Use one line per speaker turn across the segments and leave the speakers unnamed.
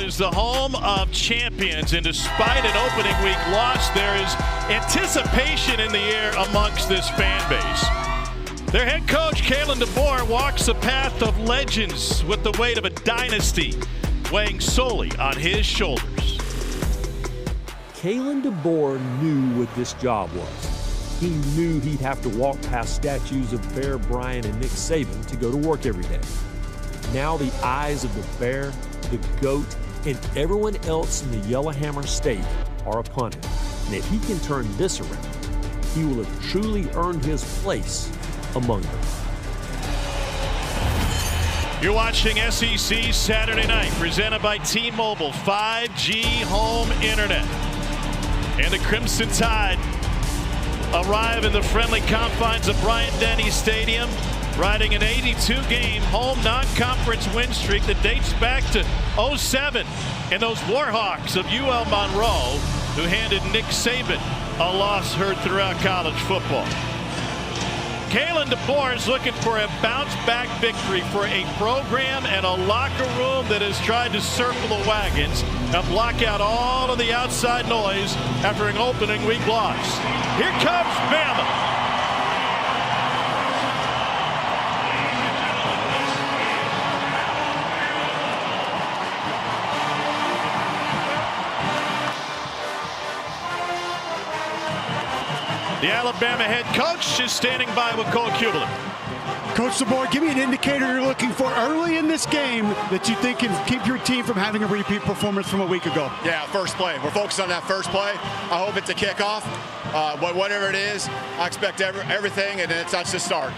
is the home of champions, and despite an opening week loss, there is anticipation in the air amongst this fan base. Their head coach, Kalen DeBoer, walks the path of legends with the weight of a dynasty weighing solely on his shoulders.
Kalen DeBoer knew what this job was. He knew he'd have to walk past statues of Bear Bryant and Nick Saban to go to work every day. Now the eyes of the Bear, the GOAT, and everyone else in the Yellowhammer State are upon him. And if he can turn this around, he will have truly earned his place among them.
You're watching SEC Saturday Night, presented by T-Mobile 5G home internet. And the Crimson Tide arrive in the friendly confines of Bryant-Denny Stadium, riding an 82-game home non-conference win streak that dates back to 2007 and those Warhawks of UL Monroe, who handed Nick Saban a loss heard throughout college football. Kalen DeBoer is looking for a bounce-back victory for a program and a locker room that has tried to circle the wagons and block out all of the outside noise after an opening week loss. Here comes Bama. The Alabama head coach is standing by with Cole Kubler.
Coach DeBoer, give me an indicator you're looking for early in this game that you think can keep your team from having a repeat performance from a week ago.
Yeah, first play. We're focused on that first play. I hope it's a kickoff. But whatever it is, I expect everything, and that's the start.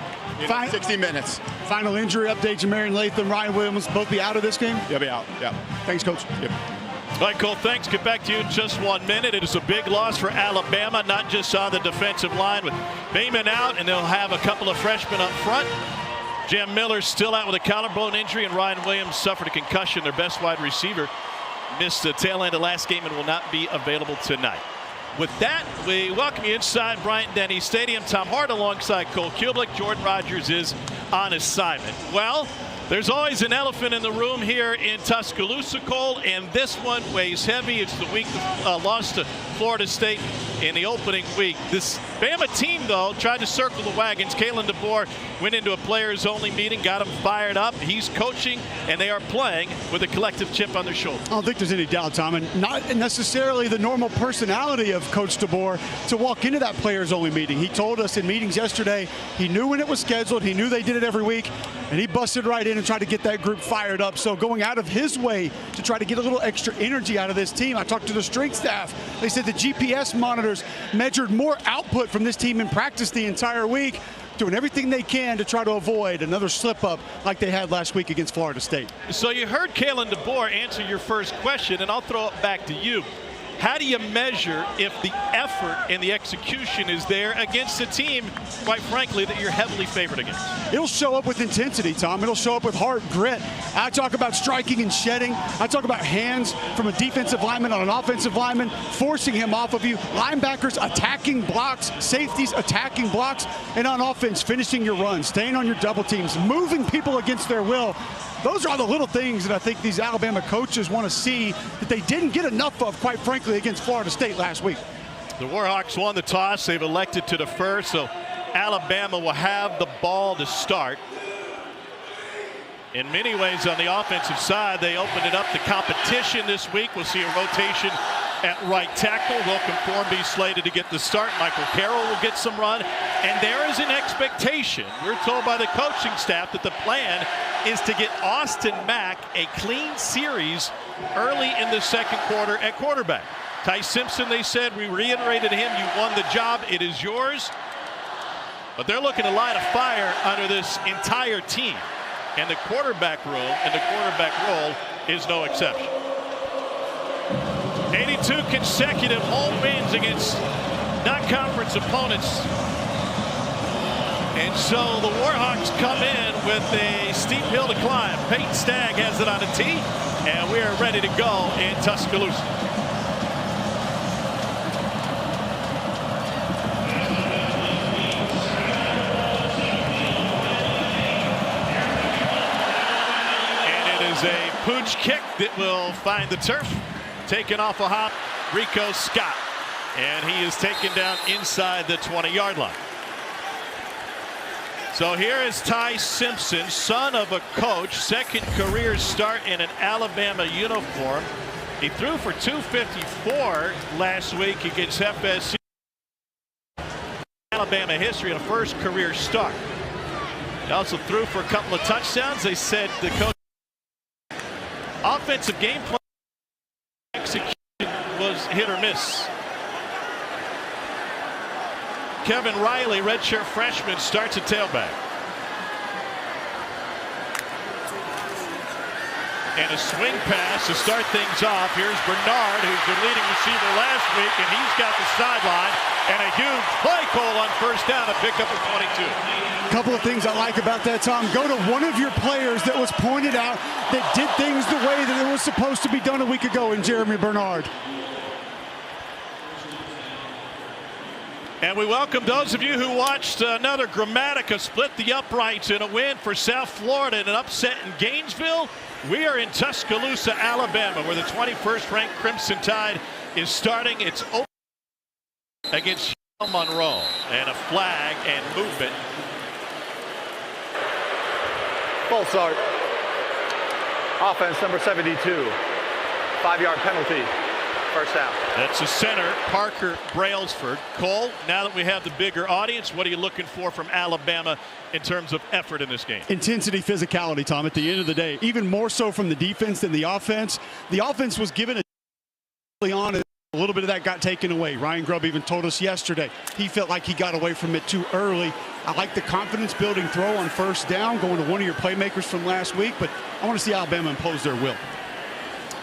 60 minutes.
Final injury update, Jamarian Latham, Ryan Williams, both be out of this game?
They'll be out, yeah.
Thanks, Coach.
Yep.
All right, Cole, thanks. Get back to you in just 1 minute. It is a big loss for Alabama, not just on the defensive line with Bateman out, and they'll have a couple of freshmen up front. Jam Miller's still out with a collarbone injury, and Ryan Williams suffered a concussion. Their best wide receiver missed the tail end of last game and will not be available tonight. With that, we welcome you inside Bryant-Denny Stadium. Tom Hart alongside Cole Kublik. Jordan Rogers is on assignment. Well, there's always an elephant in the room here in Tuscaloosa, Cole, and this one weighs heavy. It's the week loss to Florida State in the opening week. This Bama team, though, tried to circle the wagons. Kalen DeBoer went into a players-only meeting, got them fired up. He's coaching, and they are playing with a collective chip on their shoulder.
I don't think there's any doubt, Tom, and not necessarily the normal personality of Coach DeBoer to walk into that players-only meeting. He told us in meetings yesterday he knew when it was scheduled. He knew they did it every week, and he busted right in and tried to get that group fired up. So going out of his way to try to get a little extra energy out of this team. I talked to the strength staff. They said the GPS monitors measured more output from this team in practice the entire week, doing everything they can to try to avoid another slip-up like they had last week against Florida State.
So you heard Kalen DeBoer answer your first question, and I'll throw it back to you. How do you measure if the effort and the execution is there against a team, quite frankly, that you're heavily favored against?
It'll show up with intensity, Tom. It'll show up with heart, grit. I talk about striking and shedding. I talk about hands from a defensive lineman on an offensive lineman, forcing him off of you. Linebackers attacking blocks, safeties attacking blocks, and on offense, finishing your runs, staying on your double teams, moving people against their will. Those are the little things that I think these Alabama coaches want to see that they didn't get enough of, quite frankly, against Florida State last week.
The Warhawks won the toss. They've elected to defer, so Alabama will have the ball to start. In many ways, on the offensive side, they opened it up to competition this week. We'll see a rotation at right tackle. Welcome Formby slated to get the start. Michael Carroll will get some run. And there is an expectation. We're told by the coaching staff that the plan is to get Austin Mack a clean series early in the second quarter at quarterback. Ty Simpson, they said, we reiterated to him, you won the job, it is yours. But they're looking to light a fire under this entire team. And the quarterback room and the quarterback role is no exception. 82 consecutive home wins against non-conference opponents. And so the Warhawks come in with a steep hill to climb. Peyton Stagg has it on a tee, and we are ready to go in Tuscaloosa. And it is a pooch kick that will find the turf. Taken off a hop, Rico Scott. And he is taken down inside the 20-yard line. So here is Ty Simpson, son of a coach, second career start in an Alabama uniform. He threw for 254 last week against FSU. Alabama history in a first career start. He also threw for a couple of touchdowns. They said the coach offensive game plan execution was hit or miss. Kevin Riley, redshirt freshman, starts at tailback. And a swing pass to start things off. Here's Bernard, who's the leading receiver last week, and he's got the sideline. And a huge play call on first down to pick up at 22.
A couple of things I like about that, Tom. Go to one of your players that was pointed out that did things the way that it was supposed to be done a week ago in Jeremy Bernard.
And we welcome those of you who watched another Grammatica split the uprights in a win for South Florida in an upset in Gainesville. We are in Tuscaloosa, Alabama, where the 21st ranked Crimson Tide is starting its open against Monroe. And a flag and movement.
False start. Offense number 72. 5-yard penalty. First down.
That's the center, Parker Brailsford. Cole, now that we have the bigger audience, what are you looking for from Alabama in terms of effort in this game?
Intensity, physicality, Tom, at the end of the day. Even more so from the defense than the offense. The offense was given early on, and a little bit of that got taken away. Ryan Grubb even told us yesterday he felt like he got away from it too early. I like the confidence-building throw on first down, going to one of your playmakers from last week, but I want to see Alabama impose their will.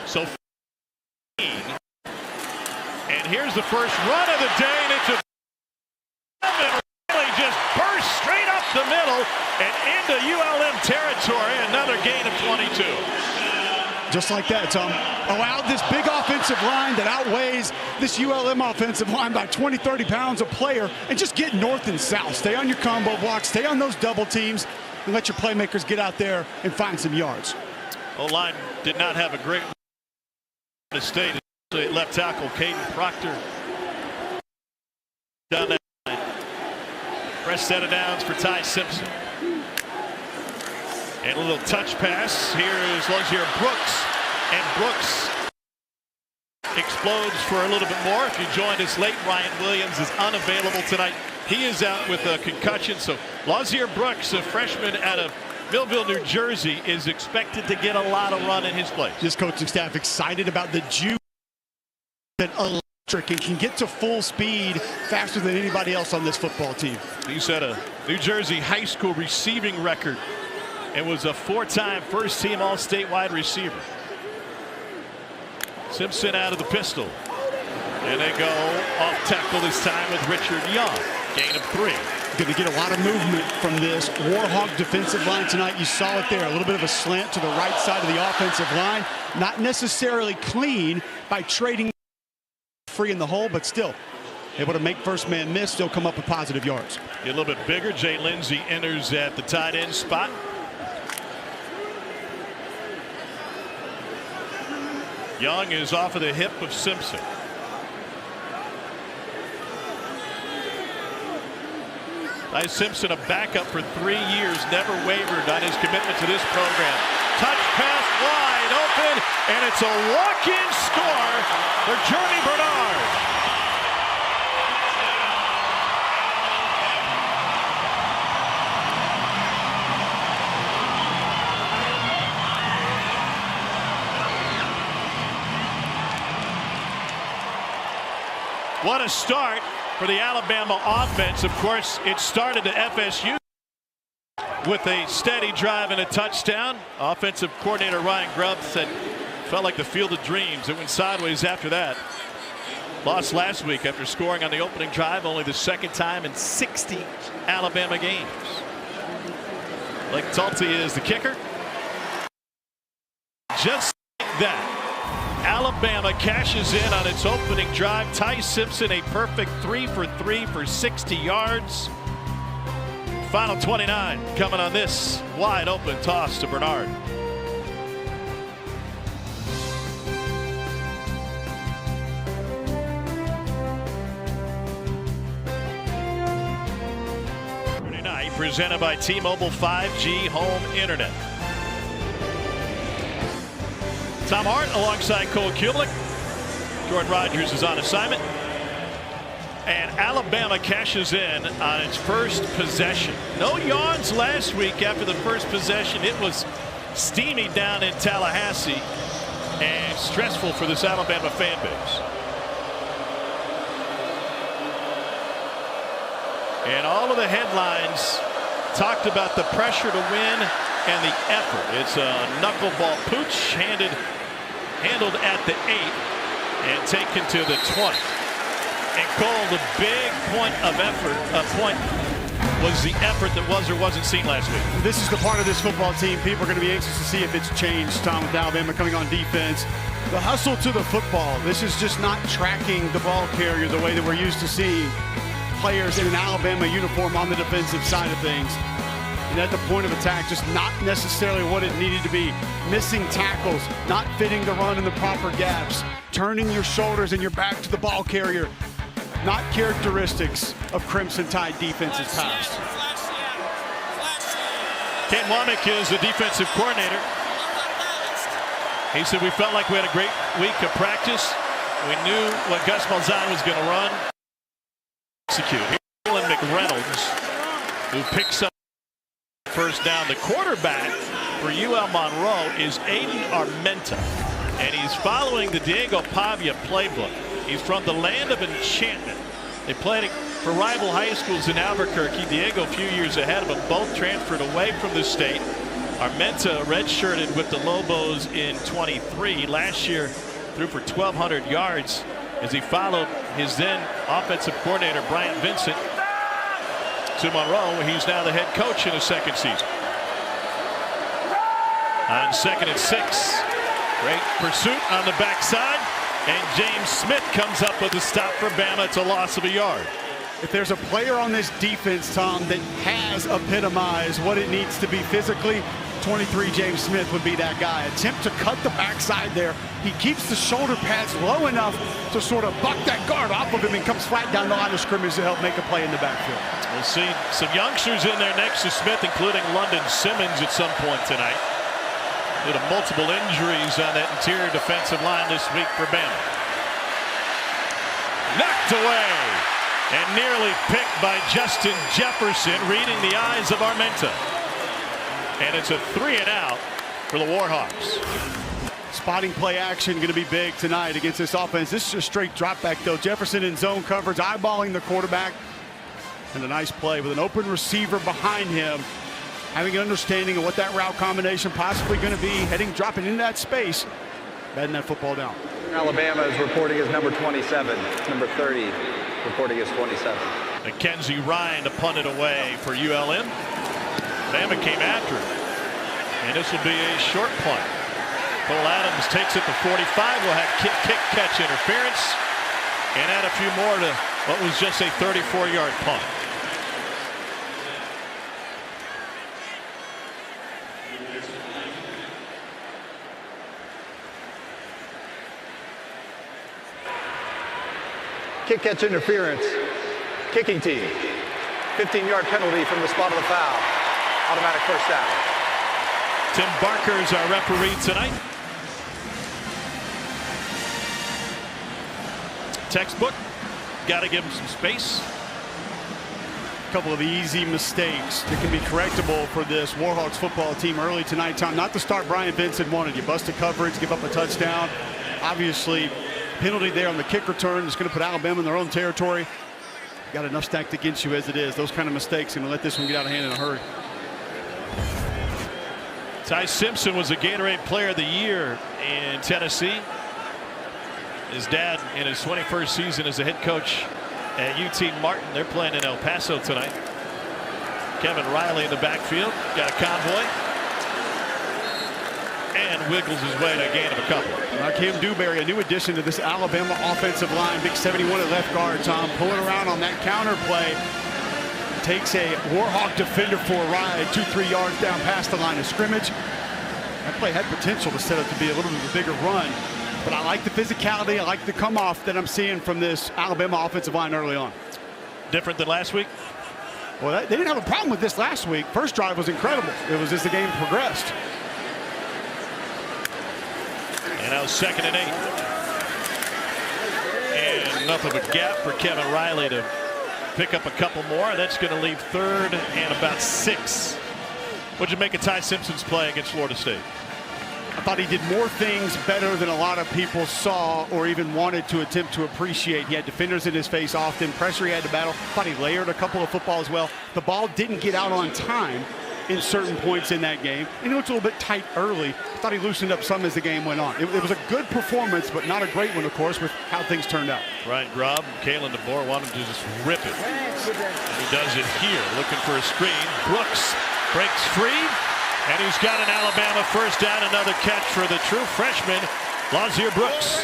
So, and here's the first run of the day, and it's a really just burst straight up the middle and into ULM territory. Another gain of 22.
Just like that, Tom. Allowed this big offensive line that outweighs this ULM offensive line by 20, 30 pounds a player, and just get north and south. Stay on your combo blocks, stay on those double teams, and let your playmakers get out there and find some yards.
O-line did not have a great state. Left tackle Caden Proctor down that line. Fresh set of downs for Ty Simpson. And a little touch pass. Here is Lozier Brooks. And Brooks explodes for a little bit more. If you joined us late, Ryan Williams is unavailable tonight. He is out with a concussion. So Lozier Brooks, a freshman out of Millville, New Jersey, is expected to get a lot of run in his place.
This coaching staff excited about the juice that electric and can get to full speed faster than anybody else on this football team.
He set a New Jersey high school receiving record and was a 4-time first-team all-state wide receiver. Simpson out of the pistol. And they go off tackle this time with Richard Young. Gain of 3.
Going to get a lot of movement from this Warhawk defensive line tonight. You saw it there. A little bit of a slant to the right side of the offensive line. Not necessarily clean by trading free in the hole, but still able to make first man miss, still come up with positive yards.
A little bit bigger. Jay Lindsey enters at the tight end spot. Young is off of the hip of Simpson. Ty Simpson, a backup for 3 years, never wavered on his commitment to this program. Touch pass wide open, and it's a walk-in score for Jeremy Bernard. What a start for the Alabama offense. Of course, it started at FSU with a steady drive and a touchdown. Offensive coordinator Ryan Grubb said felt like the field of dreams. It went sideways after that. Lost last week after scoring on the opening drive, only the second time in 60 Alabama games. Blake Tulty is the kicker. Just like that, Alabama cashes in on its opening drive. Ty Simpson, a perfect 3 for 3 for 60 yards. Final 29 coming on this wide open toss to Bernard. presented by T-Mobile 5G home internet. Tom Hart alongside Cole Kubelik. Jordan Rogers is on assignment. And Alabama cashes in on its first possession. No yards last week after the first possession. It was steamy down in Tallahassee and stressful for this Alabama fan base. And all of the headlines talked about the pressure to win and the effort. It's a knuckleball pooch handled at the 8 and taken to the 20. And Cole, the big point of effort, was the effort that was or wasn't seen last week.
This is the part of this football team people are going to be anxious to see if it's changed, Tom, with Alabama coming on defense. The hustle to the football. This is just not tracking the ball carrier the way that we're used to seeing players in an Alabama uniform on the defensive side of things. And at the point of attack, just not necessarily what it needed to be. Missing tackles, not fitting the run in the proper gaps, turning your shoulders and your back to the ball carrier. Not characteristics of Crimson Tide defenses past.
Ken Womack is the defensive coordinator. He said, we felt like we had a great week of practice. We knew what Gus Malzahn was going to run. Execute. Here's McReynolds, who picks up first down. The quarterback for UL Monroe is Aiden Armenta, and he's following the Diego Pavia playbook. He's from the land of enchantment. They played for rival high schools in Albuquerque. Diego a few years ahead of them, both transferred away from the state. Armenta redshirted with the Lobos in 23. Last year threw for 1,200 yards as he followed his then offensive coordinator Bryant Vincent to Monroe, where he's now the head coach in his second season. On 2nd and 6, great pursuit on the backside. And James Smith comes up with a stop for Bama. It's a loss of a yard.
If there's a player on this defense, Tom, that has epitomized what it needs to be physically, 23 James Smith would be that guy. Attempt to cut the backside there. He keeps the shoulder pads low enough to sort of buck that guard off of him and comes flat down the line of scrimmage to help make a play in the backfield.
We'll see some youngsters in there next to Smith, including London Simmons at some point tonight. Due to multiple injuries on that interior defensive line this week for Bama. Knocked away and nearly picked by Justin Jefferson, reading the eyes of Armenta. And it's a 3-and-out for the Warhawks.
Spotting play action going to be big tonight against this offense. This is a straight drop back, though. Jefferson in zone coverage, eyeballing the quarterback. And a nice play with an open receiver behind him, having an understanding of what that route combination possibly going to be, dropping into that space, batting that football down.
Alabama is reporting as number 27. Number 30 reporting as 27.
Mackenzie Ryan to punt it away for ULM. Bama came after it. And this will be a short punt. Cole Adams takes it to 45. We'll have kick catch interference. And add a few more to what was just a 34-yard punt.
Kick catch interference. Kicking team. 15-yard penalty from the spot of the foul. Automatic first down.
Tim Barker is our referee tonight. Textbook. Got to give him some space.
A couple of easy mistakes that can be correctable for this Warhawks football team early tonight, Tom. Not the start Brian Vincent wanted. You busted coverage, give up a touchdown. Obviously, penalty there on the kick return is going to put Alabama in their own territory. Got enough stacked against you as it is. Those kind of mistakes going to let this one get out of hand in a hurry.
Ty Simpson was a Gatorade Player of the Year in Tennessee. His dad in his 21st season as a head coach at UT Martin. They're playing in El Paso tonight. Kevin Riley in the backfield. Got a convoy. And wiggles his way to a gain of a couple.
Cam Dewberry, a new addition to this Alabama offensive line. Big 71 at left guard, Tom. Pulling around on that counter play. Takes a Warhawk defender for a ride. 2-3 yards down past the line of scrimmage. That play had potential to set up to be a little bit of a bigger run. But I like the physicality. I like the come-off that I'm seeing from this Alabama offensive line early on.
Different than last week?
Well, they didn't have a problem with this last week. First drive was incredible. It was as the game progressed.
And now 2nd and 8. And enough of a gap for Kevin Riley to pick up a couple more. That's going to leave 3rd and about 6. What'd you make of Ty Simpson's play against Florida State?
I thought he did more things better than a lot of people saw or even wanted to attempt to appreciate. He had defenders in his face often, pressure he had to battle. I thought he layered a couple of footballs well. The ball didn't get out on time in certain points in that game. And he looked a little bit tight early. I thought he loosened up some as the game went on. It was a good performance, but not a great one, of course, with how things turned out.
Ryan Grubb, Kalen DeBoer wanted to just rip it. And he does it here, looking for a screen. Brooks breaks free. And he's got an Alabama first down, another catch for the true freshman, Lazier Brooks.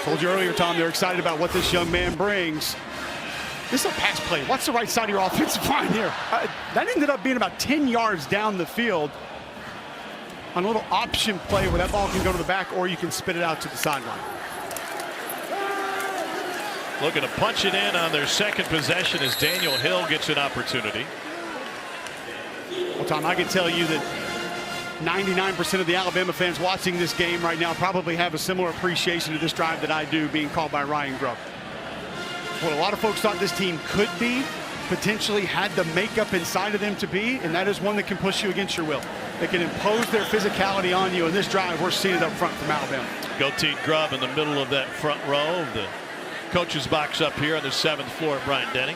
Told you earlier, Tom, they're excited about what this young man brings. This is a pass play. What's the right side of your offensive line here? That ended up being about 10 yards down the field on a little option play where that ball can go to the back or you can spit it out to the sideline.
Looking to punch it in on their second possession as Daniel Hill gets an opportunity.
Well, Tom, I can tell you that 99% of the Alabama fans watching this game right now probably have a similar appreciation to this drive that I do, being called by Ryan Grubb. What a lot of folks thought this team could be, potentially had the makeup inside of them to be, and that is one that can push you against your will. They can impose their physicality on you, and this drive, we're seeing it up front from Alabama.
Goatee Grubb in the middle of that front row of the coach's box up here on the 7th floor at Bryant-Denny.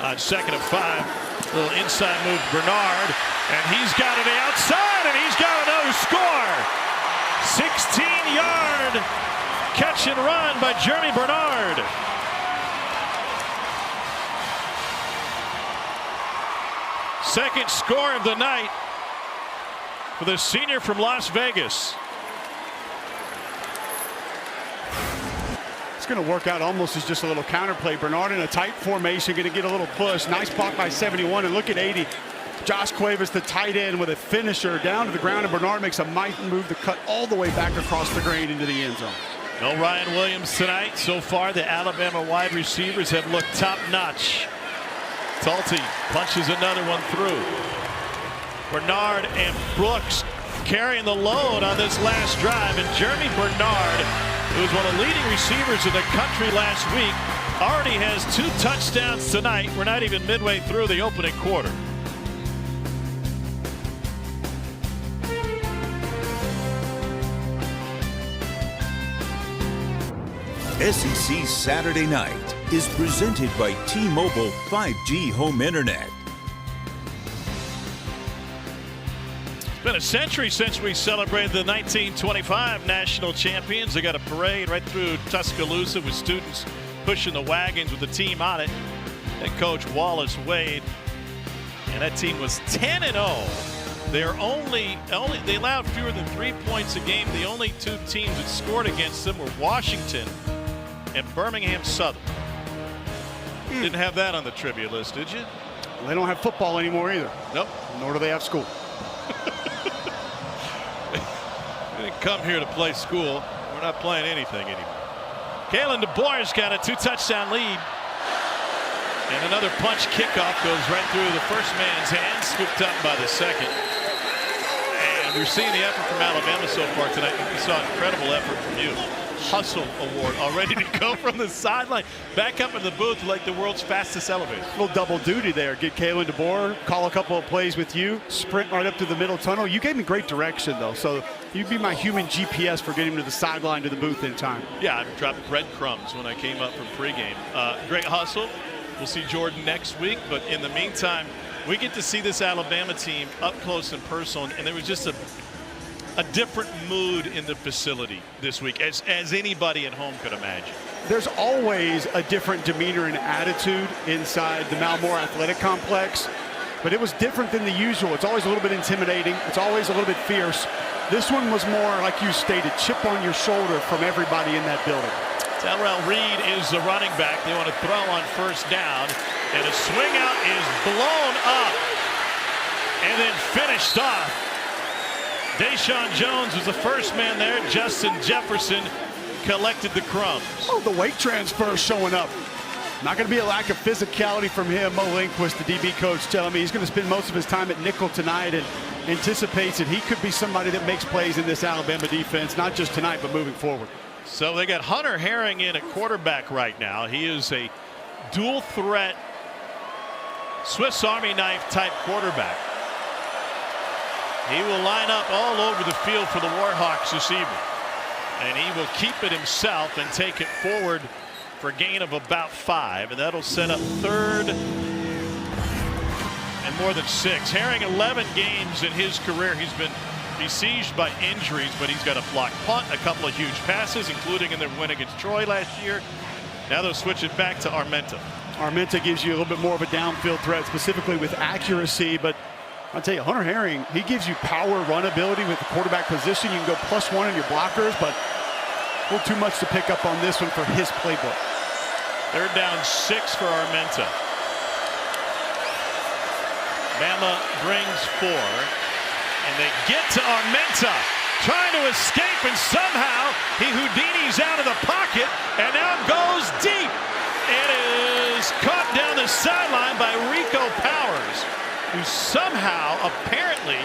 On 2nd and 5, little inside move Bernard, and he's got it outside, and he's got another score. 16-yard catch and run by Jeremy Bernard. Second score of the night for the senior from Las Vegas.
Going to work out almost as just a little counterplay. Bernard in a tight formation, going to get a little push. Nice block by 71, and look at 80. Josh Cuevas, the tight end, with a finisher down to the ground, and Bernard makes a mighty move to cut all the way back across the grain into the end zone.
No Ryan Williams tonight. So far, the Alabama wide receivers have looked top-notch. Talty punches another one through. Bernard and Brooks carrying the load on this last drive, and Jeremy Bernard, who was one of the leading receivers in the country last week, already has 2 touchdowns tonight. We're not even midway through the opening quarter.
SEC Saturday Night is presented by T-Mobile 5G Home Internet.
It's been a century since we celebrated the 1925 national champions. They got a parade right through Tuscaloosa with students pushing the wagons with the team on it. And Coach Wallace Wade, and that team was 10-0. They're they allowed fewer than 3 points a game. The only 2 teams that scored against them were Washington and Birmingham Southern. Didn't have that on the trivia list, did you?
They don't have football anymore either.
Nope.
Nor do they have school.
We didn't come here to play school. We're not playing anything anymore. Kalen DeBoer's got a 2-touchdown lead. And another punch kickoff goes right through the first man's hand, scooped up by the second. And we're seeing the effort from Alabama so far tonight. We saw incredible effort from you. Hustle award all ready to go from the sideline. Back up in the booth like the world's fastest elevator.
A little double duty there. Get Kalen DeBoer, call a couple of plays with you, sprint right up to the middle tunnel. You gave me great direction, though, so you'd be my human GPS for getting to the sideline to the booth in time.
Yeah, I dropped breadcrumbs when I came up from pregame. Great hustle. We'll see Jordan next week, but in the meantime, we get to see this Alabama team up close and personal, and there was just a different mood in the facility this week, as anybody at home could imagine.
There's always a different demeanor and attitude inside the Malmore Athletic Complex, but it was different than the usual. It's always a little bit intimidating. It's always a little bit fierce. This one was more, like you stated, chip on your shoulder from everybody in that building.
Terrell Reed is the running back. They want to throw on first down, and a swing out is blown up and then finished off. Deshaun Jones was the first man there. Justin Jefferson collected the crumbs.
Oh, the weight transfer showing up. Not going to be a lack of physicality from him. Mo Lindquist, the DB coach, telling me he's going to spend most of his time at nickel tonight and anticipates that he could be somebody that makes plays in this Alabama defense, not just tonight, but moving forward.
So they got Hunter Herring in at quarterback right now. He is a dual threat Swiss Army knife type quarterback. He will line up all over the field for the Warhawks this evening. And he will keep it himself and take it forward for a gain of about 5. And that'll set up third and more than 6. Herring, 11 games in his career. He's been besieged by injuries, but he's got a blocked punt, a couple of huge passes, including in their win against Troy last year. Now they'll switch it back to Armenta.
Armenta gives you a little bit more of a downfield threat, specifically with accuracy, but I'll tell you, Hunter Herring, he gives you power run ability with the quarterback position. You can go +1 in your blockers, but a little too much to pick up on this one for his playbook.
Third down 6 for Armenta. Bama brings 4, and they get to Armenta, trying to escape, and somehow he Houdinis out of the pocket and now goes deep. It is caught down the sideline by Rico Powers, who somehow apparently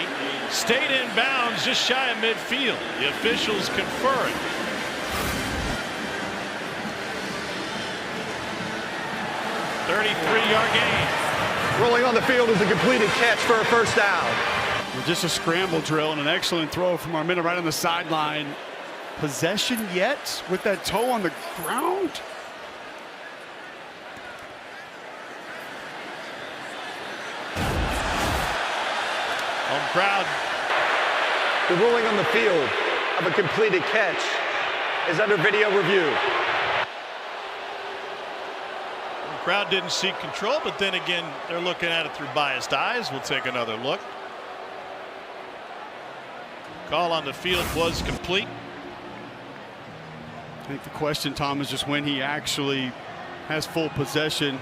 stayed in bounds just shy of midfield. The officials confer it. $33-yard gain.
Rolling on the field is a completed catch for a first down.
Just a scramble drill and an excellent throw from Armenta right on the sideline. Possession yet with that toe on the ground?
Home crowd.
The ruling on the field of a completed catch is under video review.
The crowd didn't seek control, but then again, they're looking at it through biased eyes. We'll take another look. Call on the field was complete.
I think the question, Tom, is just when he actually has full possession,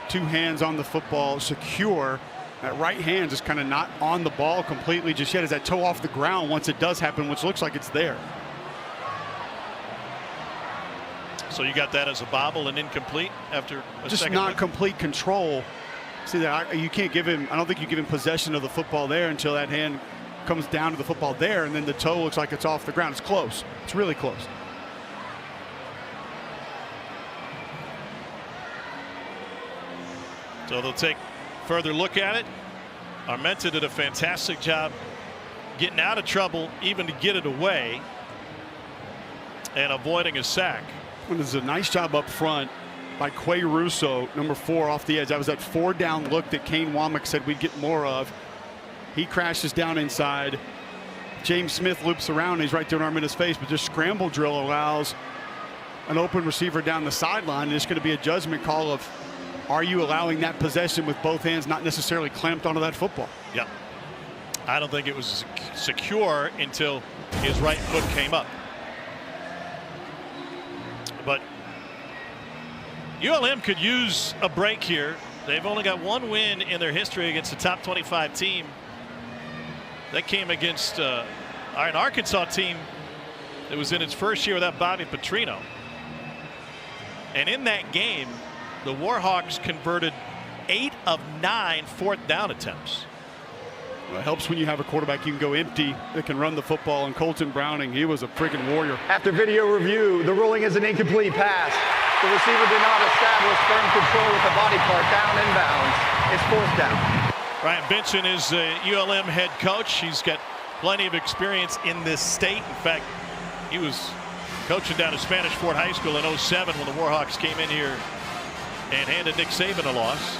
2 hands on the football, secure. That right hand just kind of not on the ball completely just yet. Is that toe off the ground once it does happen, which looks like it's there.
So you got that as a bobble and incomplete after a
just
second
not
look?
complete control. See that you can't give him. I don't think you give him possession of the football there until that hand comes down to the football there, and then the toe looks like it's off the ground. It's close. It's really close.
So they'll take further look at it. Armenta did a fantastic job getting out of trouble, even to get it away, and avoiding a sack.
Well, this is a nice job up front by Quay Russo, number 4 off the edge. That was that 4-down look that Kane Womack said we'd get more of. He crashes down inside. James Smith loops around, and he's right there in Armenta's face, but just scramble drill allows an open receiver down the sideline. And it's going to be a judgment call of, are you allowing that possession with both hands not necessarily clamped onto that football?
Yeah. I don't think it was secure until his right foot came up. But ULM could use a break here. They've only got 1 win in their history against a top 25 team. That came against an Arkansas team that was in its first year without Bobby Petrino. And in that game, the Warhawks converted 8 of 9 4th-down attempts.
Well, it helps when you have a quarterback you can go empty that can run the football. And Colton Browning, he was a freaking warrior.
After video review, the ruling is an incomplete pass. The receiver did not establish firm control with the body part down inbounds. It's 4th down.
Ryan Benson is the ULM head coach. He's got plenty of experience in this state. In fact, he was coaching down at Spanish Fort High School in 07 when the Warhawks came in here and handed Nick Saban a loss.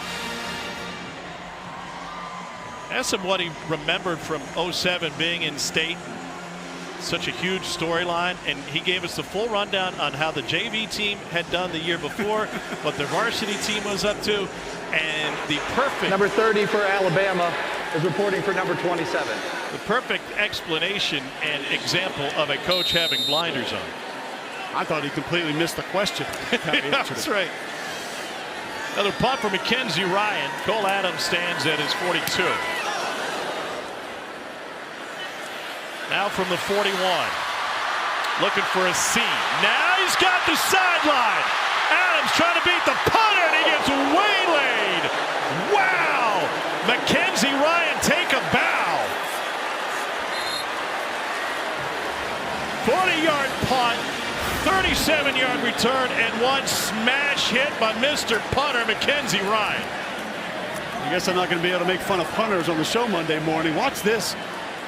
Asked him what he remembered from 07 being in state. Such a huge storyline, and he gave us the full rundown on how the JV team had done the year before, what their varsity team was up to, and the perfect
number 30 for Alabama is reporting for number 27.
The perfect explanation and example of a coach having blinders on.
I thought he completely missed the question.
That's right. Another punt for Mackenzie Ryan. Cole Adams stands at his 42. Now from the 41. Looking for a seam. Now he's got the sideline. Adams trying to beat the punter, and he gets waylaid. Wow! Mackenzie Ryan take a bow. 40-yard punt, 37-yard return, and one smash hit by Mr. Punter, Mackenzie Ryan.
I guess I'm not going to be able to make fun of punters on the show Monday morning. Watch this.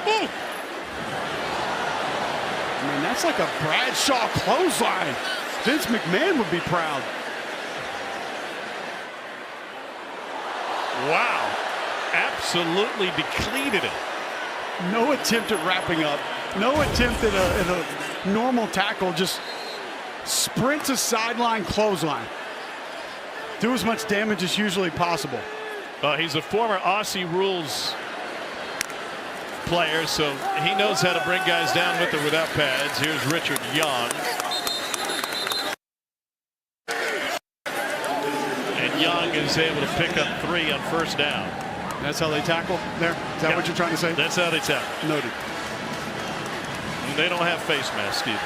Ooh. I mean, that's like a Bradshaw clothesline. Vince McMahon would be proud.
Wow. Absolutely depleted it.
No attempt at wrapping up. No attempt at a normal tackle. Just sprints a sideline clothesline. Do as much damage as usually possible.
He's a former Aussie Rules player, so he knows how to bring guys down with or without pads. Here's Richard Young. And Young is able to pick up 3 on first down.
That's how they tackle there? Is that what you're trying to say?
That's how they tackle.
Noted.
And they don't have face masks either.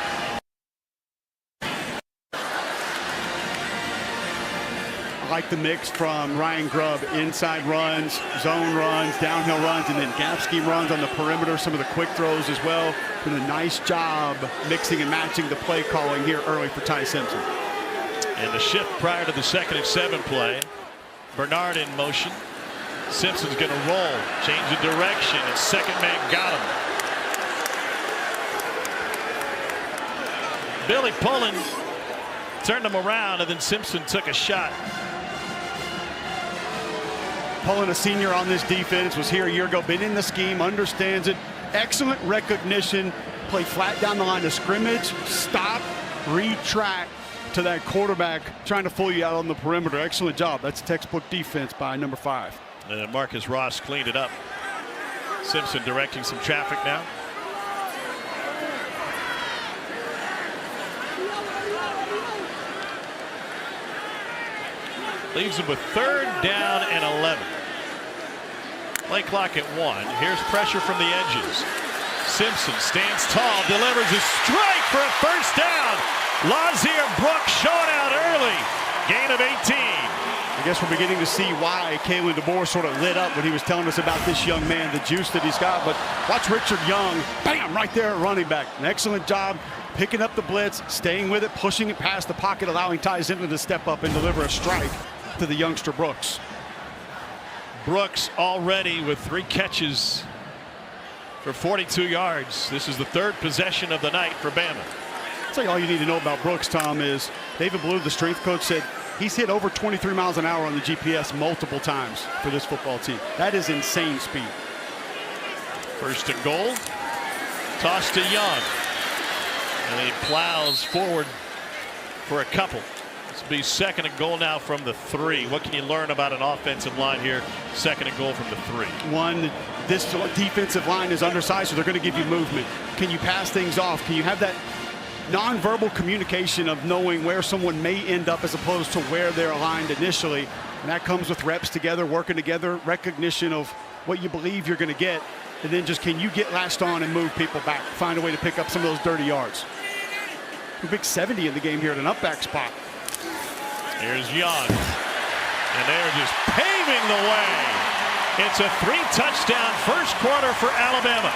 I like the mix from Ryan Grubb. Inside runs, zone runs, downhill runs, and then gap scheme runs on the perimeter. Some of the quick throws as well. Doing a nice job mixing and matching the play calling here early for Ty Simpson.
And the shift prior to the 2nd and 7 play. Bernard in motion. Simpson's going to roll, change the direction, and second man got him. Billy Pullen turned him around, and then Simpson took a shot.
Pullen, a senior on this defense, was here a year ago, been in the scheme, understands it. Excellent recognition, play flat down the line of scrimmage, stop, retract to that quarterback trying to fool you out on the perimeter. Excellent job. That's textbook defense by number 5.
And Marcus Ross cleaned it up. Simpson directing some traffic now. Leaves him with 3rd down and 11. Play clock at 1. Here's pressure from the edges. Simpson stands tall, delivers a strike for a first down. Lazier Brooks showing out early. Gain of 18.
I guess we're beginning to see why Kalen DeBoer sort of lit up when he was telling us about this young man, the juice that he's got. But watch Richard Young, bam, right there at running back. An excellent job picking up the blitz, staying with it, pushing it past the pocket, allowing Ty Simpson to step up and deliver a strike to the youngster Brooks.
Brooks already with 3 catches for 42 yards. This is the 3rd possession of the night for Bama.
I'll tell you all you need to know about Brooks, Tom, is David Blue, the strength coach, said he's hit over 23 miles an hour on the GPS multiple times for this football team. That is insane speed.
1st and goal. Toss to Young. And he plows forward for a couple. This will be 2nd and goal now from the 3. What can you learn about an offensive line here? 2nd and goal from the 3.
One, this defensive line is undersized, so they're going to give you movement. Can you pass things off? Can you have that nonverbal communication of knowing where someone may end up as opposed to where they're aligned initially? And that comes with reps together, working together, recognition of what you believe you're going to get, and then just can you get latched on and move people back, find a way to pick up some of those dirty yards. A big 70 in the game here at an up back spot.
Here's Young, and they're just paving the way. It's a 3-touchdown first quarter for Alabama.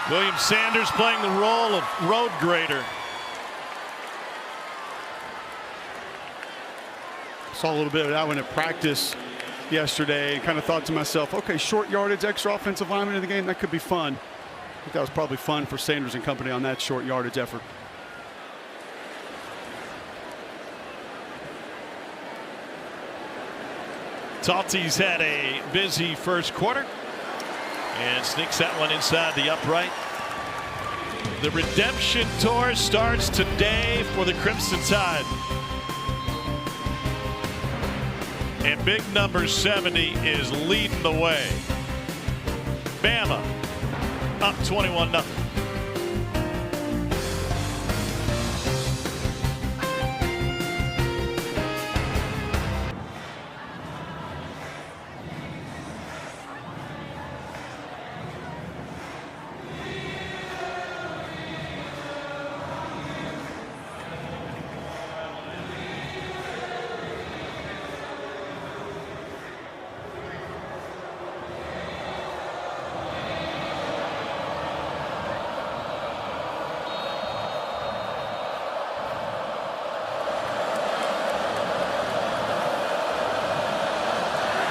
William Sanders playing the role of road grader.
Saw a little bit of that one at practice yesterday and kind of thought to myself, okay, short yardage, extra offensive lineman in the game, that could be fun. I think that was probably fun for Sanders and company on that short yardage effort.
Talty's had a busy first quarter and sneaks that one inside the upright. The redemption tour starts today for the Crimson Tide. And big number 70 is leading the way. Bama up 21-0.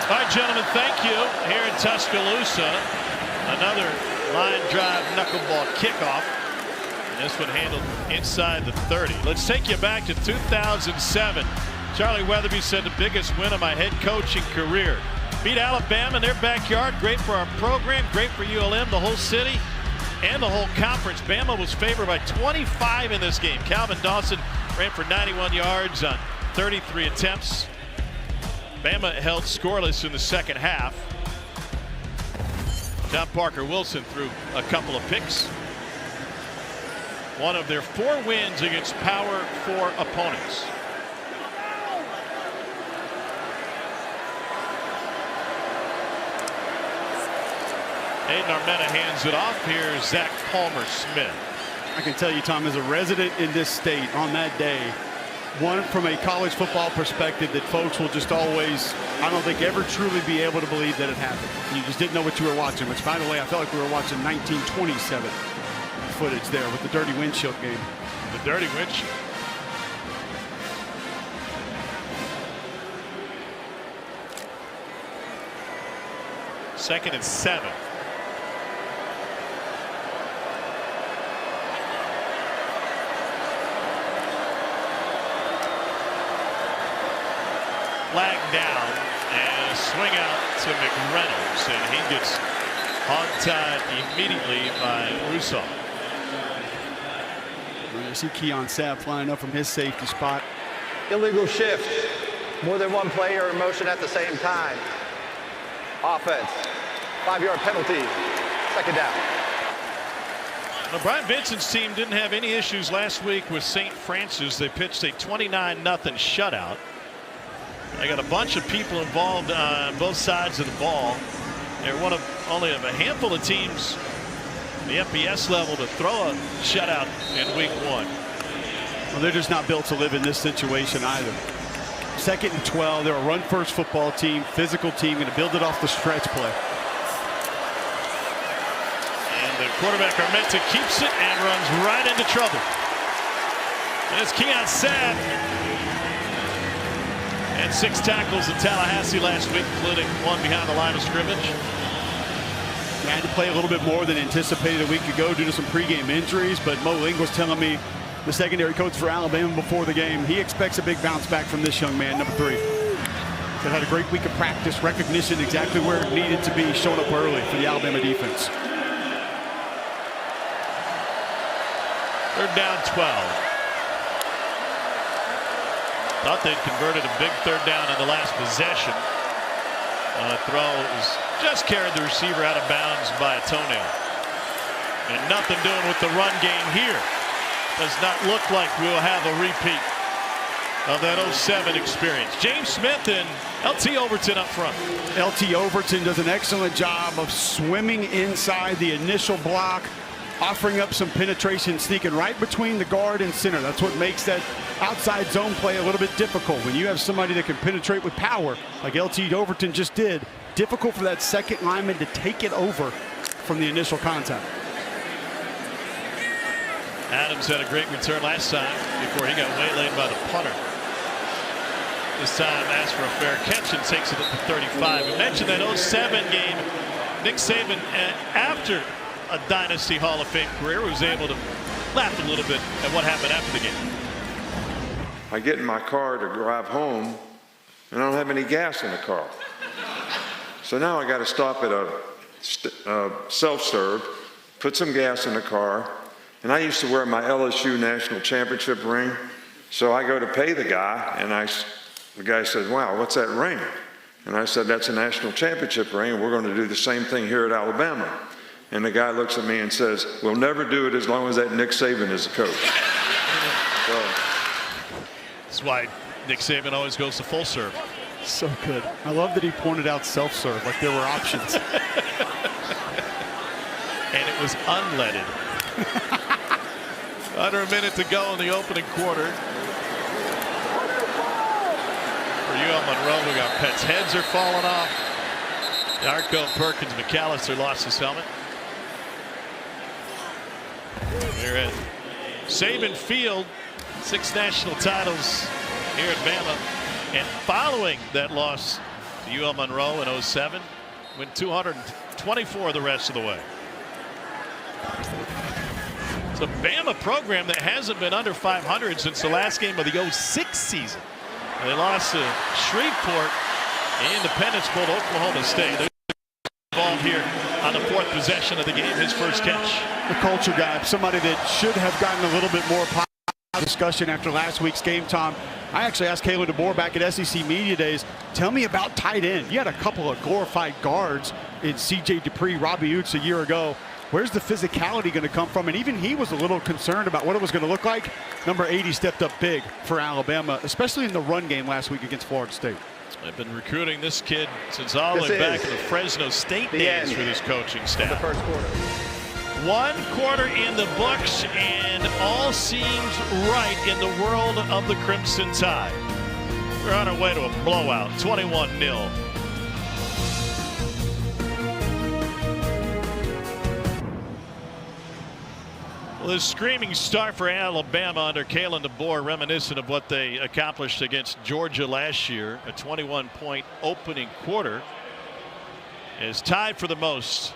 All right, gentlemen, thank you. Here in Tuscaloosa, another line drive knuckleball kickoff. And this one handled inside the 30. Let's take you back to 2007. Charlie Weatherby said the biggest win of my head coaching career. Beat Alabama in their backyard. Great for our program, great for ULM, the whole city, and the whole conference. Bama was favored by 25 in this game. Calvin Dawson ran for 91 yards on 33 attempts. Bama held scoreless in the second half. John Parker Wilson threw a couple of picks. One of their 4 wins against Power 4 opponents. Aiden Armetta hands it off. Here's Zach Palmer-Smith.
I can tell you, Tom, as a resident in this state on that day, one from a college football perspective that folks will just always, I don't think, ever truly be able to believe that it happened. You just didn't know what you were watching, which, by the way, I felt like we were watching 1927 footage there with the dirty windshield game.
The dirty windshield. Second and 7. Flag down and a swing out to McReynolds, and he gets hog-tied immediately by Rousseau.
You see Keon Sapp flying up from his safety spot.
Illegal shift. More than one player in motion at the same time. Offense. 5-yard penalty. Second down.
Now, Brian Vincent's team didn't have any issues last week with St. Francis. They pitched a 29-0 shutout. They got a bunch of people involved on both sides of the ball. They're one of only a handful of teams the FBS level to throw a shutout in week 1.
Well, they're just not built to live in this situation either. Second and 12. They're a run-first football team, physical team, going to build it off the stretch play.
And the quarterback Armenta keeps it and runs right into trouble. And it's Keon Sapp. And 6 tackles in Tallahassee last week, including 1 behind the line of scrimmage.
He had to play a little bit more than anticipated a week ago due to some pregame injuries, but Mo Ling was telling me, the secondary coach for Alabama before the game, he expects a big bounce back from this young man, number 3. That had a great week of practice, recognition exactly where it needed to be, showing up early for the Alabama defense.
Third down 12. Thought they'd converted a big third down in the last possession. Throw was just carried the receiver out of bounds by a toenail. And nothing doing with the run game here. Does not look like we'll have a repeat of that 07 experience. James Smith and LT Overton up front.
LT Overton does an excellent job of swimming inside the initial block, offering up some penetration, sneaking right between the guard and center. That's what makes that outside zone play a little bit difficult. When you have somebody that can penetrate with power, like LT Overton just did, difficult for that second lineman to take it over from the initial contact.
Adams had a great return last time before he got waylaid by the punter. This time asked for a fair catch and takes it up to 35. We mentioned that 07 game. Nick Saban, after a Dynasty Hall of Fame career, was able to laugh a little bit at what happened after the game.
I get in my car to drive home, and I don't have any gas in the car. So now I got to stop at a self-serve, put some gas in the car, and I used to wear my LSU national championship ring. So I go to pay the guy, and the guy said, "Wow, what's that ring?" And I said, "That's a national championship ring, and we're going to do the same thing here at Alabama." And the guy looks at me and says, "We'll never do it as long as that Nick Saban is the coach." So,
that's why Nick Saban always goes to full serve.
So good. I love that he pointed out self-serve like there were options.
And it was unleaded. Under a minute to go in the opening quarter. For UL Monroe, we got pets. Heads are falling off. Darko, Perkins, McAllister lost his helmet. We're at Saban Field, 6 national titles here at Bama. And following that loss UL Monroe in 07. Went 224 the rest of the way. It's a Bama program that hasn't been under 500 since the last game of the 06 season. They lost to Shreveport. Independence pulled Oklahoma State. They're involved here on the 4th possession of the game, his first catch.
The culture guy, somebody that should have gotten a little bit more discussion after last week's game, Tom. I actually asked Kalen DeBoer back at SEC Media Days, tell me about tight end. You had a couple of glorified guards in C.J. Dupree, Robbie Utes a year ago. Where's the physicality going to come from? And even he was a little concerned about what it was going to look like. Number 80 stepped up big for Alabama, especially in the run game last week against Florida State.
They've been recruiting this kid since all the way back in the Fresno State days for this coaching staff.
The first quarter.
1 quarter in the books, and all seems right in the world of the Crimson Tide. We're on our way to a blowout, 21-0. Well, the screaming start for Alabama under Kalen DeBoer, reminiscent of what they accomplished against Georgia last year. A 21-point opening quarter is tied for the most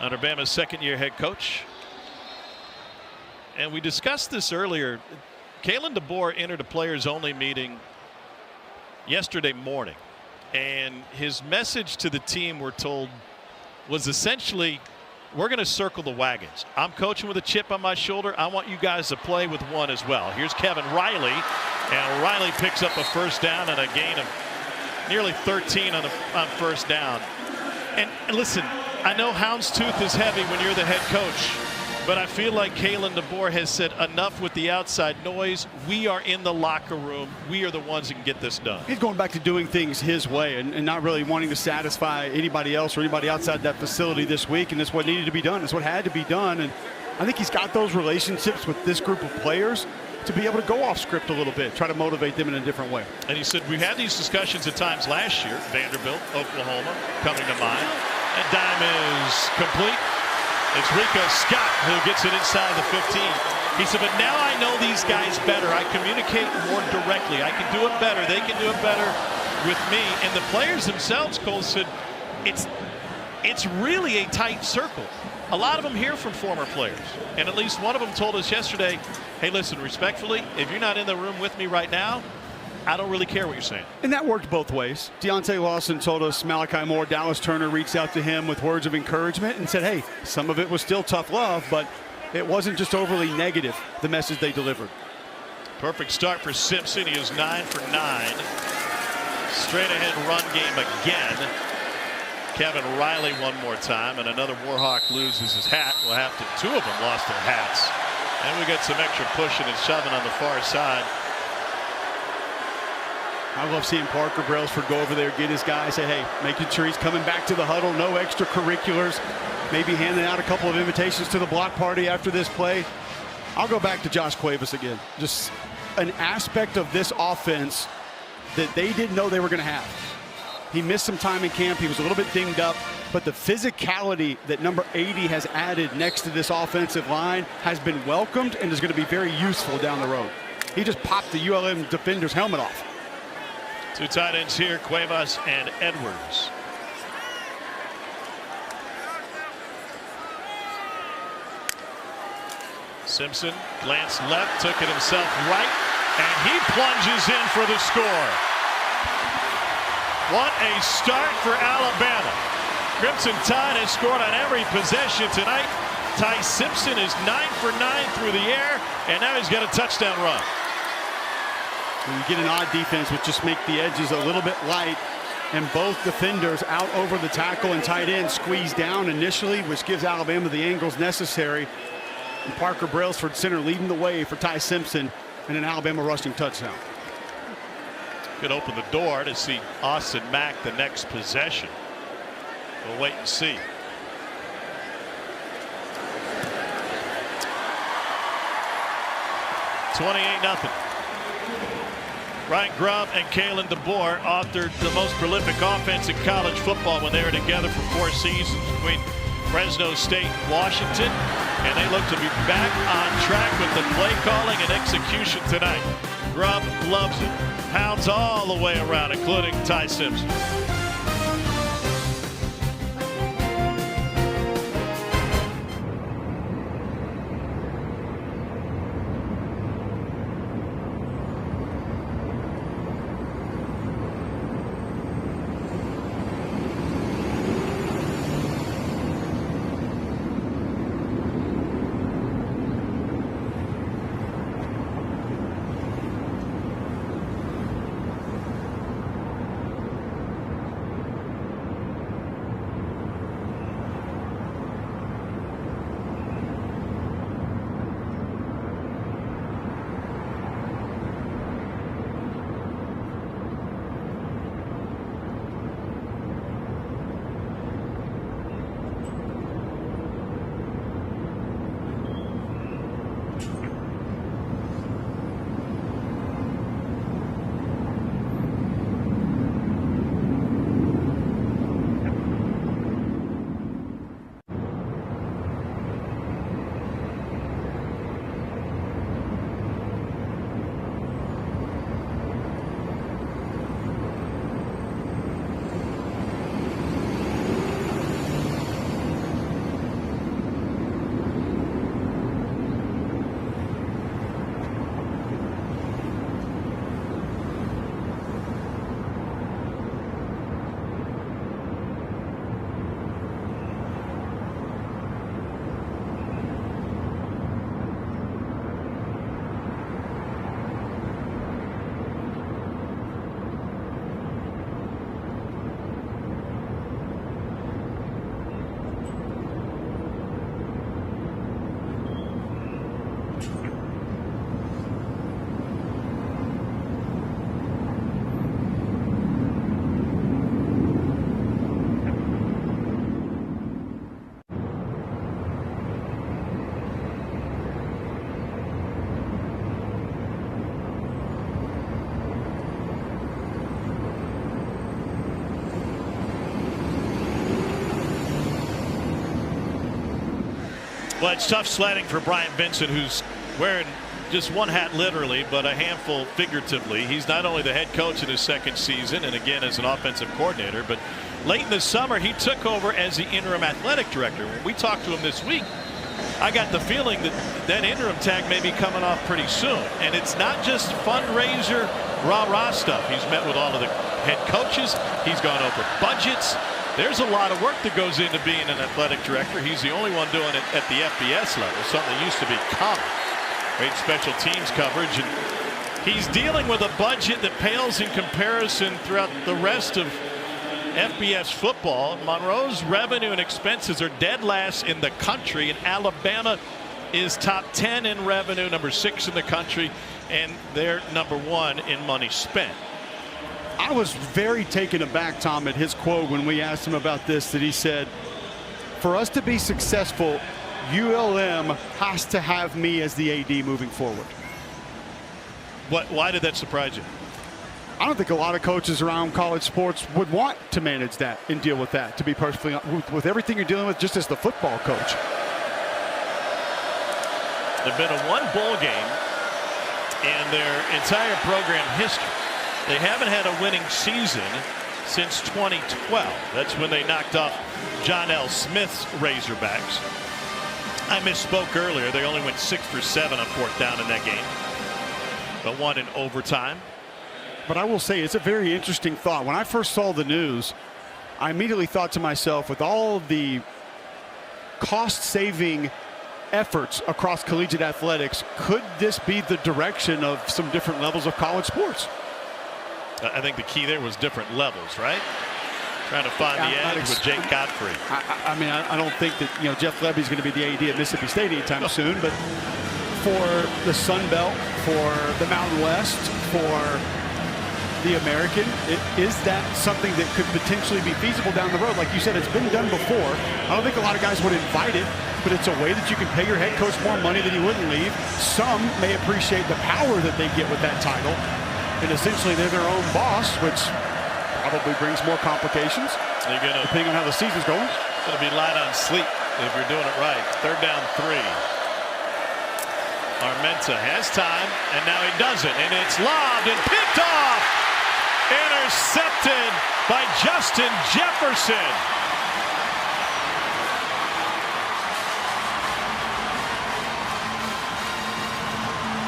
under Bama's second-year head coach. And we discussed this earlier. Kalen DeBoer entered a players-only meeting yesterday morning, and his message to the team, we're told, was essentially, we're going to circle the wagons. I'm coaching with a chip on my shoulder. I want you guys to play with one as well. Here's Kevin Riley, and Riley picks up a first down and a gain of nearly 13 on first down. And listen, I know houndstooth is heavy when you're the head coach, but I feel like Kalen DeBoer has said enough with the outside noise. We are in the locker room. We are the ones that can get this done.
He's going back to doing things his way and not really wanting to satisfy anybody else or anybody outside that facility this week. And that's what needed to be done. That's what had to be done. And I think he's got those relationships with this group of players to be able to go off script a little bit, try to motivate them in a different way.
And he said, we had these discussions at times last year. Vanderbilt, Oklahoma coming to mind. That dime is complete. It's Rico Scott who gets it inside the 15. He said, but now I know these guys better. I communicate more directly. I can do it better. They can do it better with me. And the players themselves, Cole, said it's really a tight circle. A lot of them hear from former players. And at least one of them told us yesterday, hey, listen, respectfully, if you're not in the room with me right now, I don't really care what you're saying.
And that worked both ways. Deontay Lawson told us Malachi Moore, Dallas Turner reached out to him with words of encouragement and said, hey, some of it was still tough love, but it wasn't just overly negative, the message they delivered.
Perfect start for Simpson. He is 9 for 9. Straight ahead run game again. Kevin Riley one more time, and another Warhawk loses his hat. We'll have to, 2 of them lost their hats. And we got some extra pushing and shoving on the far side.
I love seeing Parker Brailsford go over there, get his guy, say, hey, making sure he's coming back to the huddle, no extracurriculars, maybe handing out a couple of invitations to the block party after this play. I'll go back to Josh Cuevas again. Just an aspect of this offense that they didn't know they were going to have. He missed some time in camp. He was a little bit dinged up, but the physicality that number 80 has added next to this offensive line has been welcomed and is going to be very useful down the road. He just popped the ULM defender's helmet off.
2 tight ends here, Cuevas and Edwards. Simpson glanced left, took it himself right, and he plunges in for the score. What a start for Alabama. Crimson Tide has scored on every possession tonight. Ty Simpson is 9 for 9 through the air, and now he's got a touchdown run.
When you get an odd defense, which just make the edges a little bit light, and both defenders out over the tackle and tight end squeeze down initially, which gives Alabama the angles necessary. And Parker Brailsford, center, leading the way for Ty Simpson and an Alabama rushing touchdown.
Could open the door to see Austin Mack the next possession. We'll wait and see. $28-0. Ryan Grubb and Kalen DeBoer authored the most prolific offense in college football when they were together for 4 seasons between Fresno State and Washington. And they look to be back on track with the play calling and execution tonight. Grubb loves it. Pounds all the way around, including Ty Simpson. Well, it's tough sledding for Brian Vincent, who's wearing just one hat literally, but a handful figuratively. He's not only the head coach in his second season, and again as an offensive coordinator, but late in the summer he took over as the interim athletic director. When we talked to him this week, I got the feeling that that interim tag may be coming off pretty soon. And it's not just fundraiser, rah-rah stuff. He's met with all of the head coaches. He's gone over budgets. There's a lot of work that goes into being an athletic director. He's the only one doing it at the FBS level, something that used to be common. Great special teams coverage. And he's dealing with a budget that pales in comparison throughout the rest of FBS football. Monroe's revenue and expenses are dead last in the country, and Alabama is top 10 in revenue, number 6 in the country, and they're number 1 in money spent.
I was very taken aback, Tom, at his quote when we asked him about this, that he said, for us to be successful, ULM has to have me as the AD moving forward.
Why did that surprise you?
I don't think a lot of coaches around college sports would want to manage that and deal with that, to be perfectly honest, with everything you're dealing with just as the football coach.
They've been to one bowl game in their entire program history. They haven't had a winning season since 2012. That's when they knocked off John L. Smith's Razorbacks. I misspoke earlier. They only went 6 for 7 on 4th down in that game, but won in overtime.
But I will say it's a very interesting thought. When I first saw the news, I immediately thought to myself, with all the cost-saving efforts across collegiate athletics, could this be the direction of some different levels of college sports?
I think the key there was different levels, right? Trying to find the edge with Jake Godfrey.
I mean, I don't think that, you know, Jeff Lebby's going to be the AD at Mississippi State anytime soon, but for the Sun Belt, for the Mountain West, for the American, is that something that could potentially be feasible down the road? Like you said, it's been done before. I don't think a lot of guys would invite it, but it's a way that you can pay your head coach more money than he wouldn't leave. Some may appreciate the power that they get with that title, and essentially they're their own boss, which probably brings more complications. Depending on how the season's going.
It's going to be light on sleep if you're doing it right. 3rd down 3. Armenta has time, and now he doesn't, and it's lobbed and picked off. Intercepted by Justin Jefferson.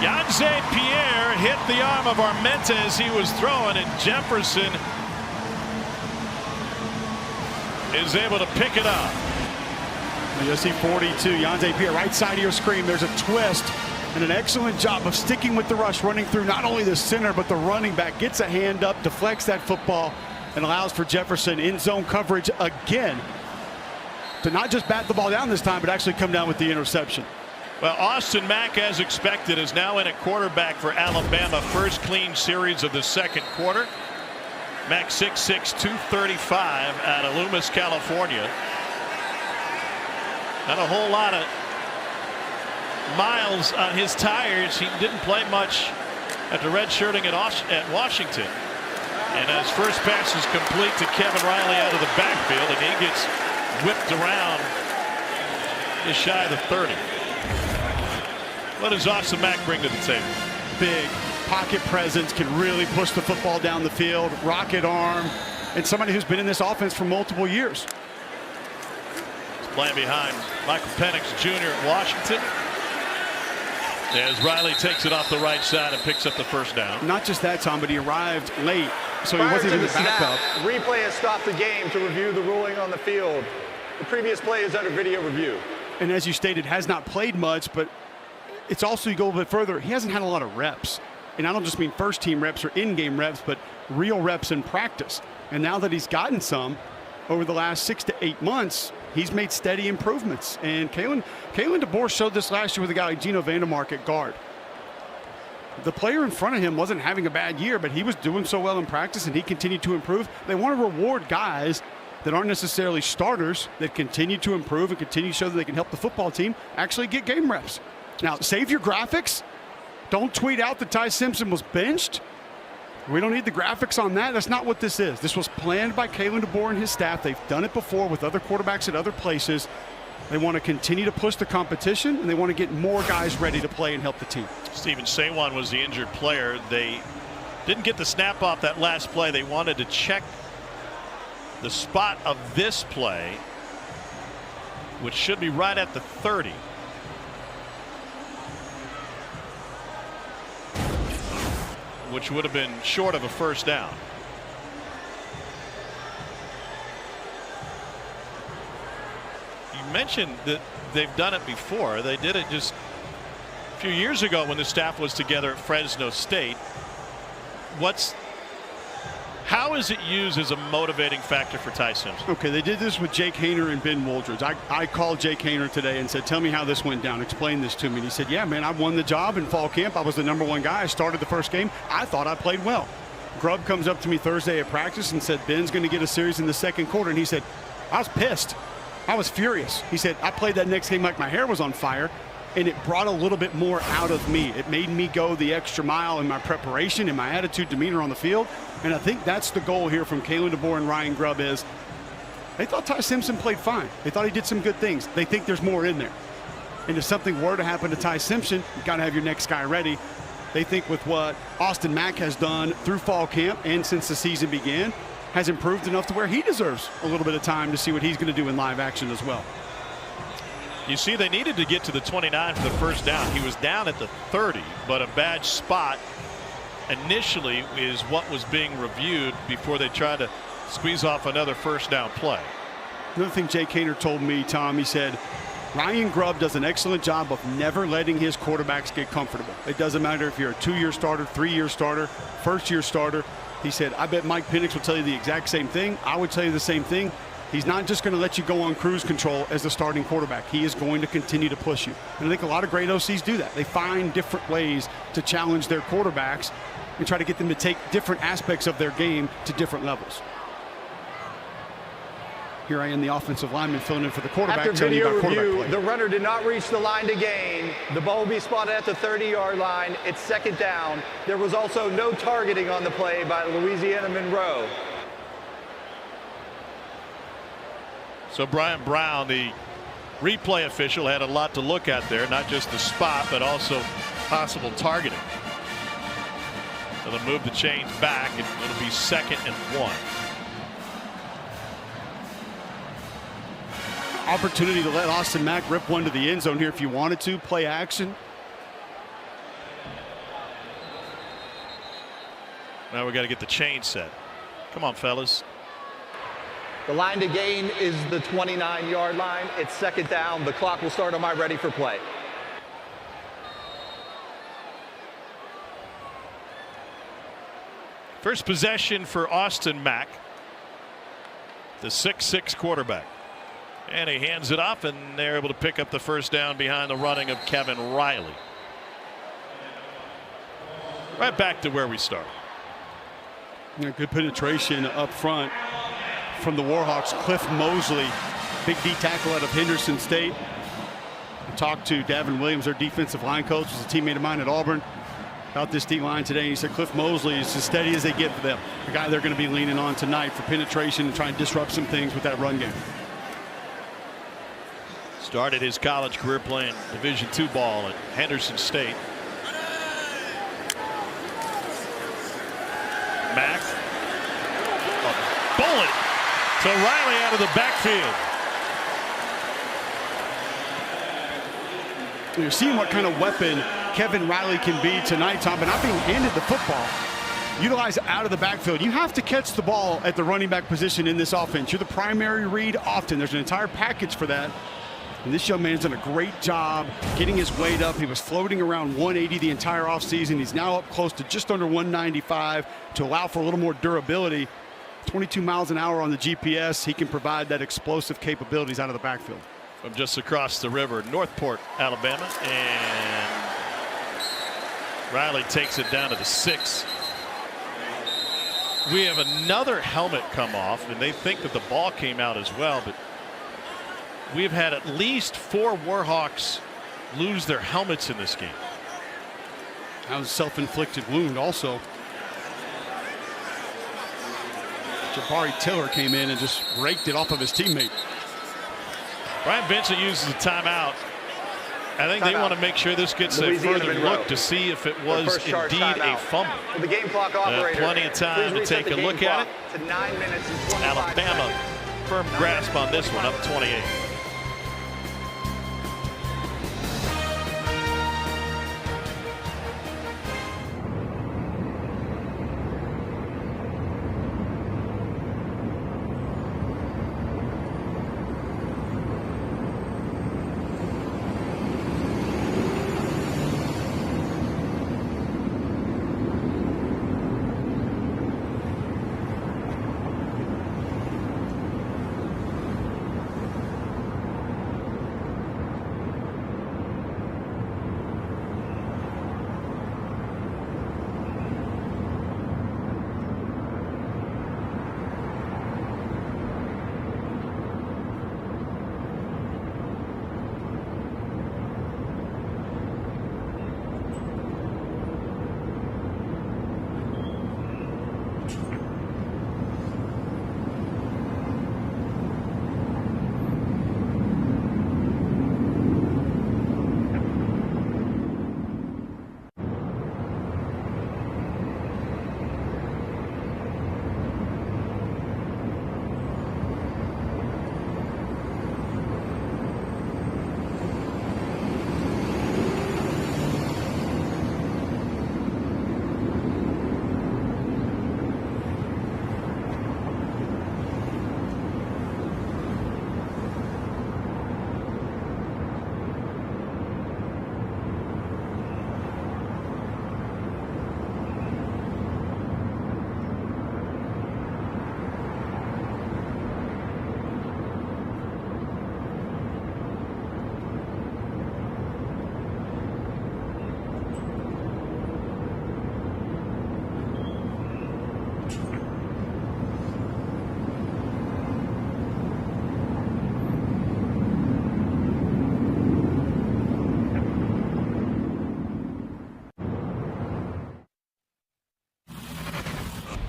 Yanze Pierre hit the arm of Armenta as he was throwing, and Jefferson is able to pick it up.
You see 42, Yanze Pierre, right side of your screen. There's a twist and an excellent job of sticking with the rush, running through not only the center, but the running back. Gets a hand up, deflects that football, and allows for Jefferson in zone coverage again to not just bat the ball down this time, but actually come down with the interception.
Well, Austin Mack, as expected, is now in at quarterback for Alabama. First clean series of the second quarter. Mack 6'6", 235 out of Loomis, California. Not a whole lot of miles on his tires. He didn't play much after redshirting at Washington. And his first pass is complete to Kevin Riley out of the backfield, and he gets whipped around just shy of the 30. What does Austin Mack bring to the table?
Big pocket presence, can really push the football down the field, rocket arm, and somebody who's been in this offense for multiple years.
He's playing behind Michael Penix Jr. at Washington, as Riley takes it off the right side and picks up the first down.
Not just that, Tom, but he arrived late, so he wasn't even the backup.
Replay has stopped the game to review the ruling on the field. The previous play is under video review.
And as you stated, has not played much, but it's also, you go a bit further, he hasn't had a lot of reps. And I don't just mean first team reps or in-game reps, but real reps in practice. And now that he's gotten some over the last 6 to 8 months, he's made steady improvements. And Kalen DeBoer showed this last year with a guy like Gino Vandermark at guard. The player in front of him wasn't having a bad year, but he was doing so well in practice, and he continued to improve. They want to reward guys that aren't necessarily starters, that continue to improve and continue to show that they can help the football team actually get game reps. Now, save your graphics. Don't tweet out that Ty Simpson was benched. We don't need the graphics on that. That's not what this is. This was planned by Kalen DeBoer and his staff. They've done it before with other quarterbacks at other places. They want to continue to push the competition, and they want to get more guys ready to play and help the team.
Steven Sawan was the injured player. They didn't get the snap off that last play. They wanted to check the spot of this play, which should be right at the 30. Which would have been short of a first down. You mentioned that they've done it before. They did it just a few years ago when the staff was together at Fresno State. How is it used as a motivating factor for Ty Simpson?
Okay, they did this with Jake Haener and Ben Wooldridge. I called Jake Haener today and said, tell me how this went down. Explain this to me. And he said, yeah, man, I won the job in fall camp. I was the #1 guy. I started the first game. I thought I played well. Grubb comes up to me Thursday at practice and said, Ben's going to get a series in the second quarter. And he said, I was pissed. I was furious. He said, I played that next game like my hair was on fire, and it brought a little bit more out of me. It made me go the extra mile in my preparation and my attitude, demeanor on the field. And I think that's the goal here from Kalen DeBoer and Ryan Grubb is they thought Ty Simpson played fine. They thought he did some good things. They think there's more in there. And if something were to happen to Ty Simpson, you got to have your next guy ready. They think with what Austin Mack has done through fall camp and since the season began, has improved enough to where he deserves a little bit of time to see what he's going to do in live action as well.
You see, they needed to get to the 29 for the first down. He was down at the 30, but a bad spot initially is what was being reviewed before they tried to squeeze off another first down play.
Another thing Jake Haener told me, Tom, he said, Ryan Grubb does an excellent job of never letting his quarterbacks get comfortable. It doesn't matter if you're a 2-year starter, 3-year starter, first-year starter. He said, I bet Mike Penix will tell you the exact same thing. I would tell you the same thing. He's not just going to let you go on cruise control as the starting quarterback. He is going to continue to push you. And I think a lot of great OCs do that. They find different ways to challenge their quarterbacks and try to get them to take different aspects of their game to different levels. Here I am, the offensive lineman, filling in for the quarterback.
After video review, the runner did not reach the line to gain. The ball will be spotted at the 30-yard line. It's second down. There was also no targeting on the play by Louisiana Monroe.
So Brian Brown, the replay official, had a lot to look at there, not just the spot, but also possible targeting. So they'll move the chains back, and it'll be 2nd and 1.
Opportunity to let Austin Mack rip one to the end zone here if you wanted to. Play action.
Now we got to get the chain set. Come on, fellas.
The line to gain is the 29-yard line. It's second down. The clock will start on my ready for play.
First possession for Austin Mack, the 6'6" quarterback. And he hands it off, and they're able to pick up the first down behind the running of Kevin Riley. Right back to where we started.
Yeah, good penetration up front from the Warhawks. Cliff Mosley, big D tackle out of Henderson State. I talked to Davin Williams, their defensive line coach, was a teammate of mine at Auburn, about this D line today. He said Cliff Mosley is as steady as they get for them. The guy they're going to be leaning on tonight for penetration and try and disrupt some things with that run game.
Started his college career playing Division II ball at Henderson State. Mack, a bullet to Riley out of the backfield.
You're seeing what kind of weapon Kevin Riley can be tonight, Tom, but not being handed the football. Utilize out of the backfield. You have to catch the ball at the running back position in this offense. You're the primary read often. There's an entire package for that. And this young man's done a great job getting his weight up. He was floating around 180 the entire offseason. He's now up close to just under 195 to allow for a little more durability. 22 miles an hour on the GPS. He can provide that explosive capabilities out of the backfield.
From just across the river, Northport, Alabama. And Riley takes it down to the 6. We have another helmet come off, and they think that the ball came out as well, but we've had at least 4 Warhawks lose their helmets in this game.
That was a self-inflicted wound also. Jabari Tiller came in and just raked it off of his teammate.
Brian Vincent uses a timeout. I think they want to make sure this gets a further look to see if it was indeed a fumble.
The game clock operator.
Plenty of time to take a look at it.
To 9 minutes and 25
Alabama,
seconds.
firm grasp on this one, up 28.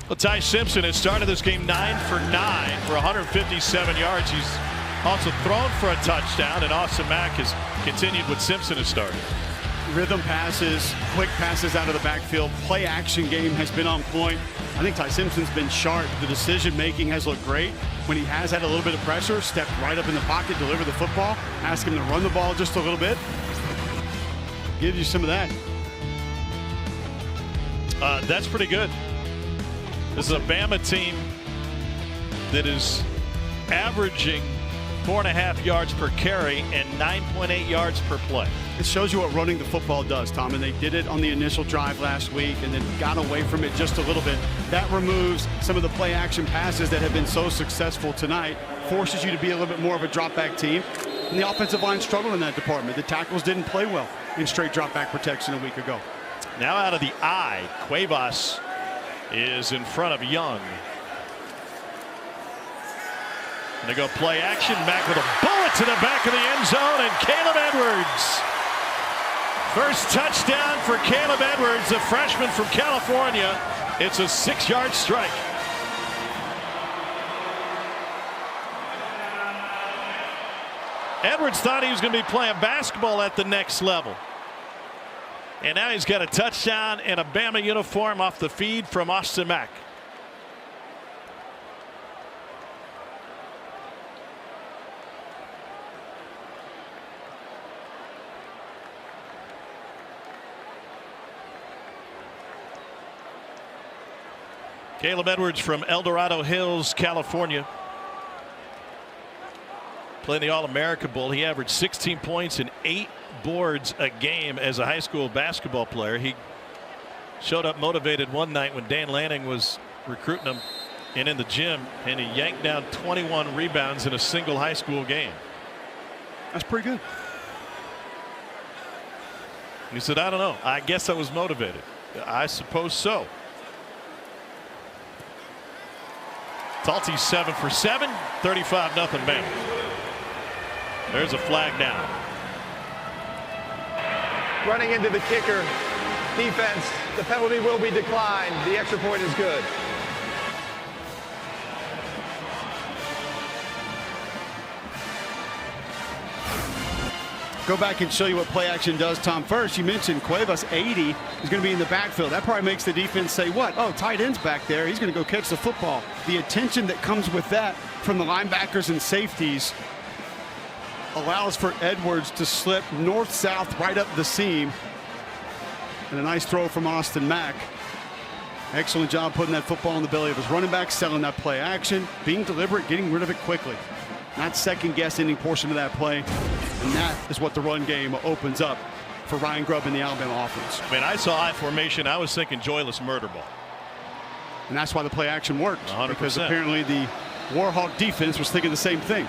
Well, Ty Simpson has started this game 9 for 9 for 157 yards. He's also thrown for a touchdown, and Austin Mack has continued what Simpson has started.
Rhythm passes, quick passes out of the backfield. Play action game has been on point. I think Ty Simpson's been sharp. The decision making has looked great. When he has had a little bit of pressure, stepped right up in the pocket, deliver the football, ask him to run the ball just a little bit. Gives you some of that.
That's pretty good. This is a Bama team that is averaging 4.5 yards per carry and 9.8 yards per play.
It shows you what running the football does, Tom, and they did it on the initial drive last week and then got away from it just a little bit. That removes some of the play action passes that have been so successful tonight, forces you to be a little bit more of a drop back team. And the offensive line struggled in that department. The tackles didn't play well in straight drop back protection a week ago.
Now out of the I, Cuevas is in front of Young. And they go play action. Mack with a bullet to the back of the end zone, and Caleb Edwards. First touchdown for Caleb Edwards, the freshman from California. It's a 6-yard strike. Edwards thought he was going to be playing basketball at the next level. And now he's got a touchdown and a Bama uniform off the feed from Austin Mack. Caleb Edwards from El Dorado Hills, California. Playing the All-America Bowl. He averaged 16 points and 8 boards a game as a high school basketball player. He showed up motivated one night when Dan Lanning was recruiting him and in the gym, and he yanked down 21 rebounds in a single high school game.
That's pretty good.
He said, I don't know. I guess I was motivated. I suppose so. Talty's 7 for 7, 35-0 Bama. There's a flag down.
Running into the kicker defense. The penalty will be declined. The extra point is good.
go back and show you what play action does, Tom. First, you mentioned Cuevas, 80, is going to be in the backfield. That probably makes the defense say, what? Oh, tight end's back there. He's going to go catch the football. The attention that comes with that from the linebackers and safeties allows for Edwards to slip north-south right up the seam. And a nice throw from Austin Mack. Excellent job putting that football in the belly of his running back, selling that play action, being deliberate, getting rid of it quickly. Not second-guess any portion of that play. And that is what the run game opens up for Ryan Grubb in the Alabama offense.
I mean, I saw I formation. I was thinking joyless murder ball.
And that's why the play action worked.
100%.
Because apparently the Warhawk defense was thinking the same thing.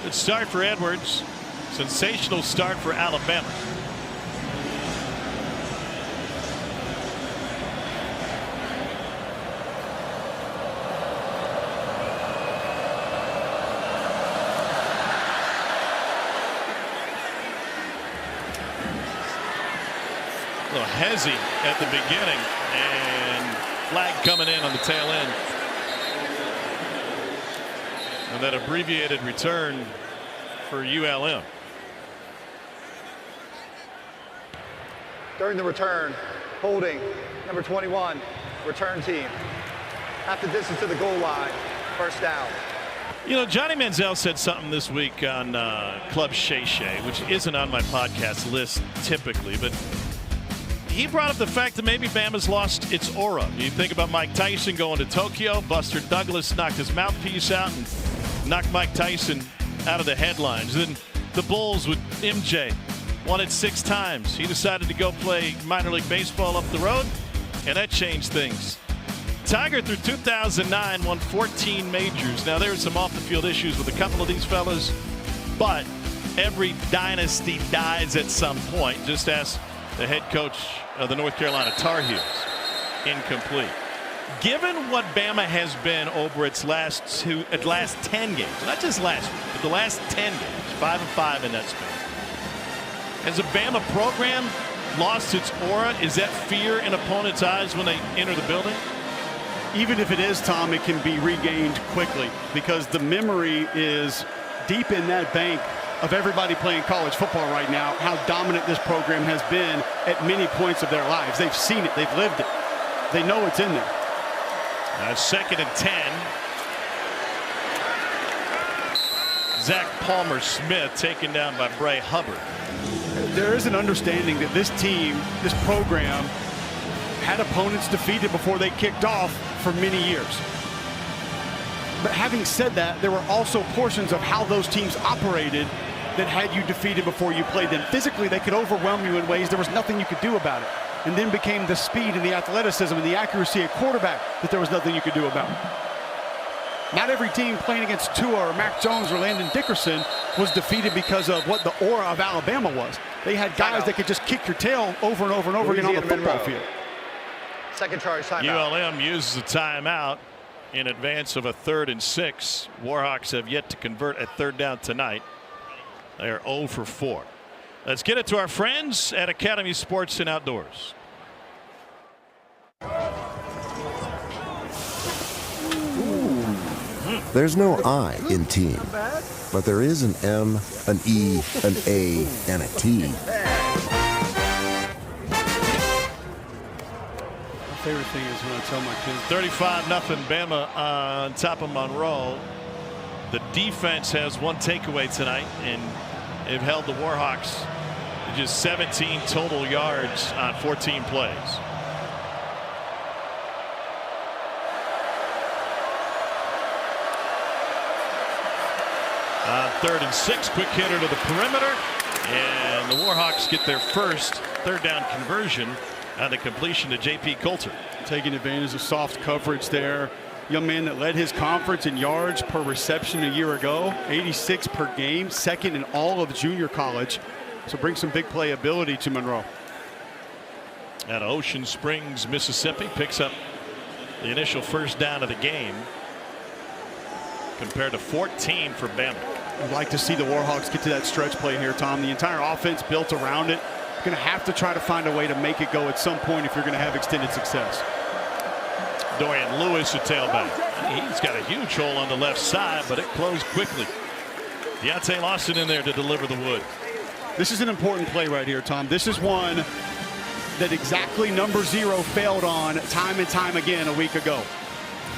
Good start for Edwards. Sensational start for Alabama. A little hezzy at the beginning, and flag coming in on the tail end. And that abbreviated return for ULM.
During the return, holding number 21, return team. Half the distance to the goal line, first down.
You know, Johnny Manziel said something this week on Club Shay Shay, which isn't on my podcast list typically, but he brought up the fact that maybe Bama's lost its aura. You think about Mike Tyson going to Tokyo. Buster Douglas knocked his mouthpiece out and knocked Mike Tyson out of the headlines. Then the Bulls with MJ won it 6 times. He decided to go play minor league baseball up the road, and that changed things. Tiger through 2009 won 14 majors. Now there were some off the field issues with a couple of these fellas, but every dynasty dies at some point. Just ask the head coach of the North Carolina Tar Heels. Incomplete. Given what Bama has been over its last 10 games, not just last week, but the last 10 games, 5-5 in that span. Has a Bama program lost its aura? Is that fear in opponents' eyes when they enter the building?
Even if it is, Tom, it can be regained quickly because the memory is deep in that bank of everybody playing college football right now, how dominant this program has been at many points of their lives. They've seen it. They've lived it. They know it's in there.
2nd and 10. Zach Palmer-Smith taken down by Bray Hubbard.
There is an understanding that this team, this program, had opponents defeated before they kicked off for many years. But having said that, there were also portions of how those teams operated that had you defeated before you played them. Physically, they could overwhelm you in ways there was nothing you could do about it. And then became the speed and the athleticism and the accuracy at quarterback that there was nothing you could do about. Not every team playing against Tua or Mac Jones or Landon Dickerson was defeated because of what the aura of Alabama was. They had guys that could just kick your tail over and over and over again on the football field.
Second charge timeout.
ULM uses a timeout in advance of a 3rd and 6. Warhawks have yet to convert at 3rd down tonight. They are 0 for 4. Let's get it to our friends at Academy Sports and Outdoors.
There's no I in team, but there is an M, an E, an A, and a T.
My favorite thing is when I tell my kids
35-0 Bama on top of Monroe. The defense has one takeaway tonight, and they've held the Warhawks to just 17 total yards on 14 plays. On 3rd and 6, quick hitter to the perimeter, and the Warhawks get their first 3rd down conversion on the completion to J.P. Coulter.
taking advantage of soft coverage there. Young man that led his conference in yards per reception a year ago, 86 per game, 2nd in all of junior college. So bring some big playability to Monroe.
Out of Ocean Springs, Mississippi, picks up the initial first down of the game compared to 14 for Bama.
I'd like to see the Warhawks get to that stretch play here, Tom. The entire offense built around it. Going to have to try to find a way to make it go at some point if you're going to have extended success.
Dorian Lewis, a tailback. He's got a huge hole on the left side, but it closed quickly. Deontay Lawson in there to deliver the wood.
This is an important play right here, Tom. This is one that exactly number 0 failed on time and time again a week ago.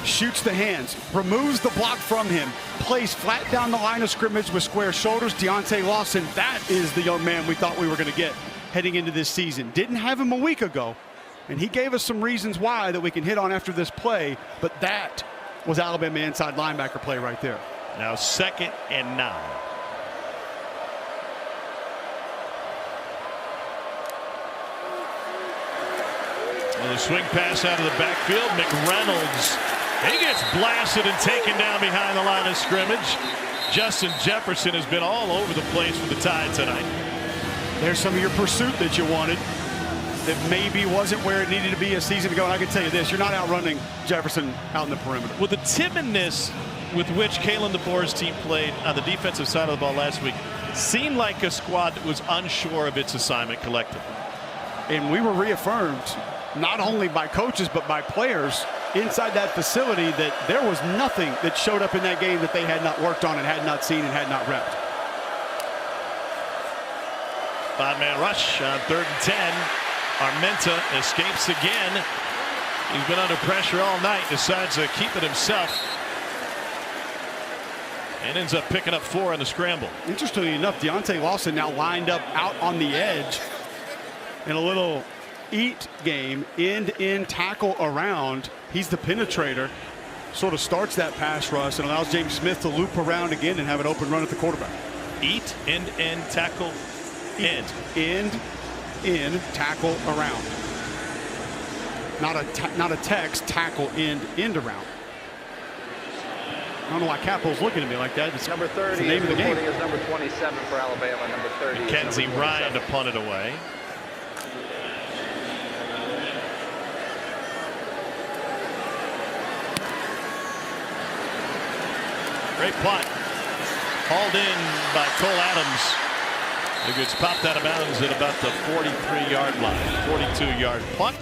Shoots the hands, removes the block from him, plays flat down the line of scrimmage with square shoulders. Deontay Lawson, that is the young man we thought we were going to get heading into this season. Didn't have him a week ago, and he gave us some reasons why that we can hit on after this play, but that was Alabama inside linebacker play right there.
Now 2nd and 9. Well, the swing pass out of the backfield. McReynolds, he gets blasted and taken down behind the line of scrimmage. Justin Jefferson has been all over the place for the Tide tonight.
There's some of your pursuit that you wanted that maybe wasn't where it needed to be a season ago. And I can tell you this, you're not outrunning Jefferson out in the perimeter.
With the timidness with which Kalen DeBoer's team played on the defensive side of the ball last week, seemed like a squad that was unsure of its assignment collectively.
And we were reaffirmed, not only by coaches, but by players inside that facility, that there was nothing that showed up in that game that they had not worked on and had not seen and had not repped.
5-man rush on 3rd and 10. Armenta escapes again. He's been under pressure all night, decides to keep it himself, and ends up picking up 4 on the scramble.
Interestingly enough, Deontay Lawson now lined up out on the edge in a little eat game, end-in tackle around. He's the penetrator, sort of starts that pass rush and allows James Smith to loop around again and have an open run at the quarterback.
Eat, end-in tackle, end.
End-in tackle around. Not a text, tackle, end around. I don't know why Capel's looking at me like that. It's
number 30
the name of the game.
Is number 27 for Alabama. Number 30.
Mackenzie Ryan to punt it away. Great punt. Hauled in by Cole Adams. It gets popped out of bounds at about the 43-yard line. 42-yard punt,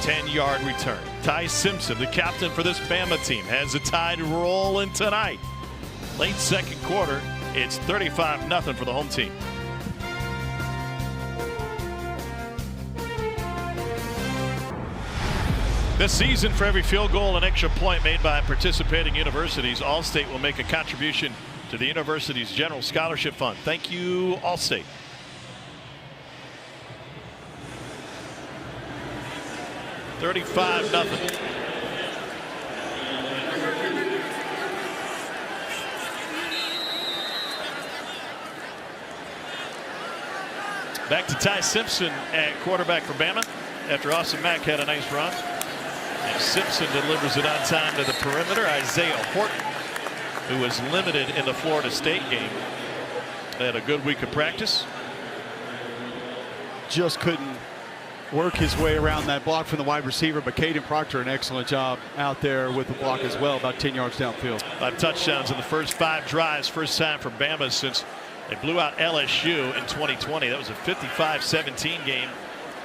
10-yard return. Ty Simpson, the captain for this Bama team, has the Tide rolling tonight. Late 2nd quarter, it's 35-0 for the home team. This season, for every field goal and extra point made by participating universities, Allstate will make a contribution to the university's general scholarship fund. Thank you, Allstate. $35-0. Back to Ty Simpson at quarterback for Bama after Austin Mack had a nice run. And Simpson delivers it on time to the perimeter. Isaiah Horton, who was limited in the Florida State game, had a good week of practice.
Just couldn't work his way around that block from the wide receiver, but Caden Proctor, an excellent job out there with the block as well, about 10 yards downfield.
5 touchdowns in the first 5 drives. First time for Bama since they blew out LSU in 2020. That was a 55-17 game.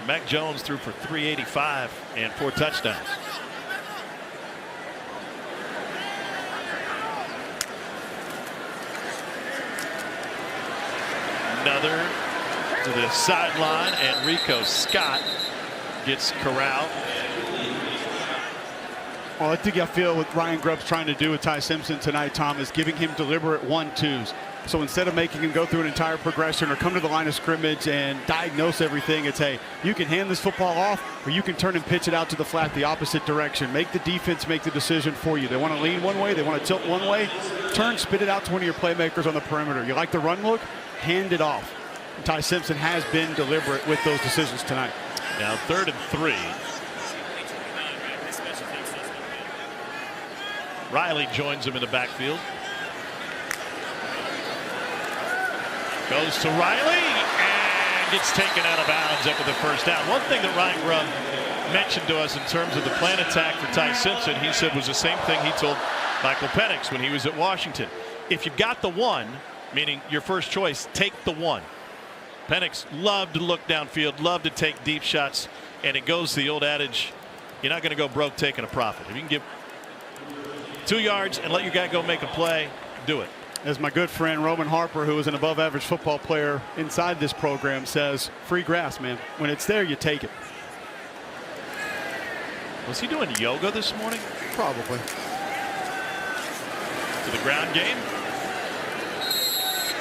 Mac Jones threw for 385 and 4 touchdowns. Another to the sideline, and Rico Scott gets corralled.
Well, I think I feel what Ryan Grubb's trying to do with Ty Simpson tonight, Tom, is giving him deliberate 1-2s. So instead of making him go through an entire progression or come to the line of scrimmage and diagnose everything, it's, hey, you can hand this football off, or you can turn and pitch it out to the flat the opposite direction. Make the defense make the decision for you. They want to lean one way, they want to tilt one way, turn, spit it out to one of your playmakers on the perimeter. You like the run look? Hand it off. And Ty Simpson has been deliberate with those decisions tonight.
Now 3rd and 3. Riley joins him in the backfield. Goes to Riley and gets taken out of bounds after the first down. One thing that Ryan Grubb mentioned to us in terms of the plan attack for Ty Simpson, he said was the same thing he told Michael Penix when he was at Washington. If you've got the one, meaning your first choice, take the one. Penix loved to look downfield, loved to take deep shots, and it goes to the old adage, you're not going to go broke taking a profit. If you can get 2 yards and let your guy go make a play, do it.
As my good friend Roman Harper, who is an above-average football player inside this program, says, free grass, man. When it's there, you take it.
Was he doing yoga this morning?
Probably.
To the ground game.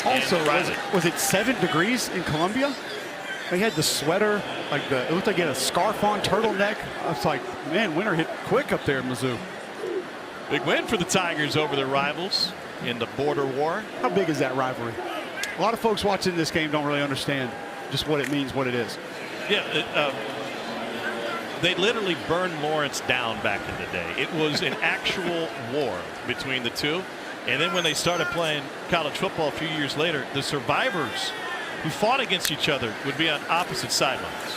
Also, was it 7 degrees in Columbia? He had the sweater, it looked like he had a scarf on, turtleneck. I was like, man, winter hit quick up there in Mizzou.
Big win for the Tigers over their rivals in the border war.
How big is that rivalry? A lot of folks watching this game don't really understand just what it means, what it is.
Yeah, they literally burned Lawrence down back in the day. It was an actual war between the two. And then when they started playing college football a few years later, the survivors who fought against each other would be on opposite sidelines.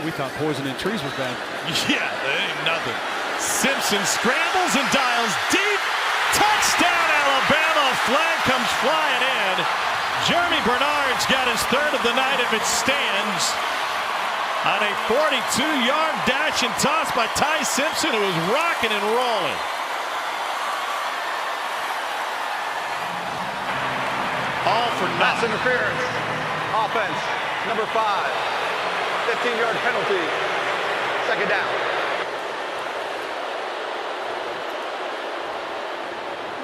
We thought poison in trees was bad.
Yeah, that ain't nothing. Simpson scrambles and dials deep. Touchdown, Alabama. Flag comes flying in. Jeremy Bernard's got his third of the night if it stands. On a 42-yard dash and toss by Ty Simpson, who was rocking and rolling. All for
Pass
nothing.
interference. Offense, number 5. 15-yard penalty. Second down.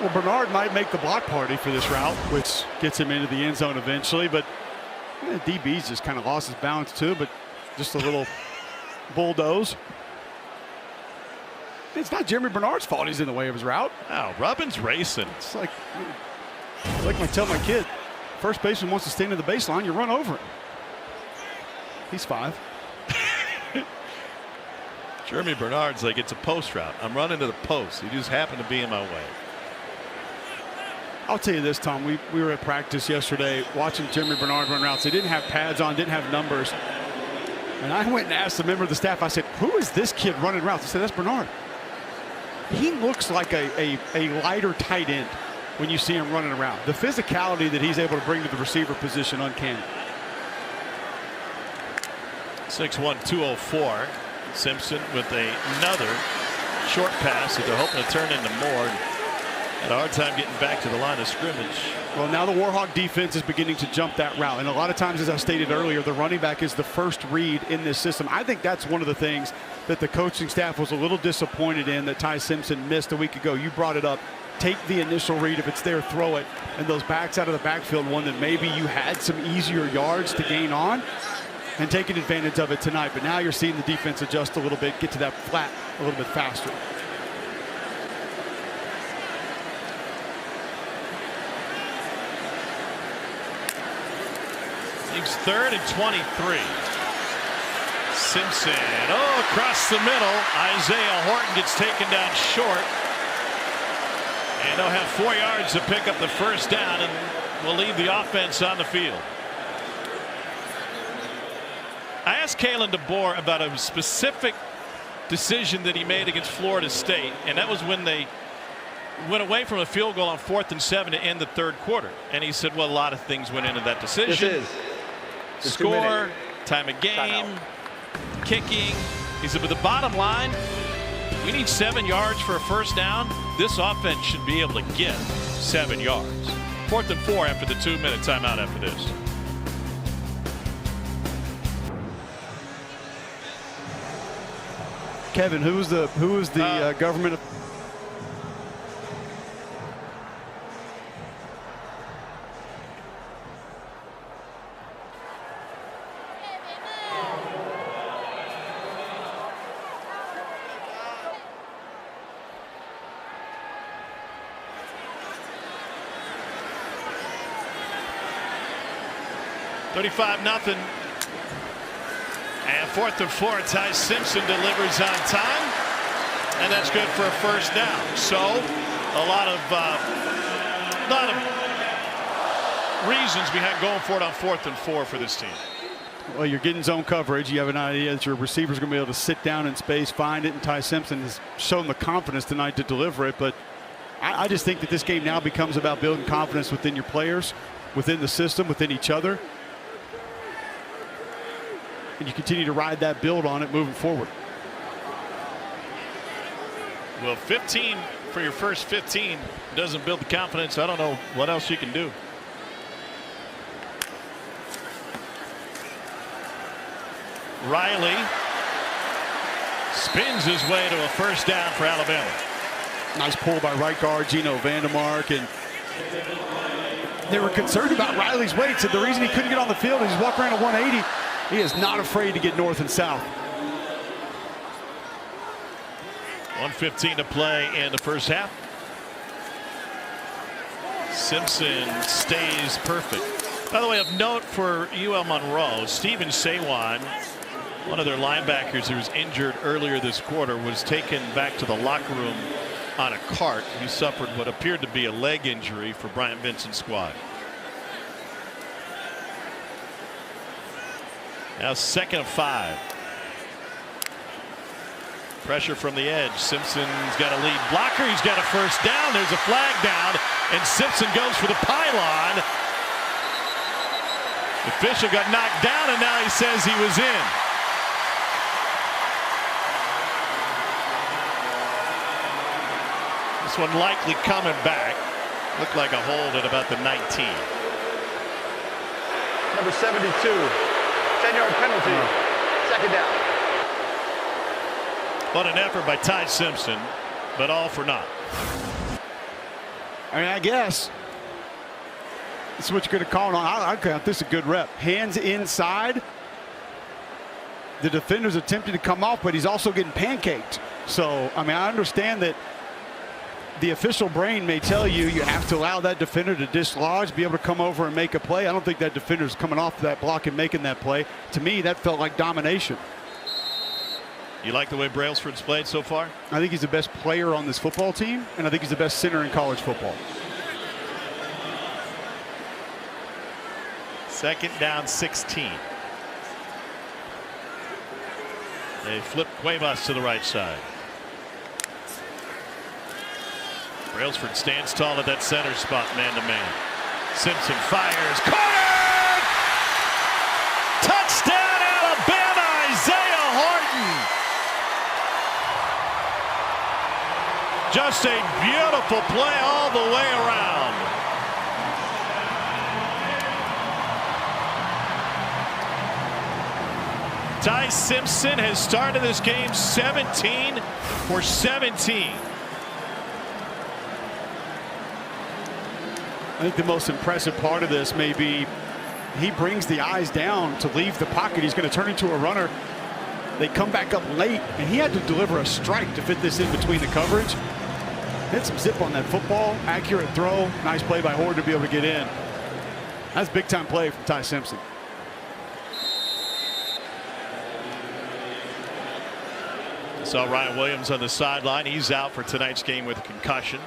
Well, Bernard might make the block party for this route, which gets him into the end zone eventually, but DB's just kind of lost his balance too, but just a little bulldoze. It's not Jeremy Bernard's fault he's in the way of his route.
Oh, Rubbin's racing.
It's like I tell my kid, first baseman wants to stand in the baseline, you run over him. He's 5.
Jeremy Bernard's like, it's a post route. I'm running to the post. He just happened to be in my way.
I'll tell you this, Tom. We were at practice yesterday watching Jeremy Bernard run routes. They didn't have pads on, didn't have numbers. And I went and asked a member of the staff, I said, who is this kid running routes? He said, that's Bernard. He looks like a lighter tight end when you see him running around. The physicality that he's able to bring to the receiver position, uncanny.
6'1", 204. Simpson with another short pass that they're hoping to turn into more. Had a hard time getting back to the line of scrimmage.
Well, now the Warhawk defense is beginning to jump that route. And a lot of times, as I stated earlier, the running back is the first read in this system. I think that's one of the things that the coaching staff was a little disappointed in that Ty Simpson missed a week ago. You brought it up. Take the initial read. If it's there, throw it. And those backs out of the backfield, one that maybe you had some easier yards to gain on, and taking advantage of it tonight. But now you're seeing the defense adjust a little bit, get to that flat a little bit faster.
He's 3rd and 23. Simpson, across the middle. Isaiah Horton gets taken down short. And they'll have 4 yards to pick up the first down, and will leave the offense on the field. I asked Kalen DeBoer about a specific decision that he made against Florida State, and that was when they went away from a field goal on 4th and 7 to end the third quarter. And he said, well, a lot of things went into that decision. Score, time of game, kicking. He said, but the bottom line, we need 7 yards for a first down. This offense should be able to get 7 yards. 4th and 4 after the 2-minute timeout after this.
Kevin, who was the government of
$35-0. And 4th and 4, Ty Simpson delivers on time, and that's good for a first down. So a lot of reasons behind going for it on 4th and 4 for this team.
Well, you're getting zone coverage. You have an idea that your receiver's going to be able to sit down in space, find it, and Ty Simpson has shown the confidence tonight to deliver it. But I just think that this game now becomes about building confidence within your players, within the system, within each other. And you continue to ride that, build on it moving forward.
Well, 15 for your first 15 doesn't build the confidence, I don't know what else you can do. Riley spins his way to a first down for Alabama.
Nice pull by right guard Gino Vandermark, and they were concerned about Riley's weight. So the reason he couldn't get on the field is he's walking around at 180. He is not afraid to get north and south.
1:15 to play in the first half. Simpson stays perfect. By the way, of note for UL Monroe, Steven Sawan, one of their linebackers who was injured earlier this quarter, was taken back to the locker room on a cart. He suffered what appeared to be a leg injury for Bryant Vincent's squad. Now 2nd and 5. Pressure from the edge. Simpson's got a lead blocker. He's got a first down. There's a flag down, and Simpson goes for the pylon. The official got knocked down, and now he says he was in. This one likely coming back. Looked like a hold at about the 19.
Number 72, 10-yard penalty, 2nd down.
What an effort by Ty Simpson, but all for naught.
I mean, I guess this is what you're going to call it on. I count this a good rep. Hands inside. The defender's attempting to come off, but he's also getting pancaked. So, I mean, I understand that the official brain may tell you you have to allow that defender to dislodge, be able to come over and make a play. I don't think that defender's coming off that block and making that play. To me, that felt like domination.
You like the way Brailsford's played so far?
I think he's the best player on this football team, and I think he's the best center in college football.
2nd down 16. They flip Cuevas to the right side. Brailsford stands tall at that center spot, man-to-man. Simpson fires. Corner! Touchdown, Alabama! Isaiah Horton! Just a beautiful play all the way around. Ty Simpson has started this game 17 for 17.
I think the most impressive part of this may be he brings the eyes down to leave the pocket. He's going to turn into a runner. They come back up late, and he had to deliver a strike to fit this in between the coverage. Had some zip on that football. Accurate throw. Nice play by Horde to be able to get in. That's big time play from Ty Simpson.
Saw Ryan Williams on the sideline. He's out for tonight's game with a concussion.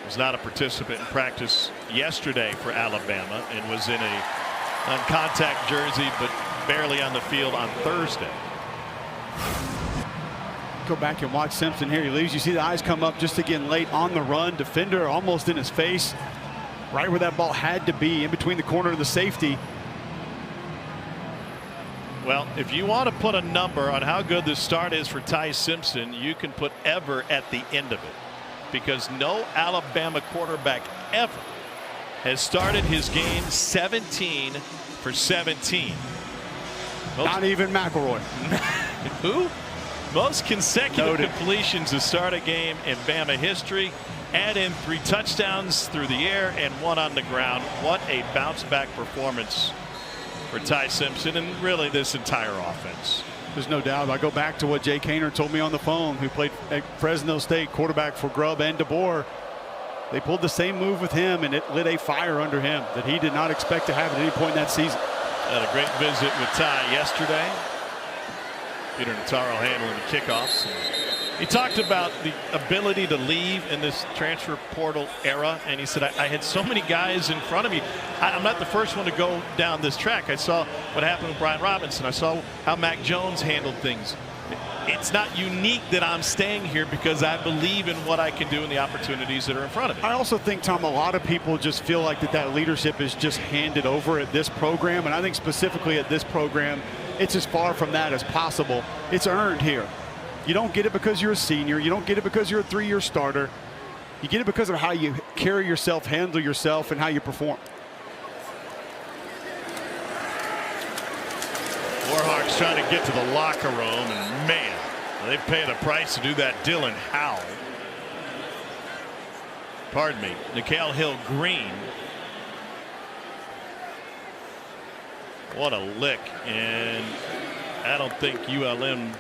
Was not a participant in practice yesterday for Alabama and was in a non-contact jersey but barely on the field on Thursday.
Go back and watch Simpson here. He leaves. You see the eyes come up just again late on the run. Defender almost in his face. Right where that ball had to be, in between the corner and the safety.
Well, if you want to put a number on how good this start is for Ty Simpson, you can put ever at the end of it. Because no Alabama quarterback ever has started his game 17 for 17.
Not even McElroy.
Who? Most consecutive completions to start a game in Bama history. Add in 3 touchdowns through the air and 1 on the ground. What a bounce back performance for Ty Simpson and really this entire offense.
There's no doubt. I go back to what Jay Kaner told me on the phone, who played at Fresno State, quarterback for Grubb and DeBoer. They pulled the same move with him, and it lit a fire under him that he did not expect to have at any point in that season.
Had a great visit with Ty yesterday. Peter Notaro handling the kickoffs. He talked about the ability to leave in this transfer portal era, and he said, I had so many guys in front of me. I'm not the first one to go down this track. I saw what happened with Brian Robinson. I saw how Mac Jones handled things. It's not unique that I'm staying here because I believe in what I can do and the opportunities that are in front of me.
I also think, Tom, a lot of people just feel like that leadership is just handed over at this program, and I think specifically at this program, it's as far from that as possible. It's earned here. You don't get it because you're a senior. You don't get it because you're a 3-year starter. You get it because of how you carry yourself, handle yourself, and how you perform.
Warhawks trying to get to the locker room, and man, they've paid a price to do that. Dylan Howell. Pardon me, Nikhil Hill-Green. What a lick, and I don't think ULM,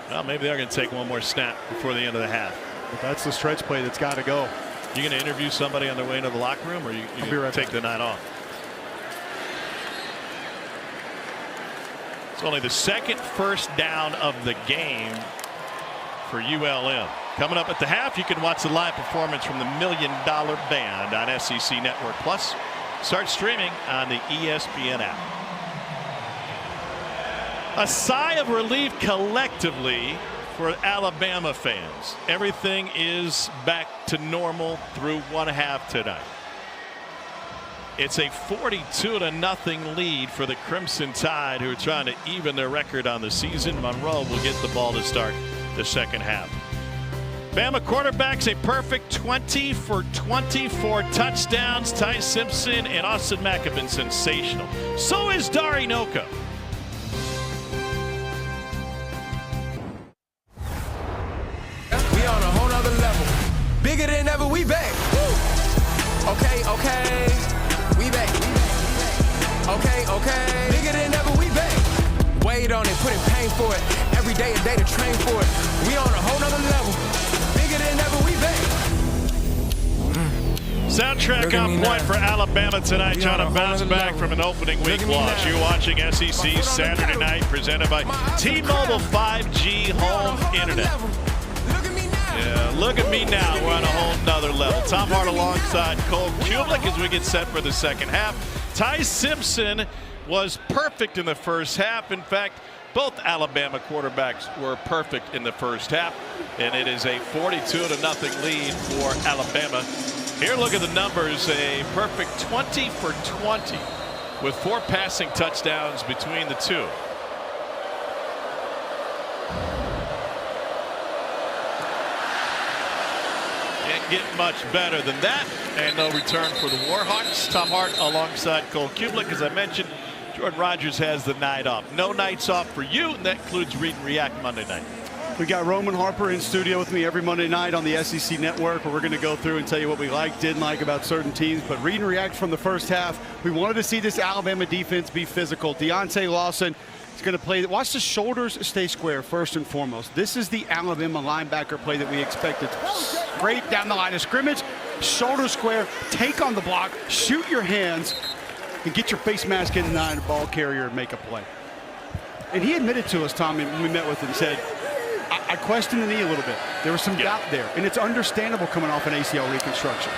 well, maybe they're going to take one more snap before the end of the half.
But that's the stretch play that's got to go.
You going to interview somebody on their way into the locker room, or you going to take the night off? It's only the second first down of the game for ULM. Coming up at the half, you can watch the live performance from the $1 Million Band on SEC Network Plus. Start streaming on the ESPN app. A sigh of relief collectively for Alabama fans. Everything is back to normal through one half tonight. It's a 42-0 lead for the Crimson Tide, who are trying to even their record on the season. Monroe will get the ball to start the second half. Bama quarterbacks a perfect 20 for 24 touchdowns. Ty Simpson and Austin Mack have been sensational. So is Dari Noka.
We on a whole nother level. Bigger than ever, we back. Woo. Okay. We back. Okay. Bigger than ever, we back. Wait on it, put in pain for it. Every day a day to train for it. We on a whole nother level. Bigger than ever, we back.
Soundtrack on point for Alabama tonight, trying to bounce back from an opening week loss. You're watching SEC Saturday Night, presented by T-Mobile 5G Home Internet. Yeah, look at me now. We're on a whole nother level. Tom Hart alongside Cole Kublik as we get set for the second half. Ty Simpson was perfect in the first half. In fact, both Alabama quarterbacks were perfect in the first half, and it is a 42-0 lead for Alabama. Here, look at the numbers. A perfect 20 for 20 with 4 passing touchdowns between the two. Can't get much better than that. And no return for the Warhawks. Tom Hart alongside Cole Kublik. As I mentioned, Jordan Rogers has the night off. No nights off for you, and that includes Read and React Monday night.
We got Roman Harper in studio with me every Monday night on the SEC Network, where we're going to go through and tell you what we like, didn't like about certain teams. But Read and React from the first half, we wanted to see this Alabama defense be physical. Deontay Lawson is going to play. Watch the shoulders stay square first and foremost. This is the Alabama linebacker play that we expected. Straight down the line of scrimmage, shoulder square, take on the block, shoot your hands, and get your face mask in the ball carrier and make a play. And he admitted to us, Tom, when we met with him, said, I questioned the knee a little bit. There was some doubt there, and it's understandable coming off an ACL reconstruction.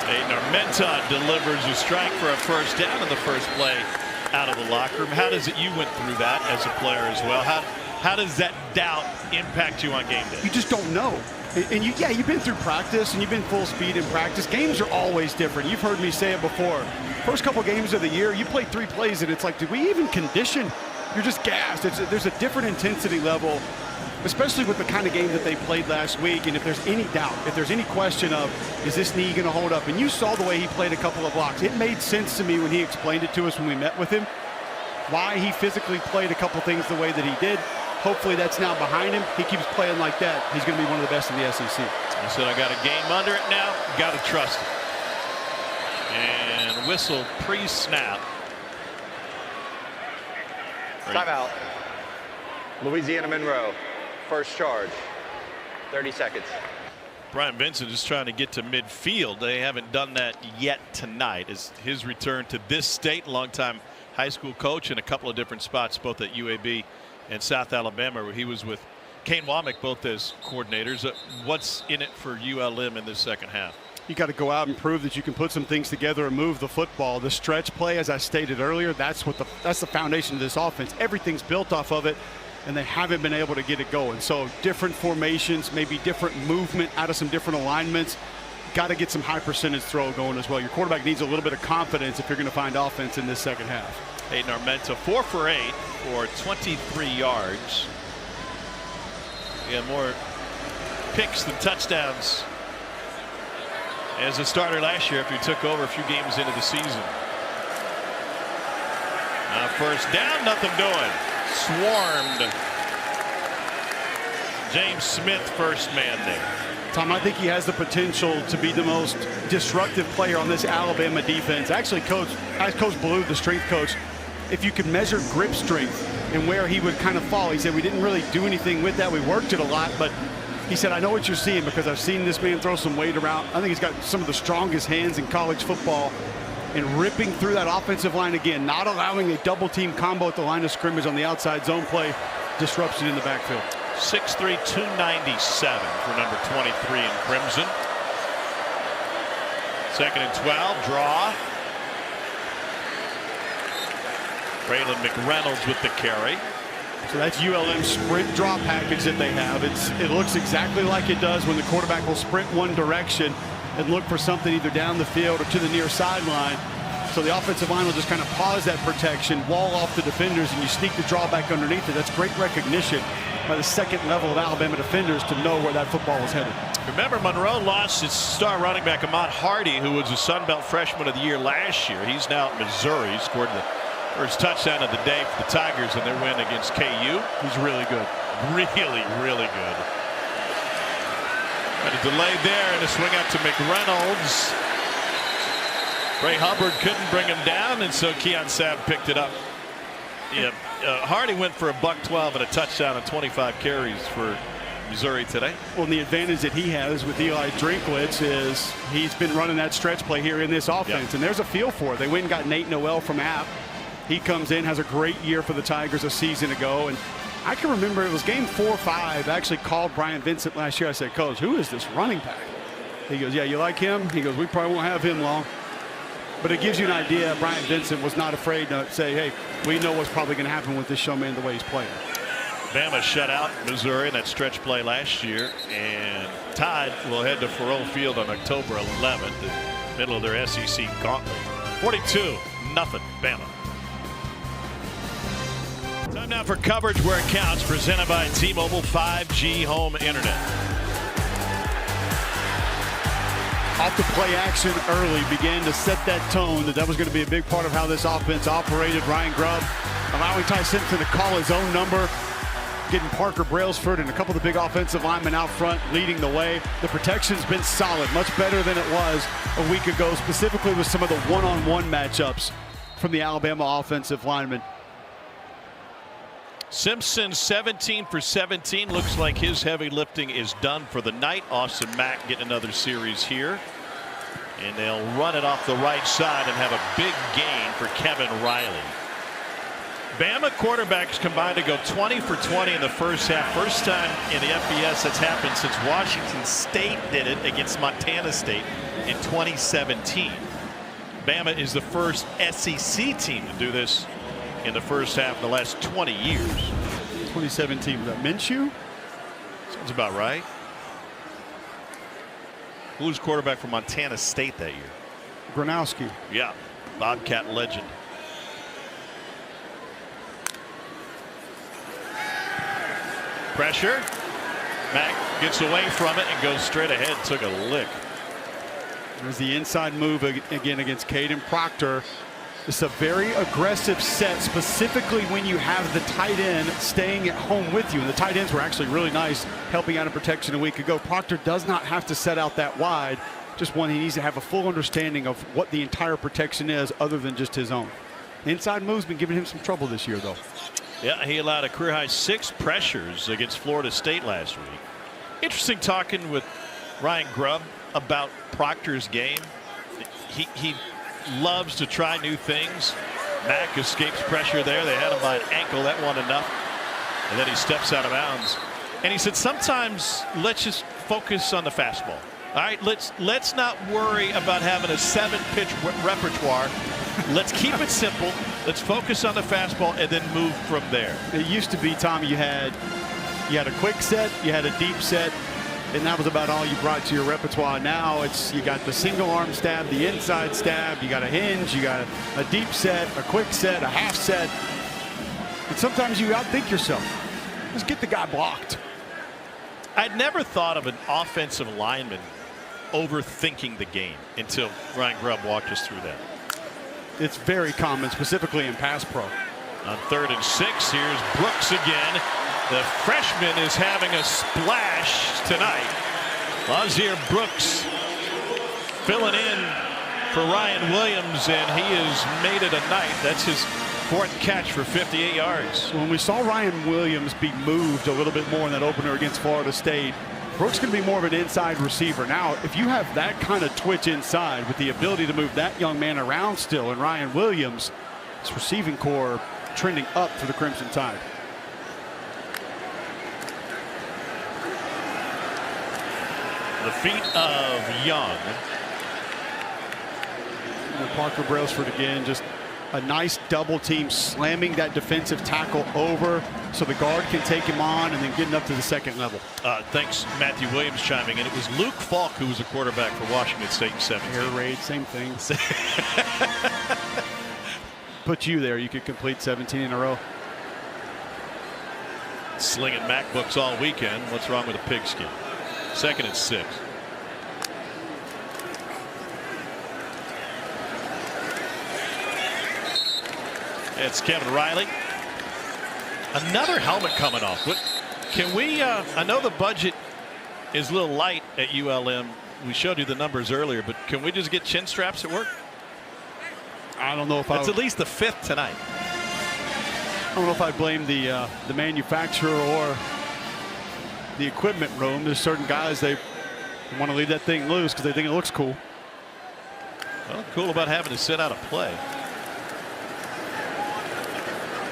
Aiden Armenta delivers a strike for a first down in the first play out of the locker room. How does it, you went through that as a player as well. How does that doubt impact you on game day?
You just don't know. And you've been through practice and you've been full speed in practice. Games are always different. You've heard me say it before. First couple games of the year, you play 3 plays and it's like, did we even condition? You're just gassed. There's a different intensity level, especially with the kind of game that they played last week. And if there's any doubt, if there's any question of, is this knee going to hold up? And you saw the way he played a couple of blocks. It made sense to me when he explained it to us when we met with him, why he physically played a couple things the way that he did. Hopefully that's now behind him. He keeps playing like that. He's going to be one of the best in the SEC.
I said I got a game under it now. Got to trust it. And whistle pre-snap.
Timeout. Louisiana Monroe. First charge. 30 seconds.
Brian Vincent is trying to get to midfield. They haven't done that yet tonight. As his return to this state, longtime high school coach in a couple of different spots, both at UAB and South Alabama, where he was with Kane Womack, both as coordinators. What's in it for ULM in this second half?
You got to go out and prove that you can put some things together and move the football. The stretch play, as I stated earlier, that's the foundation of this offense. Everything's built off of it, and they haven't been able to get it going. So different formations, maybe different movement out of some different alignments. got to get some high percentage throw going as well. Your quarterback needs a little bit of confidence if you're going to find offense in this second half.
Aiden Armenta 4 for 8 for 23 yards. He had more picks than touchdowns as a starter last year after he took over a few games into the season. First down, nothing doing. Swarmed. James Smith, first man there.
Tom, I think he has the potential to be the most disruptive player on this Alabama defense. Actually, Coach Blue, the strength coach, if you could measure grip strength and where he would kind of fall, he said we didn't really do anything with that. We worked it a lot, but he said, I know what you're seeing because I've seen this man throw some weight around. I think he's got some of the strongest hands in college football, and ripping through that offensive line again, not allowing a double team combo at the line of scrimmage on the outside zone play, disruption in the backfield.
6'3", 297 for number 23 in crimson. 2nd and 12, draw. Braylon McReynolds with the carry.
So that's ULM's sprint draw package that they have. It looks exactly like it does when the quarterback will sprint one direction and look for something either down the field or to the near sideline. So the offensive line will just kind of pause that protection, wall off the defenders, and you sneak the draw back underneath it. That's great recognition by the second level of Alabama defenders to know where that football is headed.
Remember, Monroe lost his star running back, Ahmad Hardy, who was a Sun Belt Freshman of the Year last year. He's now at Missouri. He scored the first touchdown of the day for the Tigers in their win against KU.
He's really good.
Really, really good. Got a delay there and a swing out to McReynolds. Ray Hubbard couldn't bring him down, and so Keon Sabb picked it up. Yeah, Hardy went for $112 and a touchdown on 25 carries for Missouri today.
Well, and the advantage that he has with Eli Drinkwitz is he's been running that stretch play here in this offense, and there's a feel for it. They went and got Nate Noel from App. He comes in, has a great year for the Tigers a season ago, and I can remember it was game 4 or 5. I actually called Brian Vincent last year. I said, Coach, who is this running back? He goes, yeah, you like him? He goes, we probably won't have him long. But it gives you an idea. Brian Vincent was not afraid to say, hey, we know what's probably going to happen with this showman the way he's playing.
Bama shut out Missouri in that stretch play last year, and Tide will head to Faurot Field on October 11th, in the middle of their SEC gauntlet. 42-0 Bama. Time now for coverage where it counts, presented by T-Mobile 5G Home Internet.
Off the play action early began to set that tone that was going to be a big part of how this offense operated. Ryan Grubb allowing Ty Simpson to call his own number, getting Parker Brailsford and a couple of the big offensive linemen out front leading the way. The protection's been solid, much better than it was a week ago, specifically with some of the one-on-one matchups from the Alabama offensive linemen.
Simpson 17 for 17. Looks like his heavy lifting is done for the night. Austin Mack getting another series here. And they'll run it off the right side and have a big gain for Kevin Riley. Bama quarterbacks combined to go 20 for 20 in the first half. First time in the FBS that's happened since Washington State did it against Montana State in 2017. Bama is the first SEC team to do this in the first half of the last 20 years.
2017, was that Minshew?
Sounds about right. Who was quarterback for Montana State that year?
Gronowski.
Yeah, Bobcat legend. Pressure. Mack gets away from it and goes straight ahead. Took a lick.
There's the inside move again against Caden Proctor. It's a very aggressive set, specifically when you have the tight end staying at home with you. And the tight ends were actually really nice, helping out in protection a week ago. Proctor does not have to set out that wide. Just one, he needs to have a full understanding of what the entire protection is other than just his own. Inside move's been giving him some trouble this year, though.
Yeah, he allowed a career-high 6 pressures against Florida State last week. Interesting talking with Ryan Grubb about Proctor's game. He loves to try new things. Mack escapes pressure there. They had him by an ankle. That wasn't enough. And then he steps out of bounds. And he said, sometimes let's just focus on the fastball. All right, let's not worry about having a 7-pitch repertoire. Let's keep it simple. Let's focus on the fastball and then move from there.
It used to be, Tom, you had a quick set, you had a deep set, and that was about all you brought to your repertoire. Now it's you got the single arm stab, the inside stab, you got a hinge, you got a deep set, a quick set, a half set. And sometimes you outthink yourself. Just get the guy blocked.
I'd never thought of an offensive lineman overthinking the game until Ryan Grubb walked us through that.
It's very common, specifically in pass pro.
On 3rd and 6, here's Brooks again. The freshman is having a splash tonight. Lazier Brooks filling in for Ryan Williams, and he has made it a night. That's his 4th catch for 58 yards.
When we saw Ryan Williams be moved a little bit more in that opener against Florida State, Brooks can be more of an inside receiver. Now, if you have that kind of twitch inside with the ability to move that young man around still, and Ryan Williams, his receiving core trending up for the Crimson Tide.
The feet of Young.
And Parker Brailsford again, just a nice double team, slamming that defensive tackle over so the guard can take him on and then getting up to the second level.
Thanks, Matthew Williams chiming in. It was Luke Falk who was a quarterback for Washington State in 17.
Air raid, same thing. Put you there, you could complete 17 in a row.
Slinging MacBooks all weekend. What's wrong with a pigskin? 2nd and 6. It's Kevin Riley. Another helmet coming off. What can we? I know the budget is a little light at ULM. We showed you the numbers earlier, but can we just get chin straps at work?
I don't know if
that's at least the 5th tonight.
I don't know if I blame the manufacturer or the equipment room. There's certain guys, they want to leave that thing loose because they think it looks cool.
Well, cool about having to sit out a play.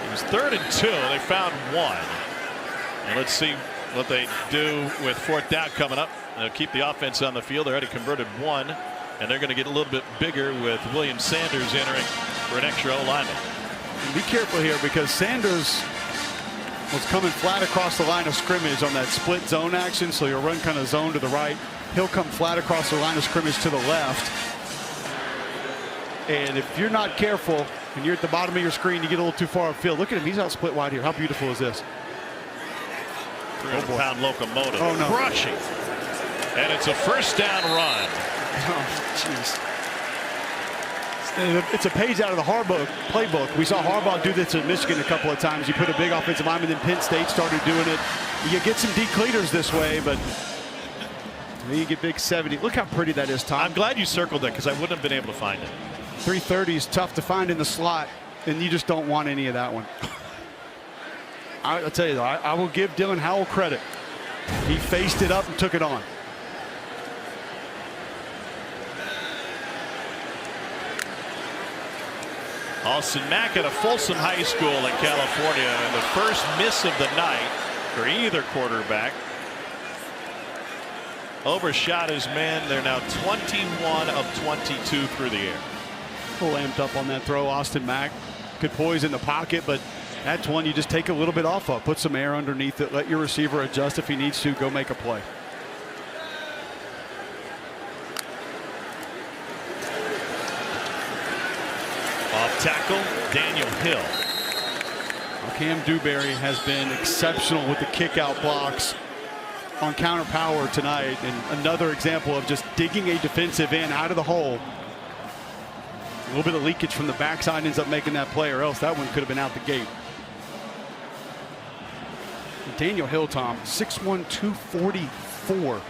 It was 3rd and 2. They found 1. And let's see what they do with 4th down coming up. They'll keep the offense on the field. They already converted 1. And they're going to get a little bit bigger with William Sanders entering for an extra O-lineman.
Be careful here because Sanders was coming flat across the line of scrimmage on that split zone action. So you'll run kind of zone to the right. He'll come flat across the line of scrimmage to the left. And if you're not careful and you're at the bottom of your screen, you get a little too far upfield. Look at him. He's out split wide here. How beautiful is this?
300-pound locomotive.
Oh, no.
Crushing. And it's a 1st down run.
Oh, jeez. It's a page out of the Harbaugh playbook. We saw Harbaugh do this at Michigan a couple of times. You put a big offensive lineman, then Penn State started doing it. You get some decleaters this way, but you get big 70. Look how pretty that is, Tom.
I'm glad you circled that because I wouldn't have been able to find it.
330 is tough to find in the slot, and you just don't want any of that one. I'll tell you, though, I will give Dylan Howell credit. He faced it up and took it on.
Austin Mack at a Folsom High School in California, and the first miss of the night for either quarterback. Overshot his man. They're now 21 of 22 through the air.
A little amped up on that throw. Austin Mack could poise in the pocket, but that's one you just take a little bit off of. Put some air underneath it. Let your receiver adjust if he needs to. Go make a play.
Off tackle, Daniel Hill.
Cam Dewberry has been exceptional with the kick out blocks on counter power tonight, and another example of just digging a defensive end out of the hole. A little bit of leakage from the backside ends up making that play, or else that one could have been out the gate. Daniel Hill, Tom, 6'1", 244.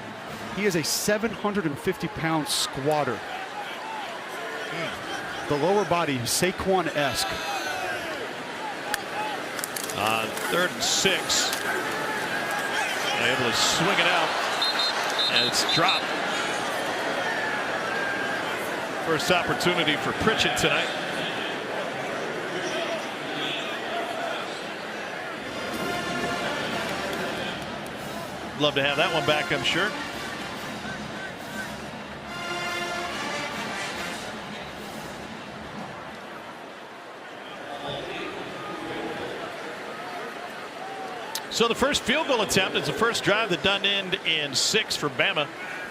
He is a 750-pound squatter. The lower body, Saquon-esque.
On 3rd and 6. Able to swing it out. And it's dropped. First opportunity for Pritchett tonight. Love to have that one back, I'm sure. So the first field goal attempt is the first drive that doesn't end in 6 for Bama.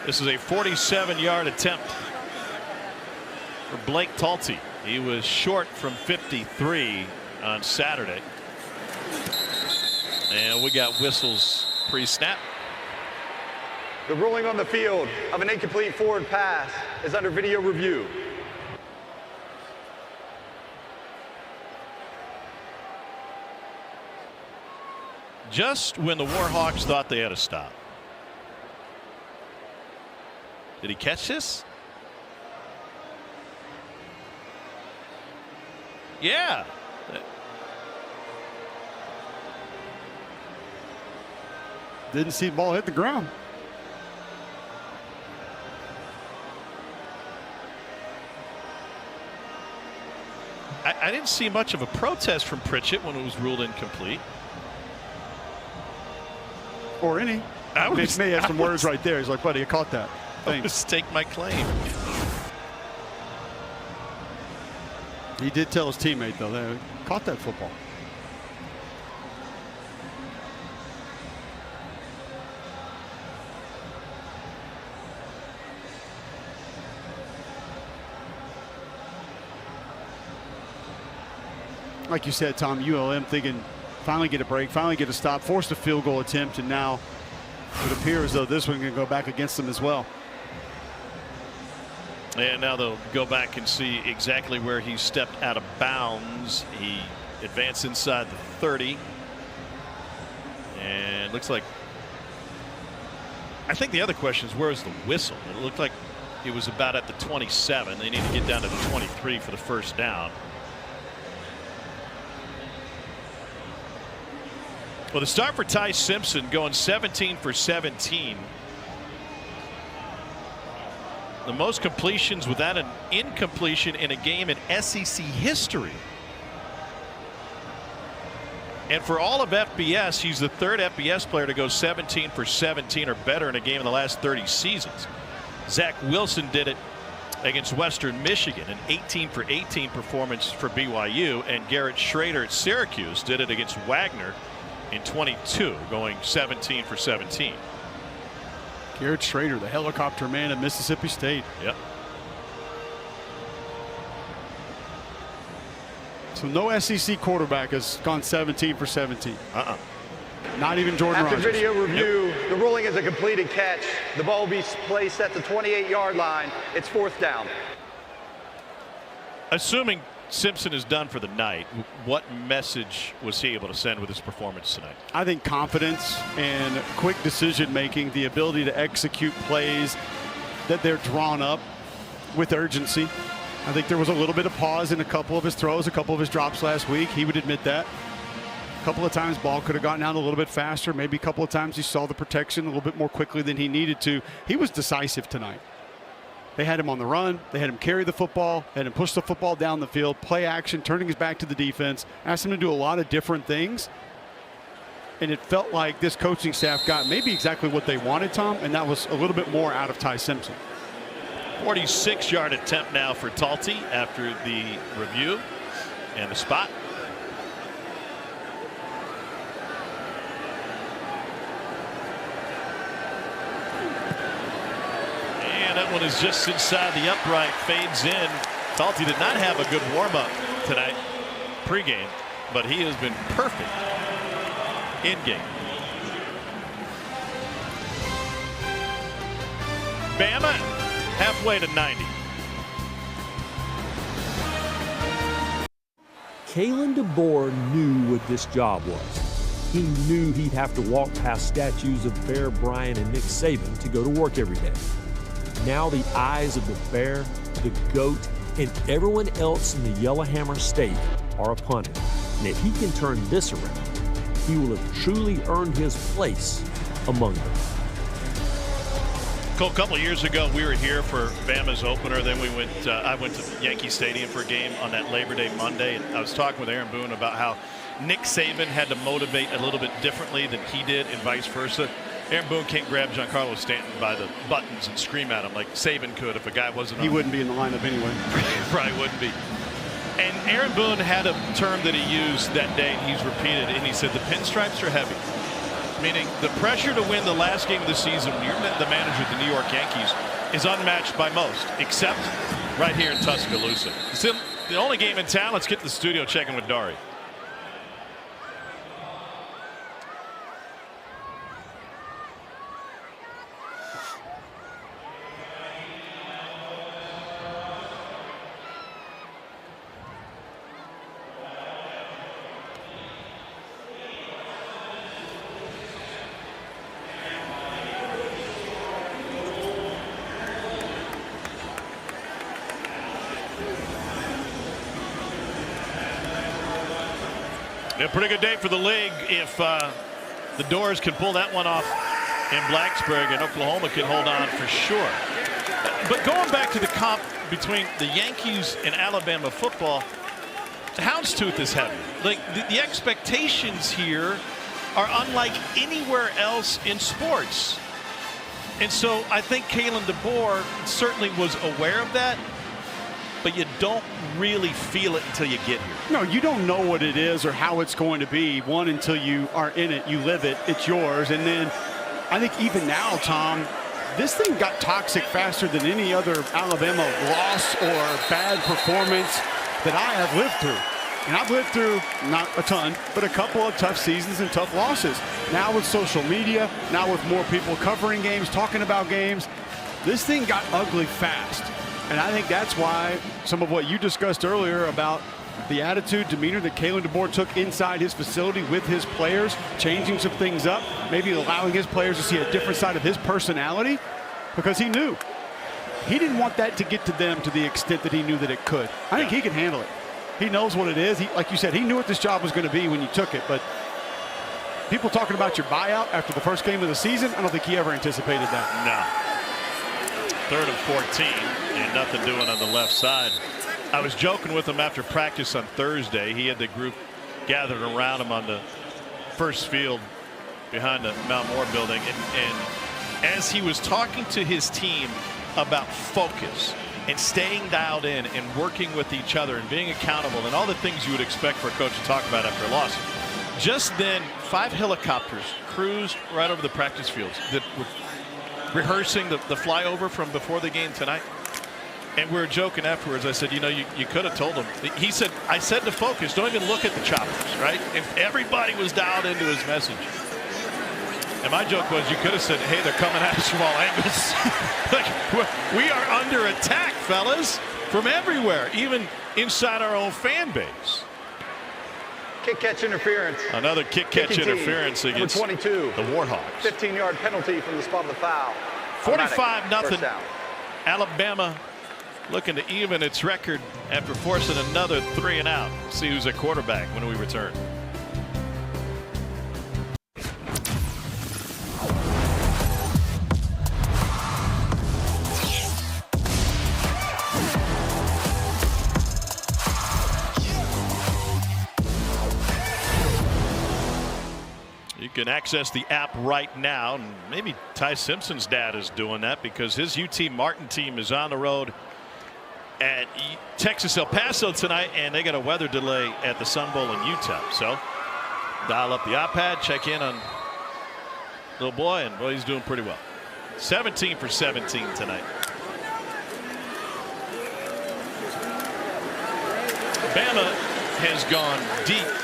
This is a 47-yard attempt for Blake Talty. He was short from 53 on Saturday. And we got whistles pre-snap.
The ruling on the field of an incomplete forward pass is under video review.
Just when the Warhawks thought they had to stop. Did he catch this? Yeah.
Didn't see the ball hit the ground.
I didn't see much of a protest from Pritchett when it was ruled incomplete.
Or any. Mitch may have some words right there. He's like, buddy, you caught that. Thanks.
Stake my claim.
He did tell his teammate, though, they caught that football. Like you said, Tom, ULM thinking finally get a break, finally get a stop, forced a field goal attempt, and now it appears as though this one can go back against them as well.
And now they'll go back and see exactly where he stepped out of bounds. He advanced inside the 30. And looks like, I think the other question is, where's the whistle? It looked like it was about at the 27. They need to get down to the 23 for the first down. Well, the start for Ty Simpson, going 17 for 17. The most completions without an incompletion in a game in SEC history. And for all of FBS, he's the third FBS player to go 17 for 17 or better in a game in the last 30 seasons. Zach Wilson did it against Western Michigan, an 18 for 18 performance for BYU, and Garrett Schrader at Syracuse did it against Wagner in 22, going 17 for 17.
Garrett Schrader, the helicopter man at Mississippi State.
Yep.
So no SEC quarterback has gone 17 for 17. Not even Jordan
After
Rogers.
video review, the ruling is a completed catch. The ball will be placed at the 28-yard line. It's 4th down.
Assuming Simpson is done for the night, what message was he able to send with his performance tonight?
I think confidence and quick decision making, the ability to execute plays that they're drawn up with urgency. I think there was a little bit of pause in a couple of his throws, a couple of his drops last week. He would admit that. A couple of times ball could have gotten out a little bit faster. Maybe a couple of times he saw the protection a little bit more quickly than he needed to. He was decisive tonight. They had him on the run. They had him carry the football, had him push the football down the field, play action, turning his back to the defense, asked him to do a lot of different things. And it felt like this coaching staff got maybe exactly what they wanted, Tom, and that was a little bit more out of Ty Simpson.
46-yard attempt now for Talty after the review and the spot. And that one is just inside the upright, fades in. Talty did not have a good warm-up tonight, pregame, but he has been perfect in-game. Bama halfway to 90.
Kalen DeBoer knew what this job was. He knew he'd have to walk past statues of Bear Bryant and Nick Saban to go to work every day. Now the eyes of the Bear, the GOAT, and everyone else in the Yellowhammer State are upon him. And if he can turn this around, he will have truly earned his place among them.
Cole, a couple of years ago, we were here for Bama's opener. Then we went. I went to Yankee Stadium for a game on that Labor Day Monday. And I was talking with Aaron Boone about how Nick Saban had to motivate a little bit differently than he did, and vice versa. Aaron Boone can't grab Giancarlo Stanton by the buttons and scream at him like Saban could if a guy wasn't.
He wouldn't be in the lineup anyway.
Probably wouldn't be. And Aaron Boone had a term that he used that day, and he's repeated, and he said the pinstripes are heavy. meaning the pressure to win the last game of the season when you're the manager of the New York Yankees is unmatched by most, except right here in Tuscaloosa. It's the only game in town. Let's get to the studio checking with Dari. A pretty good day for the league if the Doors can pull that one off in Blacksburg, and Oklahoma can hold on for sure. But going back to the comp between the Yankees and Alabama football, houndstooth is heavy. Like the expectations here are unlike anywhere else in sports. And so I think Kalen DeBoer certainly was aware of that, but you don't really feel it until you get here.
No, you don't know what it is or how it's going to be, one, until you are in it, you live it, it's yours. And then I think even now, Tom, this thing got toxic faster than any other Alabama loss or bad performance that I have lived through. And I've lived through, not a ton, but a couple of tough seasons and tough losses. Now with social media, now with more people covering games, talking about games, this thing got ugly fast. And I think that's why some of what you discussed earlier about the attitude, demeanor that Kalen DeBoer took inside his facility with his players, changing some things up, maybe allowing his players to see a different side of his personality, because he knew. He didn't want that to get to them to the extent that he knew that it could. I think he can handle it. He knows what it is. Like you said, he knew what this job was going to be when you took it. But people talking about your buyout after the first game of the season, I don't think he ever anticipated that.
No. 3rd and 14 and nothing doing on the left side. I was joking with him after practice on Thursday. He had the group gathered around him on the first field behind the Mount Moore building. And as he was talking to his team about focus and staying dialed in and working with each other and being accountable and all the things you would expect for a coach to talk about after a loss, just then 5 helicopters cruised right over the practice fields that were rehearsing the flyover from before the game tonight. And we were joking afterwards. I said, you know, you could have told him. He said, I said to focus, don't even look at the choppers, right? And everybody was dialed into his message. And my joke was, you could have said, hey, they're coming at us from all angles. Like, we are under attack, fellas, from everywhere, even inside our own fan base.
Kick catch interference.
Another kick catch interference against
22.
The Warhawks. 15-yard
penalty from the spot of the foul.
45-0. Alabama looking to even its record after forcing another 3 and out. See who's at quarterback when we return. You can access the app right now, and maybe Ty Simpson's dad is doing that because his UT Martin team is on the road at Texas El Paso tonight, and they got a weather delay at the Sun Bowl in Utah. So dial up the iPad, check in on little boy, and boy, he's doing pretty well. 17 for 17 tonight. Bama has gone deep.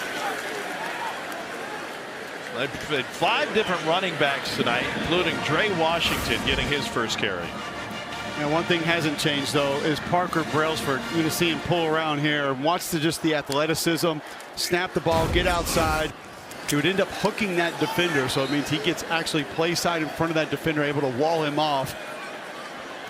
They've had 5 different running backs tonight, including Dre Washington getting his first carry.
And one thing hasn't changed, though, is Parker Brailsford. You're going to see him pull around here, wants to just the athleticism, snap the ball, get outside. He would end up hooking that defender, so it means he gets actually play side in front of that defender, able to wall him off.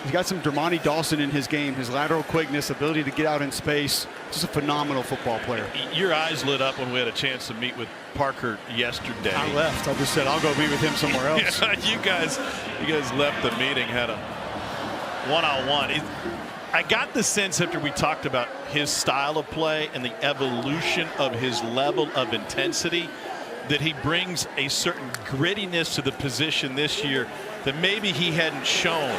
He's got some Dermontti Dawson in his game, his lateral quickness, ability to get out in space. Just a phenomenal football player.
Your eyes lit up when we had a chance to meet with Parker yesterday.
I left. I just said I'll go meet with him somewhere else.
Yeah, you guys left the meeting, had a one-on-one. I got the sense after we talked about his style of play and the evolution of his level of intensity that he brings a certain grittiness to the position this year that maybe he hadn't shown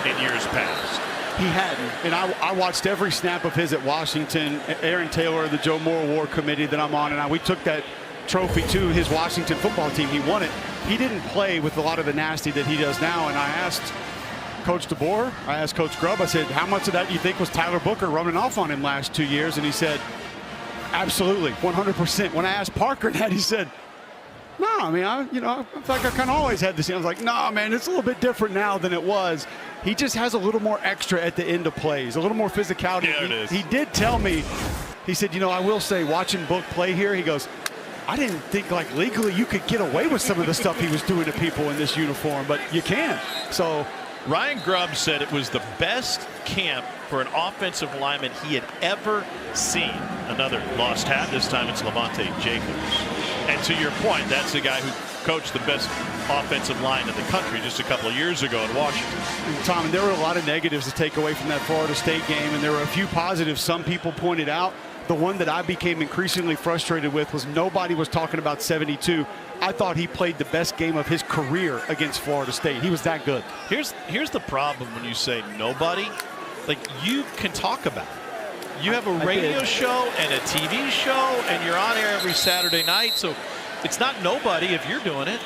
in years past.
He hadn't. And I watched every snap of his at Washington. Aaron Taylor, the Joe Moore Award Committee that I'm on, and we took that trophy to his Washington football team. He won it. He didn't play with a lot of the nasty that he does now. And I asked Coach DeBoer, I asked Coach Grubb, I said, how much of that do you think was Tyler Booker running off on him last 2 years? And he said, absolutely, 100%. When I asked Parker that, he said, no, I mean, I feel like I kind of always had this. I was like, no, man, it's a little bit different now than it was. He just has a little more extra at the end of plays, a little more physicality.
Yeah, it is.
He did tell me, he said, I will say, watching Book play here, he goes, I didn't think like legally you could get away with some of the stuff he was doing to people in this uniform, but you can. So
Ryan Grubb said it was the best camp for an offensive lineman he had ever seen. Another lost hat. This time it's Levante Jacobs. And to your point, that's the guy who coached the best offensive line in the country just a couple of years ago in Washington.
Tom, and there were a lot of negatives to take away from that Florida State game, and there were a few positives some people pointed out. The one that I became increasingly frustrated with was nobody was talking about 72. I thought he played the best game of his career against Florida State. He was that good.
Here's the problem when you say nobody. Like, you can talk about it. You have a radio show and a TV show, and you're on air every Saturday night, so it's not nobody if you're doing it.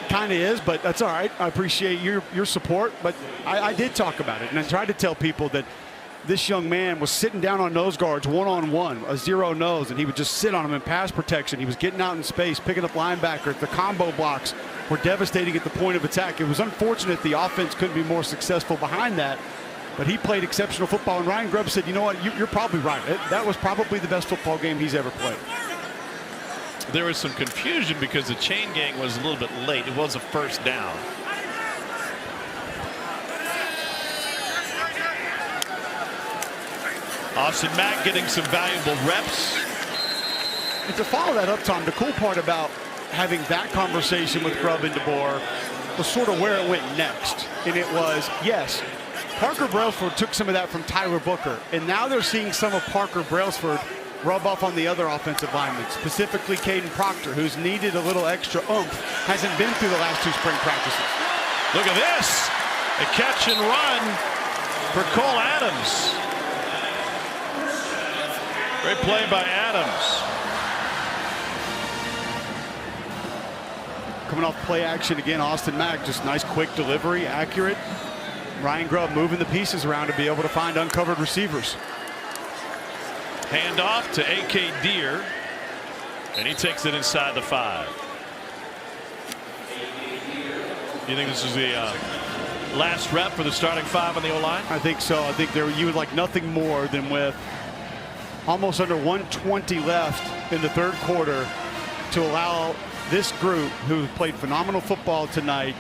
Kind of is, but that's all right. I appreciate your support, but I did talk about it, and I tried to tell people that this young man was sitting down on nose guards one-on-one, a zero nose, and he would just sit on them in pass protection. He was getting out in space, picking up linebackers. The combo blocks were devastating at the point of attack. It was unfortunate the offense couldn't be more successful behind that, but he played exceptional football. And Ryan Grubb said, you know what, you're probably right. That was probably the best football game he's ever played.
There was some confusion because the chain gang was a little bit late. It was a first down. Austin Mack getting some valuable reps.
And to follow that up, Tom, the cool part about having that conversation with Grubb and DeBoer was sort of where it went next. And it was, yes, Parker Brailsford took some of that from Tyler Booker, and now they're seeing some of Parker Brailsford rub off on the other offensive linemen, specifically Caden Proctor, who's needed a little extra oomph, hasn't been through the last 2 spring practices.
Look at this, a catch and run for Cole Adams. Great play by Adams.
Coming off play action again, Austin Mack, just nice quick delivery, accurate. Ryan Grubb moving the pieces around to be able to find uncovered receivers.
Hand off to A.K. Deere, and he takes it inside the 5. You think this is the last rep for the starting 5 on the O-line?
I think so. I think you would like nothing more than with almost under 120 left in the third quarter to allow this group, who played phenomenal football tonight,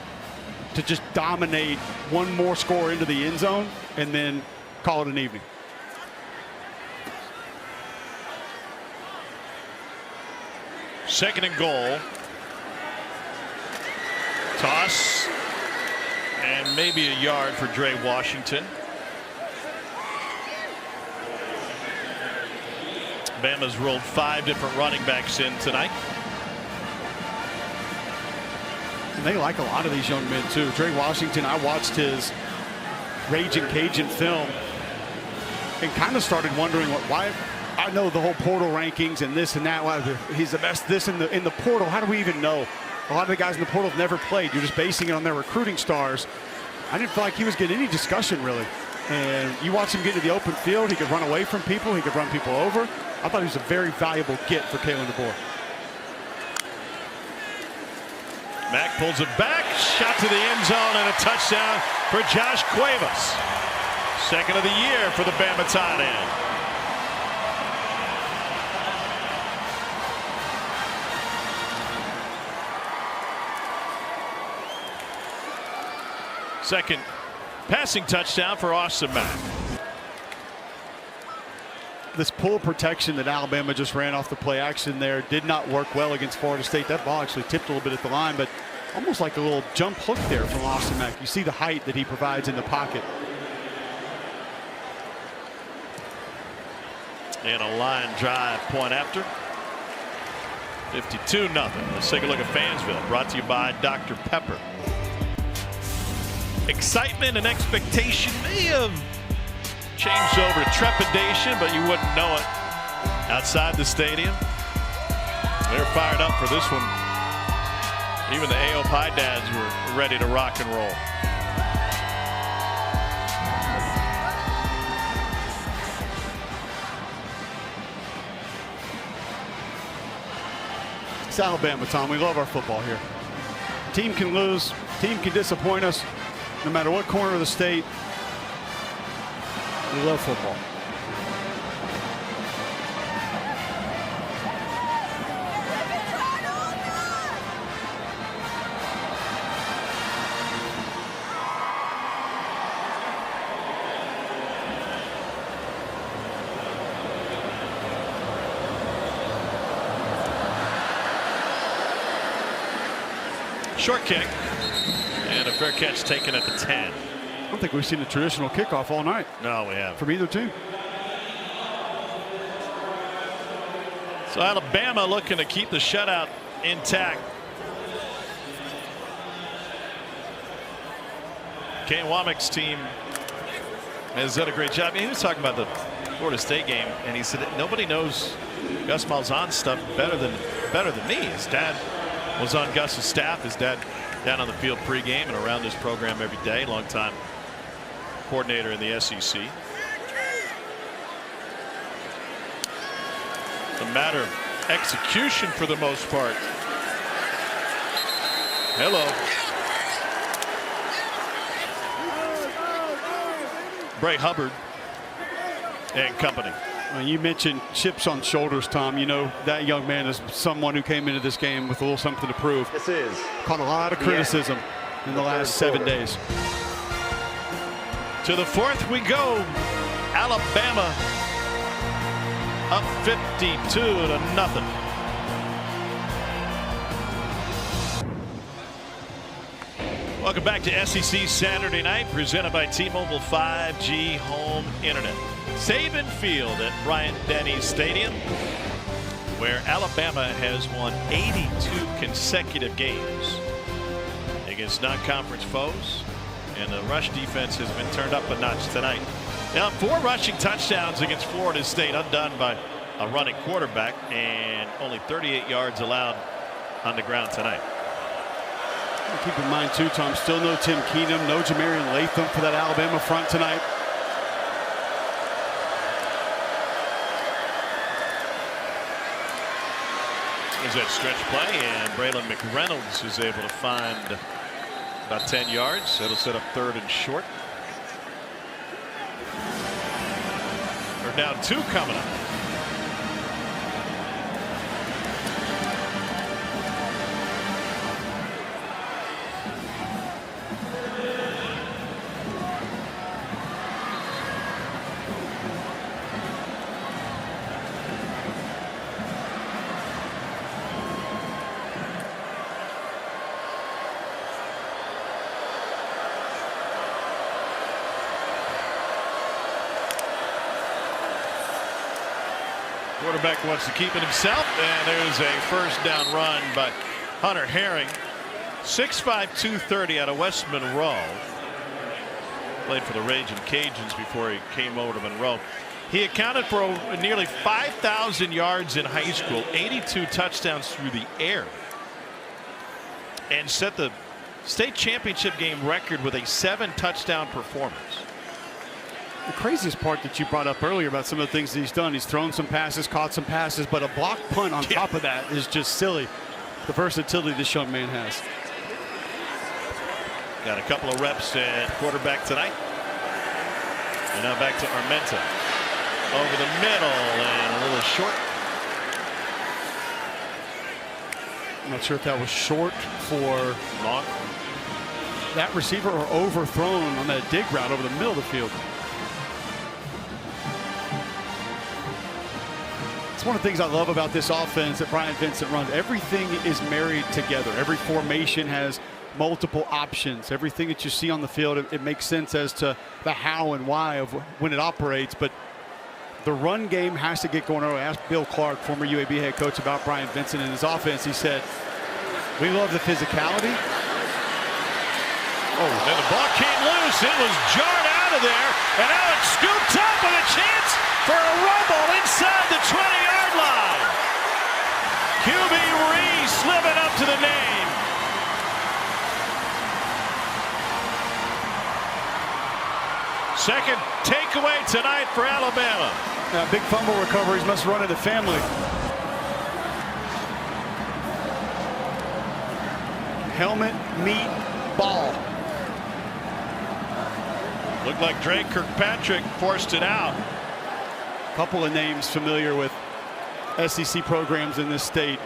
to just dominate one more score into the end zone and then call it an evening.
Second and goal. Toss. And maybe a yard for Dre Washington. Bama's rolled 5 different running backs in tonight.
And they like a lot of these young men too. Dre Washington, I watched his Raging Cajun film and kind of started wondering why. I know the whole portal rankings and this and that. Why he's the best this in the portal. How do we even know? A lot of the guys in the portal have never played. You're just basing it on their recruiting stars. I didn't feel like he was getting any discussion really. And you watch him get into the open field. He could run away from people. He could run people over. I thought he was a very valuable get for Kalen DeBoer.
Mack pulls it back, shot to the end zone, and a touchdown for Josh Cuevas. Second of the year for the Bama tight end. Second passing touchdown for Austin Mack.
This pull protection that Alabama just ran off the play action there did not work well against Florida State. That ball actually tipped a little bit at the line, but almost like a little jump hook there from Austin Mack. You see the height that he provides in the pocket.
And a line drive point after. 52-0. Let's take a look at Fansville, brought to you by Dr. Pepper. Excitement and expectation may have changed over to trepidation, but you wouldn't know it outside the stadium. They're fired up for this one. Even the AOPI dads were ready to rock and roll.
It's Alabama, Tom. We love our football here. Team can lose, team can disappoint us, no matter what corner of the state. We love football.
Short kick, and a fair catch taken at the 10.
I don't think we've seen a traditional kickoff all night.
No, we haven't.
From either team.
So Alabama looking to keep the shutout intact. Kane Womack's team has done a great job. He was talking about the Florida State game, and he said that nobody knows Gus Malzahn's stuff better than me. His dad was on Gus's staff. His dad down on the field pregame and around this program every day. Longtime coordinator in the SEC. It's a matter of execution for the most part. Hello. Bray Hubbard and company.
When you mentioned chips on shoulders, Tom, you know that young man is someone who came into this game with a little something to prove.
This is
Caught a lot of criticism in the last 7 days.
To the fourth we go. Alabama up 52-0. Welcome back to SEC Saturday Night, presented by T-Mobile 5G Home Internet. Saban Field at Bryant-Denny Stadium, where Alabama has won 82 consecutive games against non-conference foes, and the rush defense has been turned up a notch tonight. Now, 4 rushing touchdowns against Florida State, undone by a running quarterback, and only 38 yards allowed on the ground tonight.
Keep in mind, too, Tom, still no Tim Keenum, no Jamarian Latham for that Alabama front tonight.
There's that stretch play, and Braylon McReynolds is able to find about 10 yards. That'll set up 3rd and short. They're down 2 coming up. Quarterback wants to keep it himself, and there's a first down run by Hunter Herring. 6'5", 230 out of West Monroe. Played for the Raging Cajuns before he came over to Monroe. He accounted for nearly 5,000 yards in high school, 82 touchdowns through the air, and set the state championship game record with a 7-touchdown performance.
The craziest part that you brought up earlier about some of the things that he's done, he's thrown some passes, caught some passes, but a block punt on top of that is just silly. The versatility this young man has.
Got a couple of reps at quarterback tonight. And now back to Armenta. Over the middle and a little short.
I'm not sure if that was short for
long
that receiver or overthrown on that dig route over the middle of the field. It's one of the things I love about this offense that Brian Vincent runs. Everything is married together. Every formation has multiple options. Everything that you see on the field, it makes sense as to the how and why of when it operates. But the run game has to get going early. I asked Bill Clark, former UAB head coach, about Brian Vincent and his offense. He said, we love the physicality.
Oh, and the ball came loose. It was jarred out of there. And now it's scooped up with a chance for a rumble inside the 20-yard line. QB Reese living up to the name. Second takeaway tonight for Alabama.
Big fumble recoveries must run in the family. Helmet, meat, ball.
Looked like Drake Kirkpatrick forced it out.
A couple of names familiar with SEC programs in this state.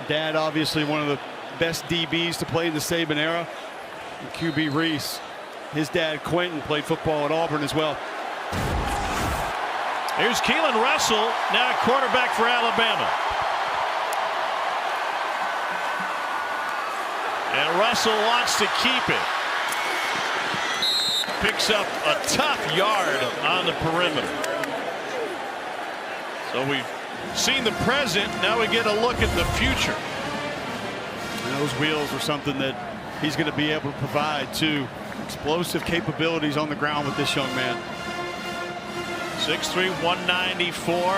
Dad, obviously one of the best DBs to play in the Saban era. And QB Reese, his dad Quentin played football at Auburn as well.
Here's Keelan Russell, now quarterback for Alabama. And Russell wants to keep it. Picks up a tough yard on the perimeter. So we've seen the present, now we get a look at the future.
And those wheels are something that he's going to be able to provide too. Explosive capabilities on the ground with this young man.
6'3", 194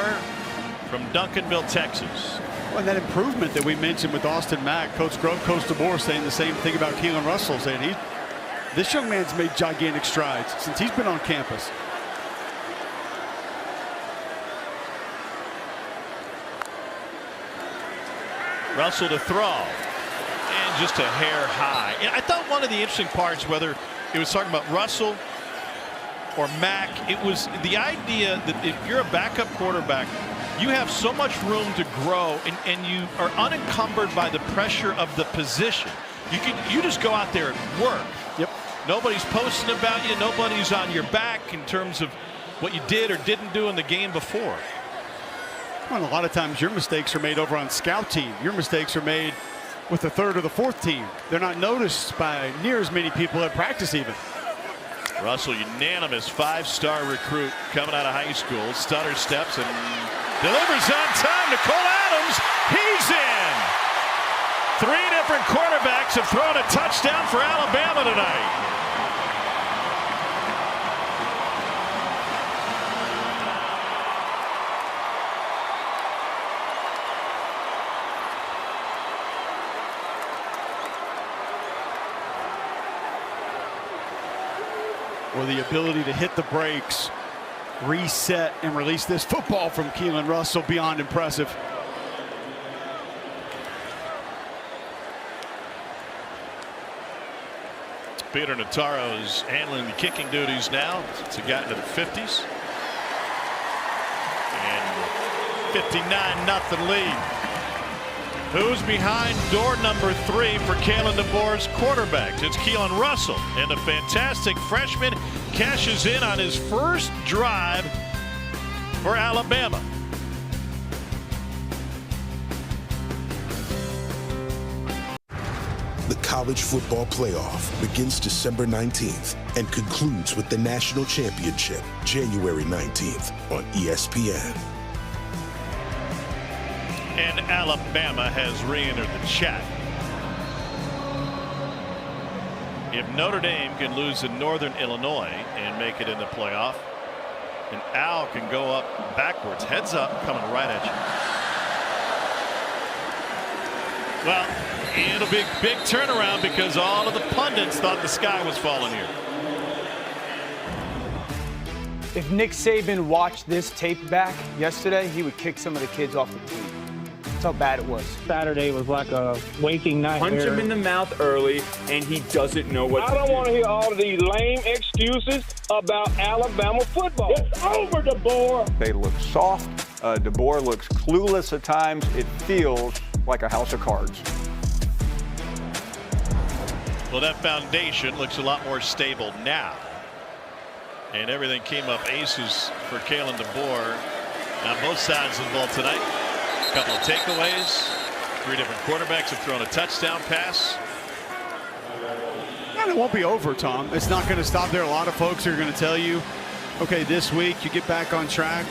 from Duncanville, Texas.
Well, and that improvement that we mentioned with Austin Mack, Coach Grove, Coach DeBoer saying the same thing about Keelan Russell, saying this young man's made gigantic strides since he's been on campus.
Russell to throw, and just a hair high. And I thought one of the interesting parts, whether it was talking about Russell or Mack, it was the idea that if you're a backup quarterback, you have so much room to grow, and you are unencumbered by the pressure of the position. You just go out there and work.
Yep.
Nobody's posting about you. Nobody's on your back in terms of what you did or didn't do in the game before.
Well, a lot of times your mistakes are made over on scout team. Your mistakes are made with the third or the fourth team. They're not noticed by near as many people at practice even.
Russell, unanimous 5-star recruit coming out of high school. Stutter steps and delivers on time to Cole Adams. He's in. 3 different quarterbacks have thrown a touchdown for Alabama tonight.
Well, the ability to hit the brakes, reset, and release this football from Keelan Russell, beyond impressive.
Peter Notaro is handling the kicking duties now since he got into the 50s. And 59-0 lead. Who's behind door number 3 for Kalen DeBoer's quarterbacks? It's Keelan Russell, and a fantastic freshman cashes in on his first drive for Alabama.
The College Football Playoff begins December 19th and concludes with the National Championship January 19th on ESPN.
And Alabama has re-entered the chat. If Notre Dame can lose in Northern Illinois and make it in the playoff, and Al can go up backwards, heads up, coming right at you. Well, it'll be a big turnaround because all of the pundits thought the sky was falling here.
If Nick Saban watched this tape back yesterday, he would kick some of the kids off the team. That's how bad it was.
Saturday was like a waking nightmare.
Punch him in the mouth early, and he doesn't know what to do.
I don't want to hear all of these lame excuses about Alabama football. It's over, DeBoer.
They look soft. DeBoer looks clueless at times. It feels like a house of cards.
Well, that foundation looks a lot more stable now. And everything came up aces for Kalen DeBoer on both sides of the ball tonight. A couple of takeaways. 3 different quarterbacks have thrown a touchdown pass.
And it won't be over, Tom. It's not going to stop there. A lot of folks are going to tell you, okay, this week you get back on track.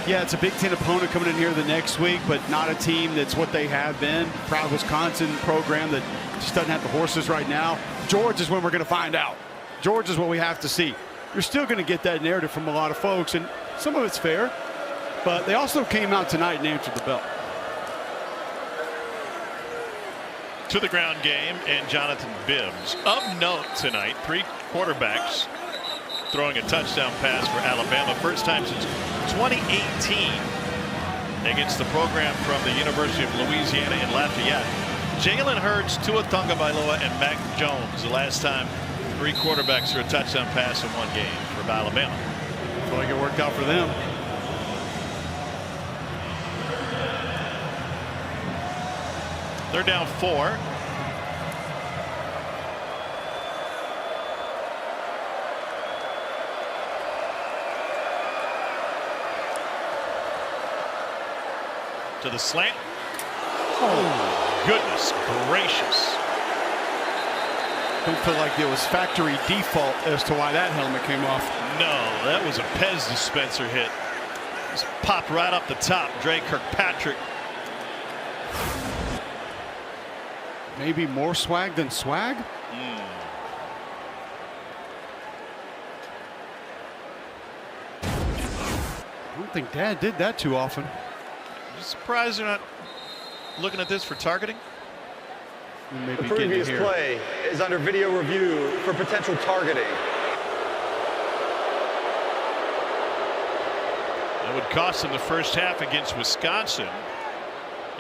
Yeah, it's a Big Ten opponent coming in here the next week, but not a team that's what they have been. Proud Wisconsin program that just doesn't have the horses right now. Georgia is when we're going to find out. Georgia is what we have to see. You're still going to get that narrative from a lot of folks, and some of it's fair, but they also came out tonight and answered the bell.
to the ground game, and Jonathan Bibbs. Of note tonight, 3 quarterbacks throwing a touchdown pass for Alabama. First time since 2018 against the program from the University of Louisiana in Lafayette. Jalen Hurts, Tua Tagovailoa, and Mac Jones. The last time 3 quarterbacks threw a touchdown pass in one game for Alabama.
Looks like it worked out for them.
They're down 4. To the slant. Oh, goodness gracious.
Don't feel like it was factory default as to why that helmet came off.
No, that was a Pez dispenser hit. Just popped right up the top. Dre Kirkpatrick.
Maybe more swag than swag? I don't think Dad did that too often.
Just surprised they're not looking at this for targeting.
The previous play is under video review for potential targeting.
That would cost them the first half against Wisconsin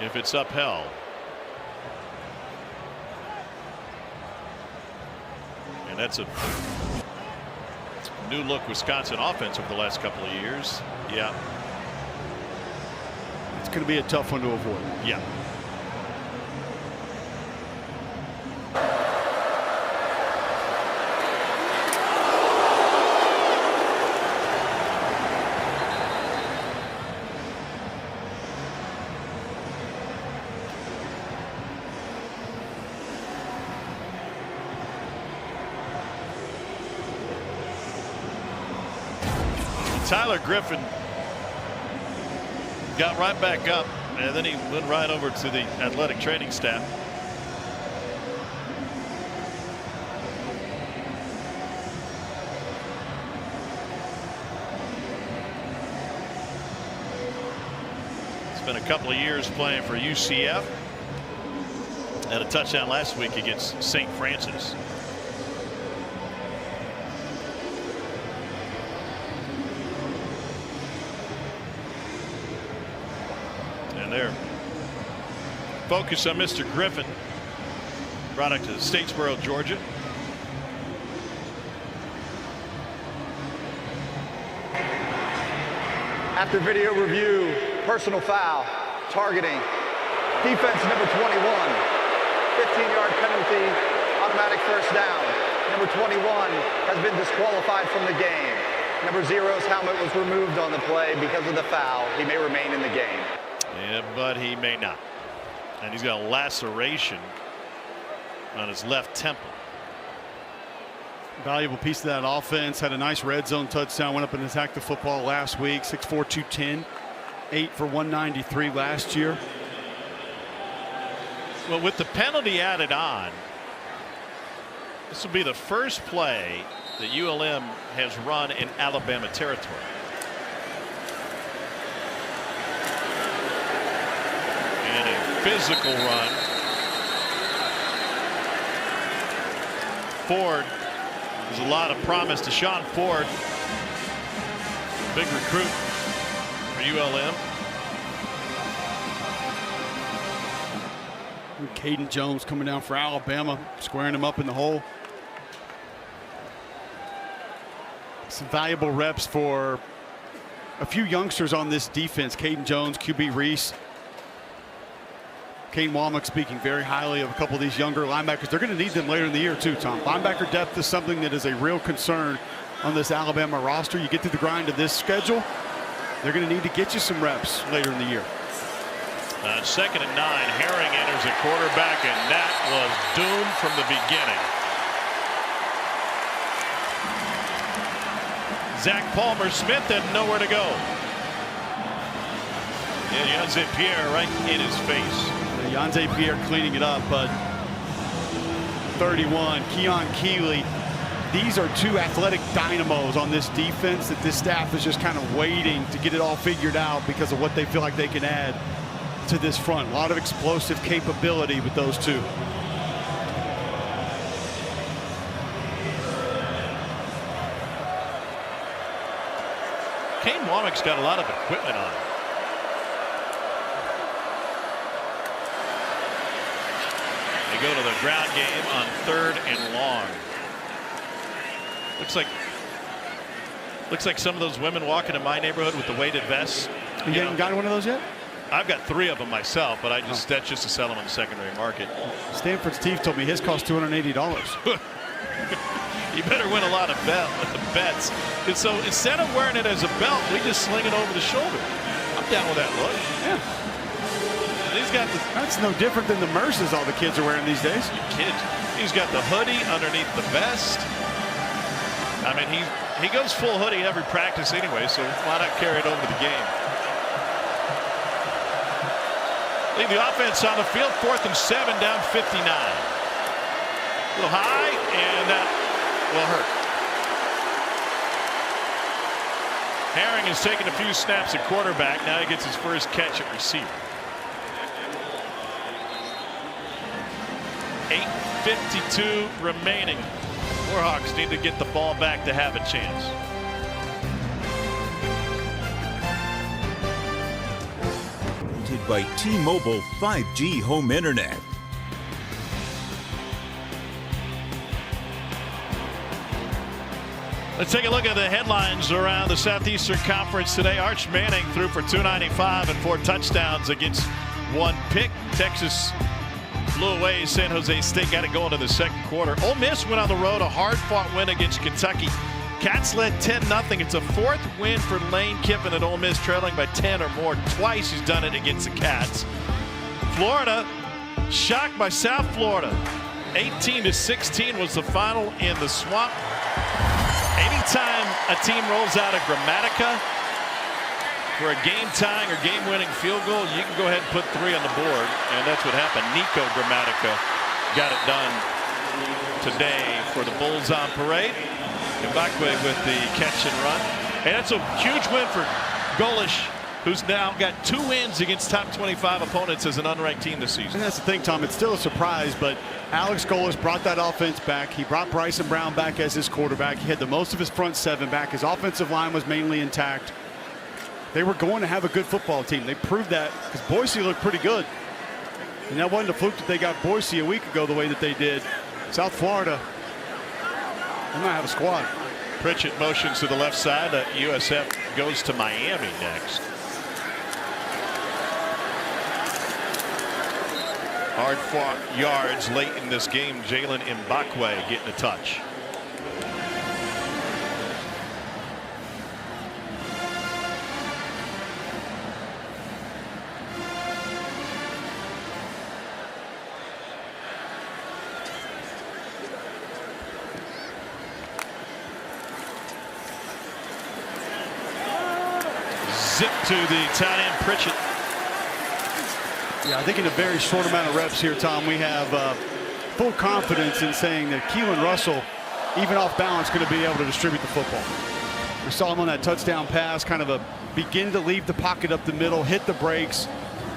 if it's upheld. And that's a new look Wisconsin offense over the last couple of years. Yeah.
It's going to be a tough one to avoid.
Yeah. Tyler Griffin got right back up, and then he went right over to the athletic training staff. Spent a couple of years playing for UCF. Had a touchdown last week against St. Francis. Focus on Mr. Griffin. Product of Statesboro, Georgia.
After video review, personal foul, targeting, defense number 21, 15-yard penalty, automatic first down. Number 21 has been disqualified from the game. Number 0's helmet was removed on the play because of the foul. He may remain in the game.
Yeah, but he may not. And he's got a laceration on his left temple.
Valuable piece of that offense. Had a nice red zone touchdown. Went up and attacked the football last week. 6'4", 210. 8 for 193 last year.
Well, with the penalty added on, this will be the first play that ULM has run in Alabama territory. And a physical run. Ford, there's a lot of promise to Sean Ford. Big recruit for ULM.
Caden Jones coming down for Alabama, squaring him up in the hole. Some valuable reps for a few youngsters on this defense. Caden Jones, QB Reese. Kane Womack speaking very highly of a couple of these younger linebackers. They're going to need them later in the year too, Tom. Linebacker depth is something that is a real concern on this Alabama roster. You get through the grind of this schedule, they're going to need to get you some reps later in the year.
2nd and 9, Herring enters at quarterback, and that was doomed from the beginning. Zach Palmer Smith had nowhere to go. And Yanze Pierre right in his face.
Yanze Pierre cleaning it up, but 31, Keon Keeley. These are two athletic dynamos on this defense that this staff is just kind of waiting to get it all figured out because of what they feel like they can add to this front. A lot of explosive capability with those two.
Kane Womack's got a lot of equipment on. They go to the ground game on 3rd and long. Looks like some of those women walking in my neighborhood with the weighted vests.
You haven't gotten one of those yet?
I've got 3 of them myself, but that's just to sell them on the secondary market.
Stanford Steve told me his cost $280.
You better win a lot of bets. And so instead of wearing it as a belt, we just sling it over the shoulder. I'm down with that look.
Yeah. That's no different than the Merces all the kids are wearing these days.
He's got the hoodie underneath the vest. I mean, he goes full hoodie every practice anyway, so why not carry it over to the game? Leave the offense on the field, 4th and 7, down 59. A little high, and that will hurt. Herring has taken a few snaps at quarterback. Now he gets his first catch at receiver. 8:52 remaining. Warhawks need to get the ball back to have a chance.
By T-Mobile 5G home internet.
Let's take a look at the headlines around the Southeastern Conference today. Arch Manning threw for 295 and 4 touchdowns against 1 pick. Texas blew away San Jose State, got it going in the second quarter. Ole Miss went on the road, a hard-fought win against Kentucky. Cats led 10-0. It's a 4th win for Lane Kiffin at Ole Miss, trailing by 10 or more. Twice he's done it against the Cats. Florida shocked by South Florida. 18-16 was the final in the Swamp. Anytime a team rolls out a Grammatica for a game-tying or game-winning field goal, you can go ahead and put 3 on the board, and that's what happened. Nico Grammatica got it done today for the Bulls on parade. Mbakwe with the catch and run. And that's a huge win for Golish, who's now got 2 wins against top 25 opponents as an unranked team this season.
And that's the thing, Tom. It's still a surprise, but Alex Golish brought that offense back. He brought Bryson Brown back as his quarterback. He had the most of his front 7 back. His offensive line was mainly intact. They were going to have a good football team. They proved that because Boise looked pretty good. And that wasn't a fluke that they got Boise a week ago the way that they did. South Florida, they might have a squad.
Pritchett motions to the left side. USF goes to Miami next. Hard-fought yards late in this game. Jalen Mbakwe getting a touch. Zip to the tight end Pritchett.
Yeah, I think in a very short amount of reps here, Tom, we have full confidence in saying that Keelan Russell, even off balance, going to be able to distribute the football. We saw him on that touchdown pass, kind of begin to leave the pocket up the middle, hit the brakes,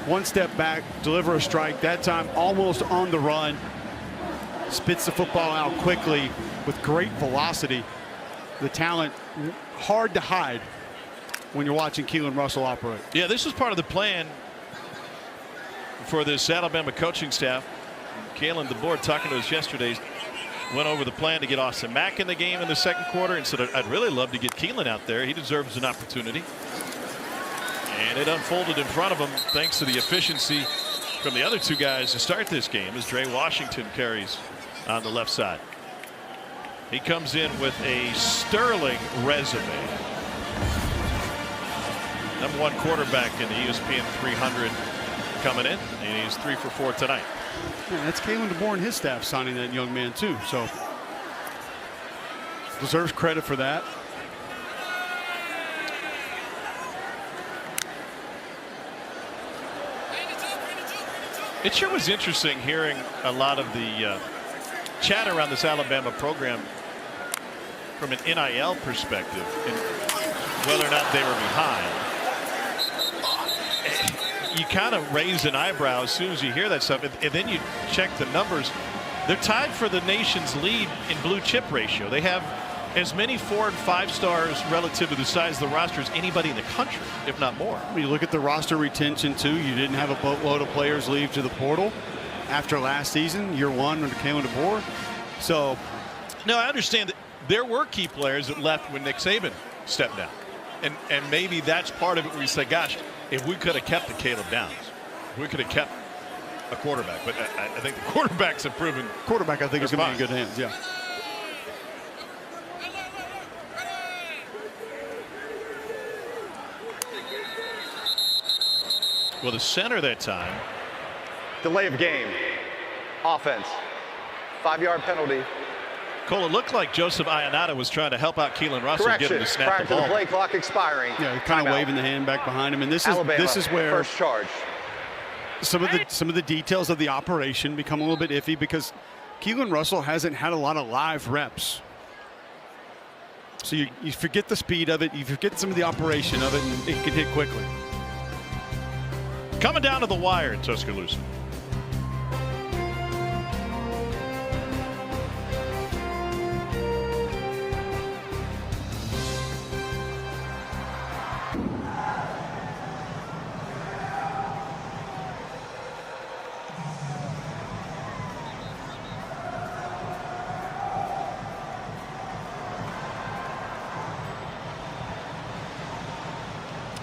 1 step back, deliver a strike. That time almost on the run, spits the football out quickly with great velocity. The talent hard to hide when you're watching Keelan Russell operate.
Yeah, this is part of the plan for this Alabama coaching staff. Kalen DeBoer, talking to us yesterday, went over the plan to get Austin Mack in the game in the second quarter and said, I'd really love to get Keelan out there. He deserves an opportunity. And it unfolded in front of him thanks to the efficiency from the other 2 guys to start this game as Dre Washington carries on the left side. He comes in with a sterling resume. #1 quarterback in the ESPN 300 coming in, and he's 3 for 4 tonight.
Yeah, that's Kalen DeBoer and his staff signing that young man too, so deserves credit for that.
It sure was interesting hearing a lot of the chat around this Alabama program from an NIL perspective and whether or not they were behind. You kind of raise an eyebrow as soon as you hear that stuff, and then you check the numbers. They're tied for the nation's lead in blue chip ratio. They have as many 4 and 5 stars relative to the size of the roster as anybody in the country, if not more.
When you look at the roster retention, too, you didn't have a boatload of players leave to the portal after last season, year 1 under Kalen DeBoer. So,
no, I understand that there were key players that left when Nick Saban stepped down. And maybe that's part of it where you say, gosh, if we could have kept the Caleb Downs, we could have kept a quarterback. But I think the quarterbacks have proven.
Quarterback, I think, is going to be in good hands, yeah.
Well, the center that time.
Delay of game. Offense. 5-yard penalty.
Cole, it looked like Joseph Ionata was trying to help out Keelan Russell, get him to snap
prior
the ball.
to the play clock expiring.
Yeah, kind of waving the hand back behind him, and this is where
first charge.
Some of the details of the operation become a little bit iffy because Keelan Russell hasn't had a lot of live reps. So you forget the speed of it, you forget some of the operation of it, and it can hit quickly.
Coming down to the wire in Tuscaloosa.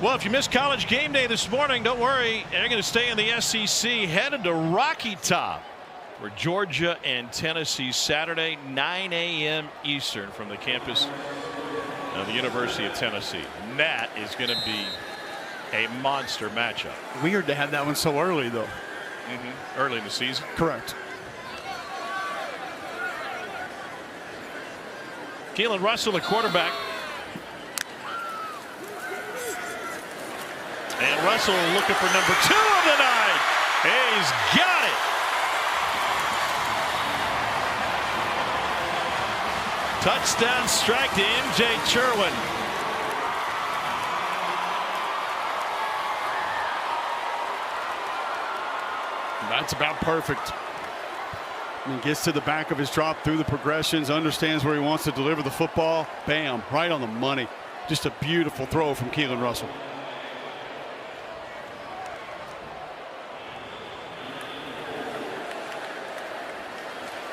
Well, if you missed college game day this morning, don't worry. They're going to stay in the SEC, headed to Rocky Top for Georgia and Tennessee Saturday, 9 a.m. Eastern from the campus of the University of Tennessee. And that is going to be a monster matchup.
Weird to have that one so early, though.
Early in the season.
Correct.
Keelan Russell, the quarterback. And Russell looking for number 2 of the night. He's got it. Touchdown strike to MJ Cherwin.
That's about perfect. And gets to the back of his drop through the progressions, understands where he wants to deliver the football. Bam, right on the money. Just a beautiful throw from Keelan Russell.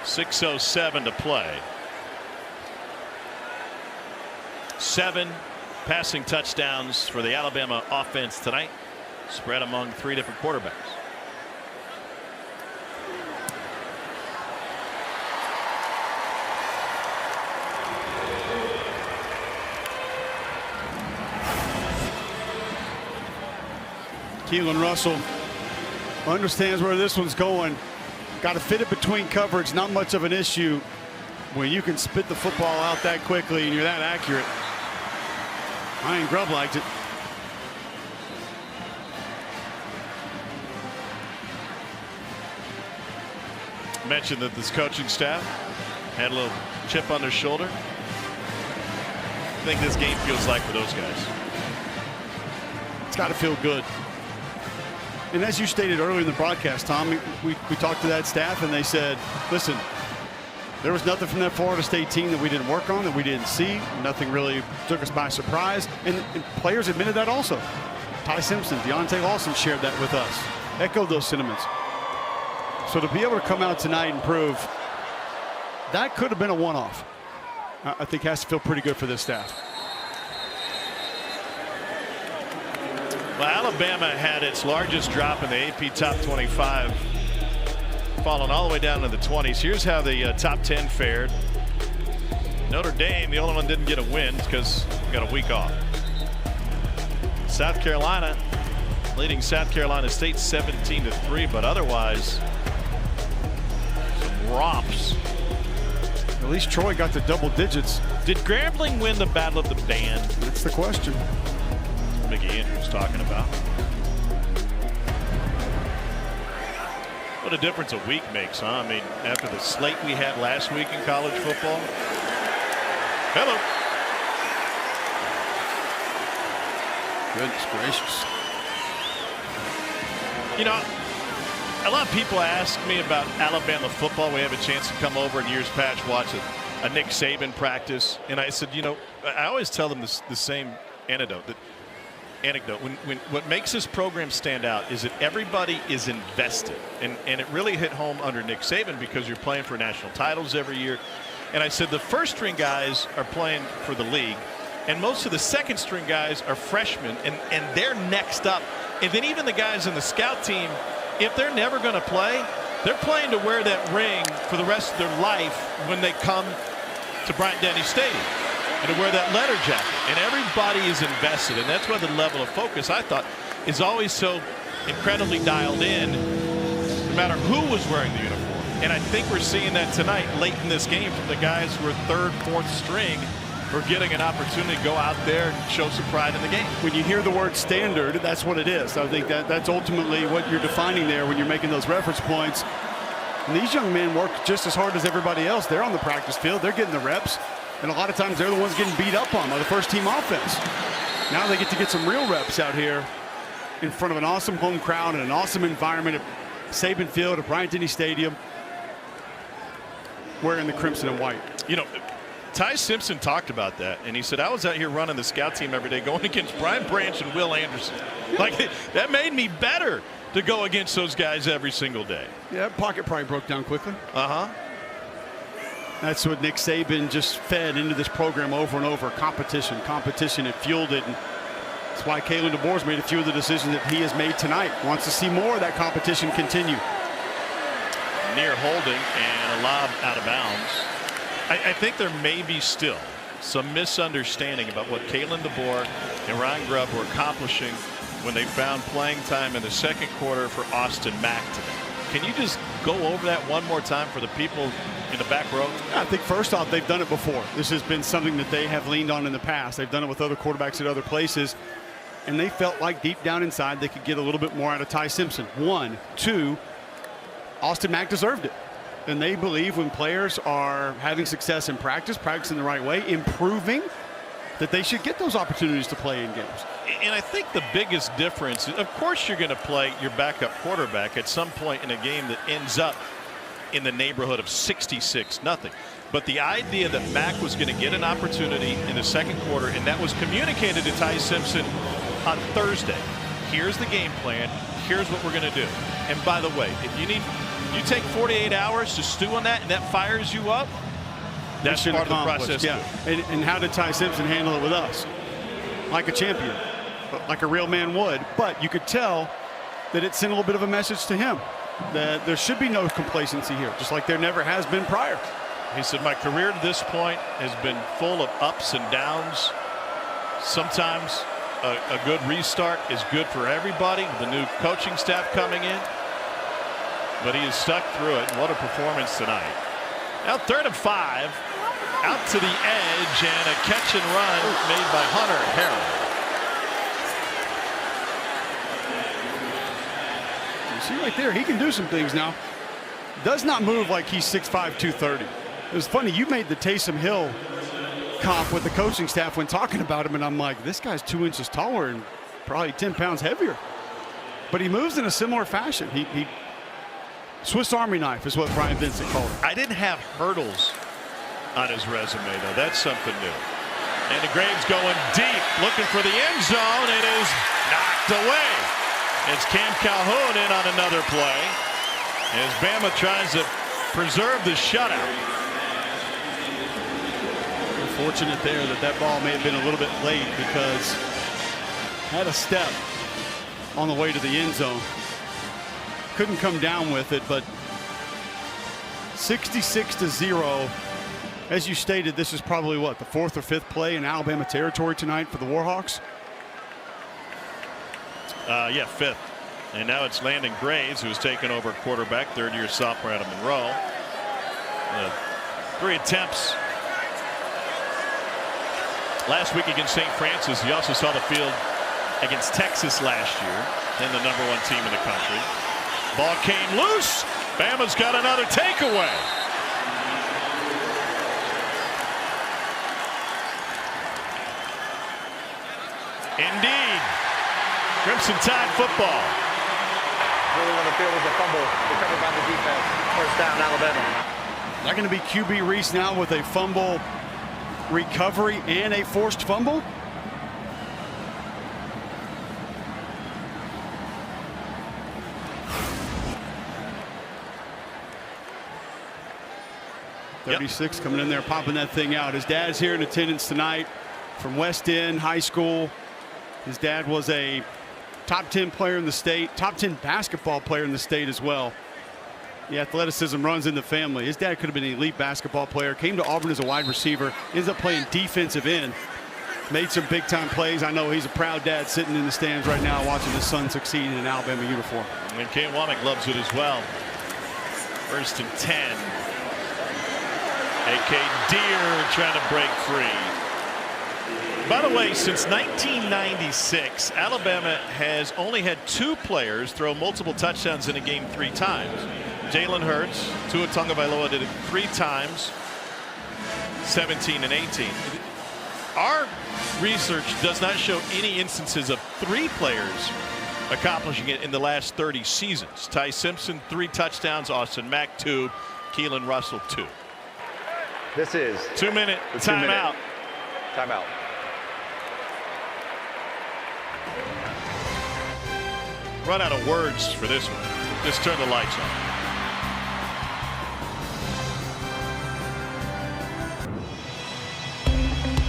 .607 to play. 7 passing touchdowns for the Alabama offense tonight, spread among 3 different quarterbacks.
Keelan Russell understands where this one's going. Got to fit it between coverage. Not much of an issue when you can spit the football out that quickly and you're that accurate. Ryan Grubb liked it.
Mentioned that this coaching staff had a little chip on their shoulder. I think this game feels like for those guys.
It's got to feel good. And as you stated earlier in the broadcast, Tom, we talked to that staff and they said, listen, there was nothing from that Florida State team that we didn't work on, that we didn't see. Nothing really took us by surprise. And players admitted that also. Ty Simpson, Deontay Lawson shared that with us, echoed those sentiments. So to be able to come out tonight and prove that could have been a one-off, I think has to feel pretty good for this staff.
Well, Alabama had its largest drop in the AP top 25, falling all the way down to the 20s. Here's how the top 10 fared. Notre Dame, the only one didn't get a win because we got a week off. South Carolina leading South Carolina State 17-3, but otherwise some romps.
At least Troy got to double digits.
Did Grambling win the Battle of the Band?
That's the question.
Mickey Andrews talking about. What a difference a week makes, huh? I mean, after the slate we had last week in college football. Hello.
Goodness gracious.
You know, a lot of people ask me about Alabama football. We have a chance to come over in years past, watch a Nick Saban practice, and I said, you know, I always tell them the same anecdote. When what makes this program stand out is that everybody is invested, and it really hit home under Nick Saban because you're playing for national titles every year. And I said the first string guys are playing for the league, and most of the second string guys are freshmen, and they're next up. And then even the guys in the scout team, if they're never going to play, they're playing to wear that ring for the rest of their life when they come to Bryant-Denny Stadium, and to wear that letter jacket. And everybody is invested, and that's why the level of focus, I thought, is always so incredibly dialed in, no matter who was wearing the uniform. And I think we're seeing that tonight late in this game from the guys who are third, fourth string, for getting an opportunity to go out there and show some pride in the game.
When you hear the word standard, that's what it is. I think that's ultimately what you're defining there when you're making those reference points. And these young men work just as hard as everybody else. They're on the practice field. They're getting the reps. And a lot of times they're the ones getting beat up on by the first team offense. Now they get to get some real reps out here in front of an awesome home crowd and an awesome environment at Saban Field, at Bryant-Denny Stadium, wearing the crimson and white.
You know, Ty Simpson talked about that, and he said, I was out here running the scout team every day going against Brian Branch and Will Anderson. Like, that made me better to go against those guys every single day.
Yeah, pocket probably broke down quickly.
Uh-huh.
That's what Nick Saban just fed into this program over and over. Competition, it fueled it. And that's why Kalen DeBoer's made a few of the decisions that he has made tonight. Wants to see more of that competition continue.
Near holding and a lob out of bounds. I think there may be still some misunderstanding about what Kalen DeBoer and Ryan Grubb were accomplishing when they found playing time in the second quarter for Austin Mack today. Can you just go over that one more time for the people in the back row?
I think first off, they've done it before. This has been something that they have leaned on in the past. They've done it with other quarterbacks at other places, and they felt like deep down inside they could get a little bit more out of Ty Simpson. 1, 2, Austin Mack deserved it. And they believe when players are having success in practice, practicing the right way, improving, that they should get those opportunities to play in games.
And I think the biggest difference, of course you're going to play your backup quarterback at some point in a game that ends up in the neighborhood of 66-0. But the idea that Mack was going to get an opportunity in the second quarter, and that was communicated to Ty Simpson on Thursday. Here's the game plan. Here's what we're going to do. And by the way, if you take 48 hours to stew on that and that fires you up, that's part of the process.
Yeah. And how did Ty Simpson handle it with us? Like a champion, like a real man would. But you could tell that it sent a little bit of a message to him that there should be no complacency here, just like there never has been prior.
He said, my career to this point has been full of ups and downs. Sometimes a good restart is good for everybody, the new coaching staff coming in. But he has stuck through it. What a performance tonight. Now 3rd and 5. Out to the edge, and a catch and run made by Hunter Harrell.
You see right there, he can do some things now. Does not move like he's 6'5", 230. It was funny, you made the Taysom Hill comp with the coaching staff when talking about him, and I'm like, this guy's 2 inches taller and probably 10 pounds heavier. But he moves in a similar fashion. He Swiss Army knife is what Brian Vincent called it.
I didn't have hurdles on his resume, though. That's something new. And the Graves going deep, looking for the end zone. It is knocked away. It's Cam Calhoun in on another play as Bama tries to preserve the shutout.
Unfortunate there that ball may have been a little bit late because had a step on the way to the end zone. Couldn't come down with it, but 66-0. As you stated, this is probably what, the 4th or 5th play in Alabama territory tonight for the Warhawks?
Yeah, 5th. And now it's Landon Graves, who's taken over quarterback, 3rd-year sophomore out of Monroe. 3 attempts last week against St. Francis. He also saw the field against Texas last year, then the #1 team in the country. Ball came loose. Bama's got another takeaway. Indeed. Crimson Tide football.
Rolling on the field with a fumble recovered by the defense. 1st down, Alabama.
that going to be QB Reese now with a fumble recovery and a forced fumble?
Yep.
36 coming in there, popping that thing out. His dad's here in attendance tonight from West End High School. His dad was a top 10 player in the state, top 10 basketball player in the state as well. The athleticism runs in the family. His dad could have been an elite basketball player, came to Auburn as a wide receiver, ends up playing defensive end, made some big time plays. I know he's a proud dad sitting in the stands right now watching his son succeed in an Alabama uniform.
And Kane Womack loves it as well. 1st and 10. A.K. Deer trying to break free. By the way, since 1996, Alabama has only had 2 players throw multiple touchdowns in a game 3 times. Jalen Hurts, Tua Tagovailoa did it 3 times, 17 and 18. Our research does not show any instances of 3 players accomplishing it in the last 30 seasons. Ty Simpson 3 touchdowns, Austin Mack 2, Keelan Russell 2.
This is
2-minute timeout.
Timeout.
Run out of words for this one. Just turn the lights on.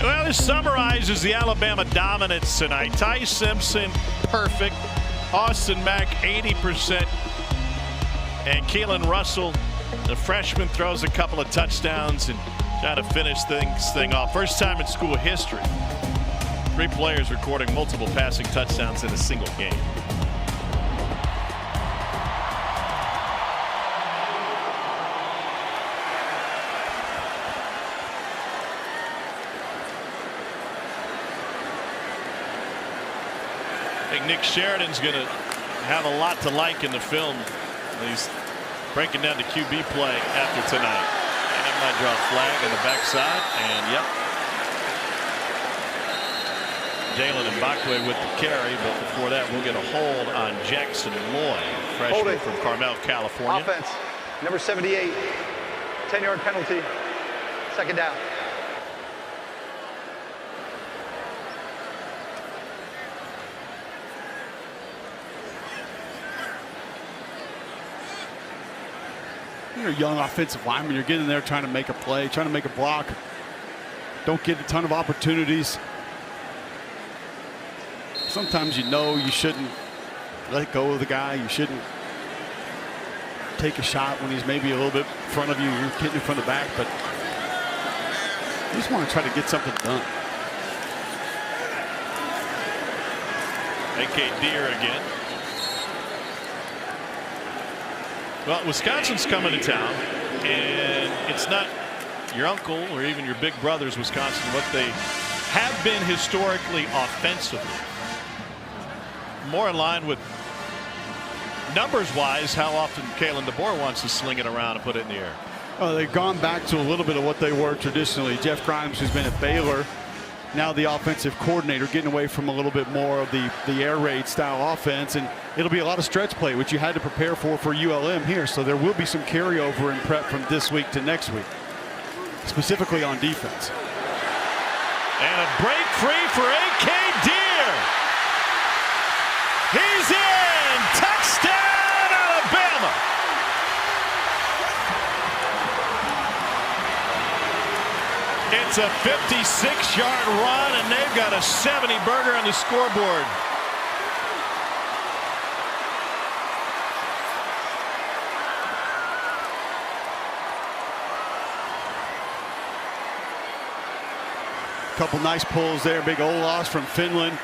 Well, this summarizes the Alabama dominance tonight. Ty Simpson, perfect. Austin Mack, 80%. And Keelan Russell, the freshman, throws a couple of touchdowns and trying to finish thing off. First time in school history. 3 players recording multiple passing touchdowns in a single game. I think Nick Sheridan's going to have a lot to like in the film. He's breaking down the QB play after tonight. And that might draw a flag on the backside. And yep. Jalen Mbakwe with the carry, but before that we'll get a hold on Jackson Lloyd, freshman from Carmel, California.
Offense, number 78, 10-yard penalty, 2nd down.
You're a young offensive lineman. You're getting there trying to make a play, trying to make a block. Don't get a ton of opportunities. Sometimes you know you shouldn't let go of the guy. You shouldn't take a shot when he's maybe a little bit in front of you. You're getting in front of the back, but you just want to try to get something done.
A.K. Deer again. Well, Wisconsin's coming to town, and it's not your uncle or even your big brother's Wisconsin, what they have been historically offensively. More in line with numbers-wise, how often Kalen DeBoer wants to sling it around and put it in the air.
Well, they've gone back to a little bit of what they were traditionally. Jeff Grimes, who's been at Baylor, now the offensive coordinator, getting away from a little bit more of the air raid style offense, and it'll be a lot of stretch play, which you had to prepare for ULM here. So there will be some carryover in prep from this week to next week, specifically on defense.
And a break free for A.K. Deer. He's in. Touchdown, Alabama. It's a 56-yard run, and they've got a 70-burger on the scoreboard.
Couple nice pulls there. Big Olas from Finland.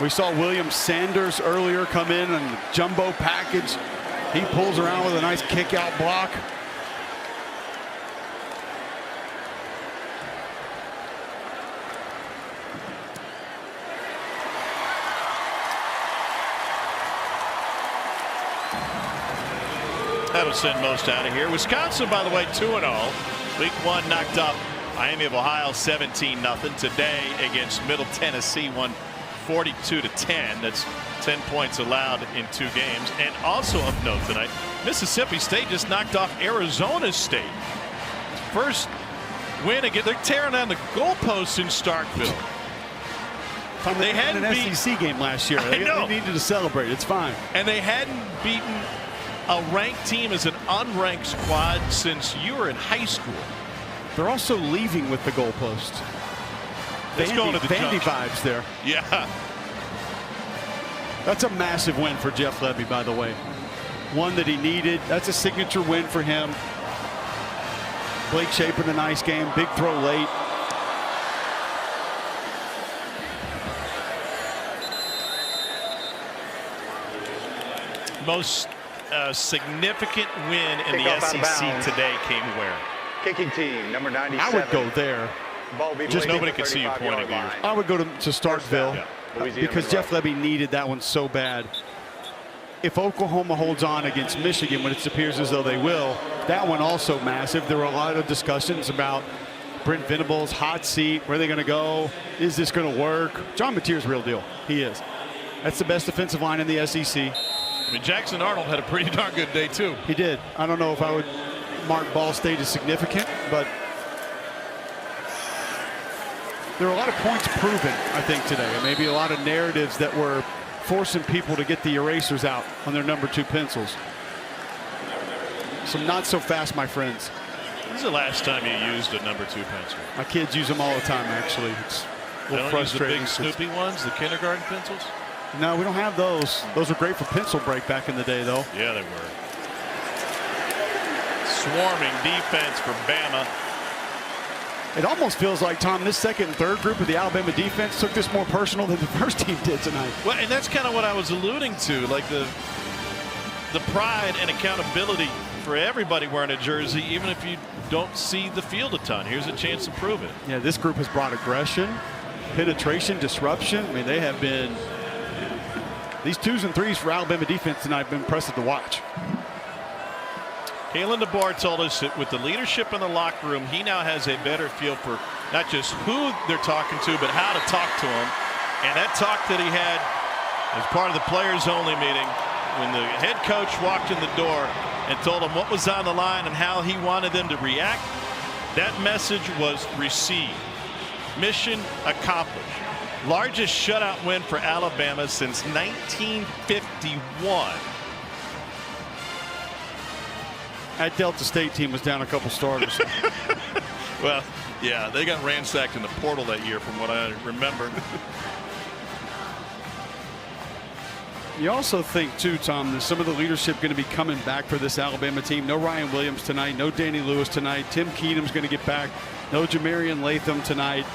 We saw William Sanders earlier come in and the jumbo package. He pulls around with a nice kick out block.
That'll send most out of here. Wisconsin, by the way, 2-0. Week 1 knocked up Miami of Ohio 17-0. Today against Middle Tennessee, won 42-10. That's 10 points allowed in 2 games. And also of note tonight, Mississippi State just knocked off Arizona State first win again. They're tearing down the goalposts in Starkville.
They had an SEC game last year. They needed to celebrate. It's fine.
And they hadn't beaten a ranked team as an unranked squad since you were in high school.
They're also leaving with the goalpost.
It's going to the
Vandy
junction.
vibes there.
Yeah.
That's a massive win for Jeff Levy, by the way. One that he needed. That's a signature win for him. Blake Shapen, a nice game. Big throw late.
Most significant win in the SEC today came where?
Kicking team, number 97.
I would go there.
Just nobody could see you pointing to yours.
I would go to Starkville because Jeff Levy needed that one so bad. If Oklahoma holds on against Michigan, when it appears as though they will, that one also massive. There were a lot of discussions about Brent Venables' hot seat. Where are they going to go? Is this going to work? John Mateer's real deal. He is. That's the best defensive line in the SEC.
I mean, Jackson Arnold had a pretty darn good day, too.
He did. I don't know if I would mark Ball State as significant, but there are a lot of points proven, I think, today. And maybe a lot of narratives that were forcing people to get the erasers out on their number 2 pencils. Some not so fast, my friends.
When's the last time you used a number 2 pencil?
My kids use them all the time, actually. It's a little frustrating.
Use the big Snoopy ones, the kindergarten pencils?
No, we don't have those. Those were great for pencil break back in the day, though.
Yeah, they were. Swarming defense for Bama.
It almost feels like, Tom, this second and third group of the Alabama defense took this more personal than the first team did tonight.
Well, and that's kind of what I was alluding to, like the pride and accountability for everybody wearing a jersey, even if you don't see the field a ton. Here's a chance to prove it.
Yeah, this group has brought aggression, penetration, disruption. I mean, they have been. These 2s and 3s for Alabama defense tonight have been impressive to watch.
Kalen DeBoer told us that with the leadership in the locker room, he now has a better feel for not just who they're talking to, but how to talk to them. And that talk that he had as part of the players-only meeting, when the head coach walked in the door and told him what was on the line and how he wanted them to react, that message was received. Mission accomplished. Largest shutout win for Alabama since 1951.
That Delta State team was down a couple starters.
Well, yeah, they got ransacked in the portal that year from what I remember.
You also think, too, Tom, that some of the leadership going to be coming back for this Alabama team. No Ryan Williams tonight. No Danny Lewis tonight. Tim Keenum's going to get back. No Jamarian Latham tonight.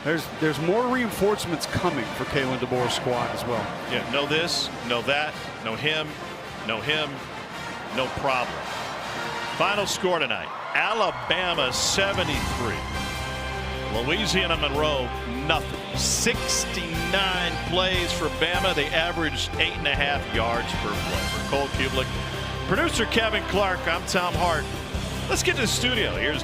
There's more reinforcements coming for Kalen DeBoer's squad as well.
Yeah, know this, know that, know him, no problem. Final score tonight, Alabama 73. Louisiana Monroe, nothing. 69 plays for Bama. They averaged 8.5 yards per play. For Cole Kublik, producer Kevin Clark, I'm Tom Hart. Let's get to the studio. Here's